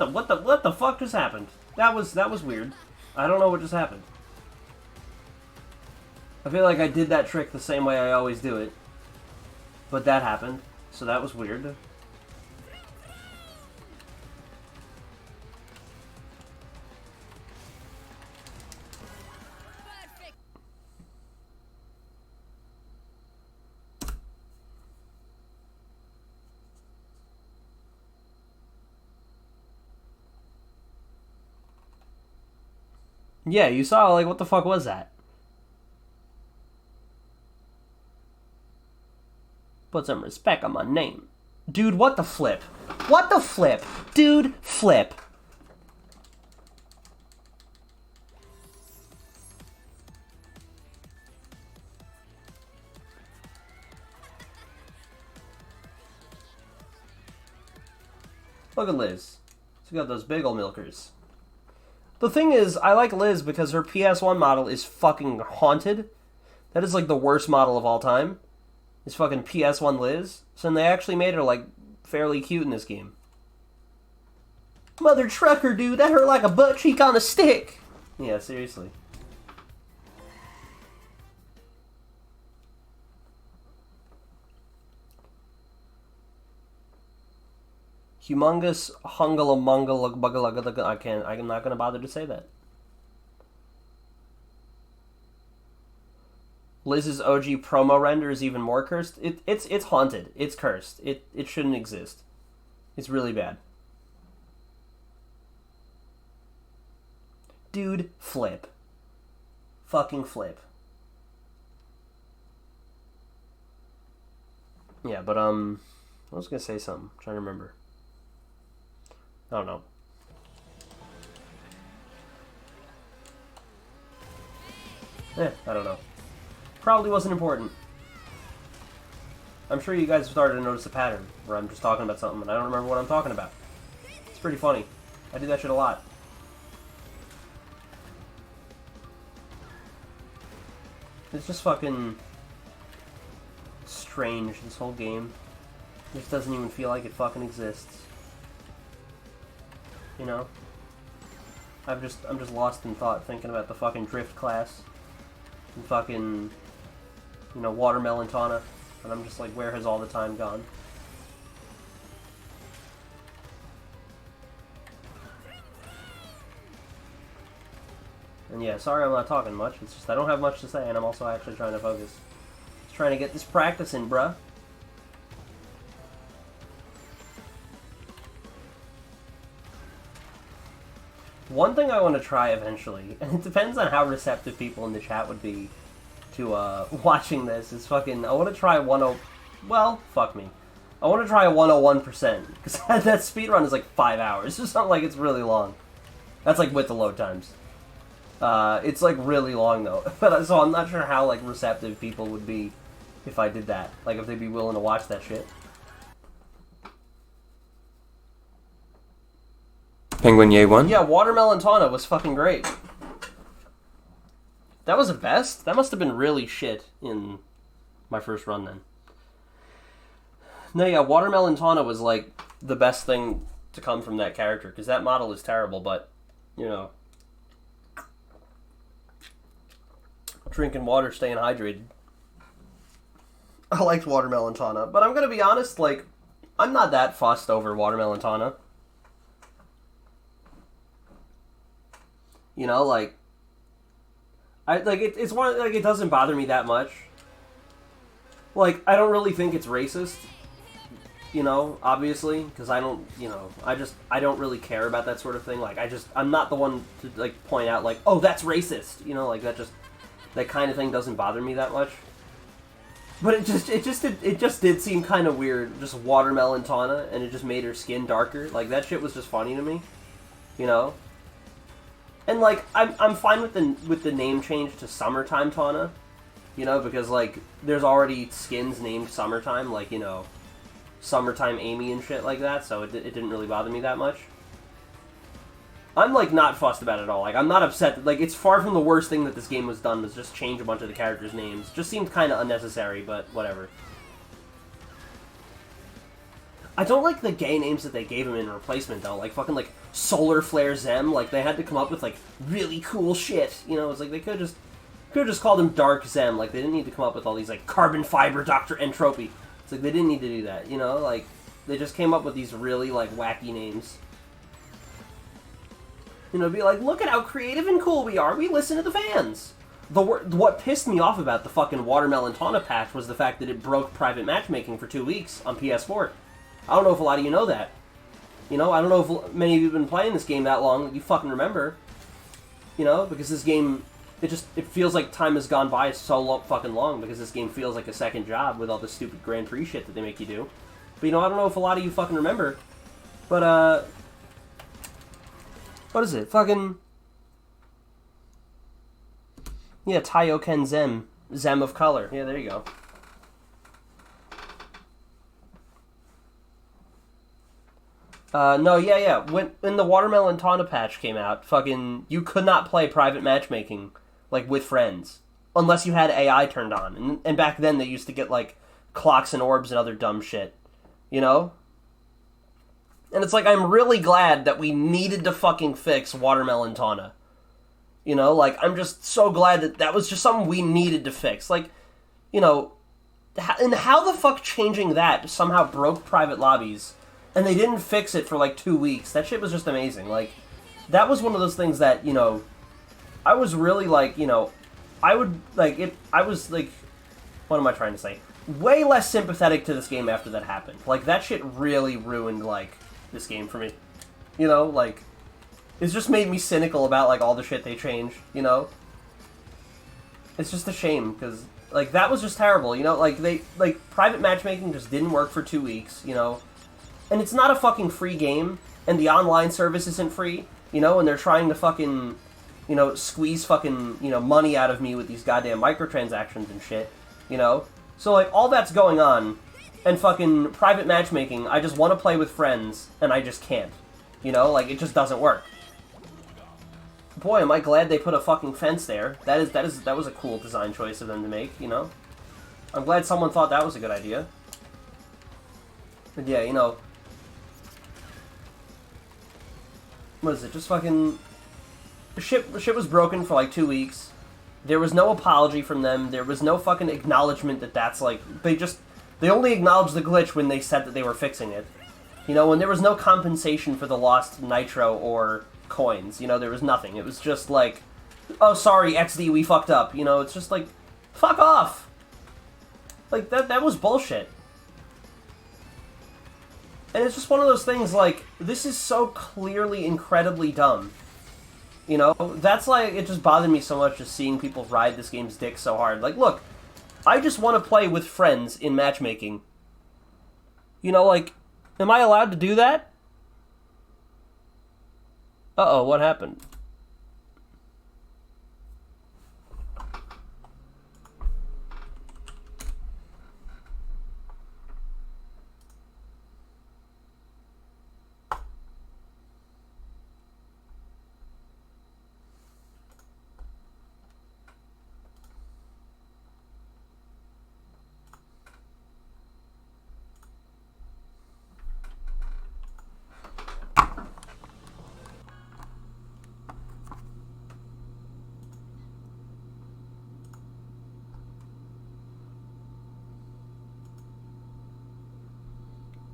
[SPEAKER 1] the fuck just happened? That was weird. I don't know what just happened. I feel like I did that trick the same way I always do it, but that happened, so that was weird. Yeah, you saw, like, what the fuck was that? Put some respect on my name. Dude, what the flip? What the flip? Dude, flip. Look at Liz. She's got those big ol' milkers. The thing is, I like Liz because her PS1 model is fucking haunted. That is like the worst model of all time. Is fucking PS1 Liz. So then they actually made her like fairly cute in this game. Mother trucker, dude, that hurt like a butt cheek on a stick. Yeah, seriously. Humongous hungala I'm not gonna bother to say that. Liz's OG promo render is even more cursed. It's haunted. It's cursed. It shouldn't exist. It's really bad. Dude, flip. Fucking flip. Yeah, but I was gonna say something. I'm trying to remember. I don't know. I don't know. Probably wasn't important. I'm sure you guys have started to notice a pattern where I'm just talking about something and I don't remember what I'm talking about. It's pretty funny. I do that shit a lot. It's just fucking strange, this whole game. It just doesn't even feel like it fucking exists. You know? I'm just lost in thought thinking about the fucking drift class and fucking, you know, watermelon tana, and I'm just like, where has all the time gone? And yeah, sorry I'm not talking much, it's just I don't have much to say and I'm also actually trying to focus. Just trying to get this practice in, bruh. One thing I want to try eventually, and it depends on how receptive people in the chat would be to watching this, is fucking, I want to try well, fuck me. I want to try a 101%, because that speedrun is like 5 hours. It's not like it's really long. That's like with the load times. It's like really long though, so I'm not sure how like receptive people would be if I did that. Like if they'd be willing to watch that shit.
[SPEAKER 3] Penguin Ye 1?
[SPEAKER 1] Yeah, Watermelon Tana was fucking great. That was the best? That must have been really shit in my first run then. No, yeah, Watermelon Tana was like the best thing to come from that character, because that model is terrible, but, you know, drinking water, staying hydrated. I liked Watermelon Tana, but I'm gonna be honest, like, I'm not that fussed over Watermelon Tana. You know, like, it's one, like, it doesn't bother me that much. Like, I don't really think it's racist, you know, obviously, because I don't, you know, I don't really care about that sort of thing. Like, I'm not the one to, like, point out, like, oh, that's racist, you know, like, that kind of thing doesn't bother me that much. But it just did seem kind of weird, just Watermelon Tana, and it just made her skin darker. Like, that shit was just funny to me, you know? And, like, I'm fine with the name change to Summertime Tana, you know, because, like, there's already skins named Summertime, like, you know, Summertime Amy and shit like that, so it didn't really bother me that much. I'm, like, not fussed about it at all. Like, I'm not upset. Like, it's far from the worst thing that this game was done, was just change a bunch of the characters' names. Just seemed kind of unnecessary, but whatever. I don't like the gay names that they gave him in replacement, though. Like, fucking, like, Solar Flare Zem. Like, they had to come up with, like, really cool shit. You know, it's like, they could have just called him Dark Zem. Like, they didn't need to come up with all these, like, Carbon Fiber Dr. Entropy. It's like, they didn't need to do that, you know? Like, they just came up with these really, like, wacky names. You know, be like, look at how creative and cool we are. We listen to the fans. What pissed me off about the fucking Watermelon Taunt patch was the fact that it broke private matchmaking for 2 weeks on PS4. I don't know if a lot of you know that. You know, I don't know if many of you have been playing this game that long that you fucking remember. You know, because this game, it feels like time has gone by so fucking long because this game feels like a second job with all the stupid Grand Prix shit that they make you do. But, you know, I don't know if a lot of you fucking remember. But, what is it? Fucking... Yeah, Taioken Zem. Zem of Color. Yeah, there you go. No, yeah. When the Watermelon Taunt patch came out, fucking, you could not play private matchmaking, like, with friends. Unless you had AI turned on. And back then they used to get, like, clocks and orbs and other dumb shit. You know? And it's like, I'm really glad that we needed to fucking fix Watermelon Taunt. You know, like, I'm just so glad that was just something we needed to fix. Like, you know, and how the fuck changing that somehow broke private lobbies, and they didn't fix it for, like, 2 weeks. That shit was just amazing. Like, that was one of those things that, you know, I was really, like, you know, I would, like, I was, like, what am I trying to say? Way less sympathetic to this game after that happened. Like, that shit really ruined, like, this game for me. You know, like, it's just made me cynical about, like, all the shit they changed, you know? It's just a shame, because, like, that was just terrible, you know? Like, private matchmaking just didn't work for 2 weeks, you know? And it's not a fucking free game, and the online service isn't free, you know? And they're trying to fucking, you know, squeeze fucking, you know, money out of me with these goddamn microtransactions and shit, you know? So, like, all that's going on, and fucking private matchmaking, I just want to play with friends, and I just can't. You know? Like, it just doesn't work. Boy, am I glad they put a fucking fence there. That was a cool design choice of them to make, you know? I'm glad someone thought that was a good idea. But yeah, you know... What is it? Just fucking... Shit was broken for like 2 weeks. There was no apology from them. There was no fucking acknowledgement that that's like... They only acknowledged the glitch when they said that they were fixing it. You know, when there was no compensation for the lost nitro or coins. You know, there was nothing. It was just like, oh, sorry, XD, we fucked up. You know, it's just like, fuck off! Like, that was bullshit. And it's just one of those things, like, this is so clearly incredibly dumb. You know, that's like, it just bothered me so much just seeing people ride this game's dick so hard. Like, look, I just want to play with friends in matchmaking. You know, like, am I allowed to do that? Uh-oh, what happened?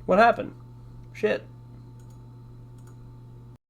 [SPEAKER 1] What happened? Shit.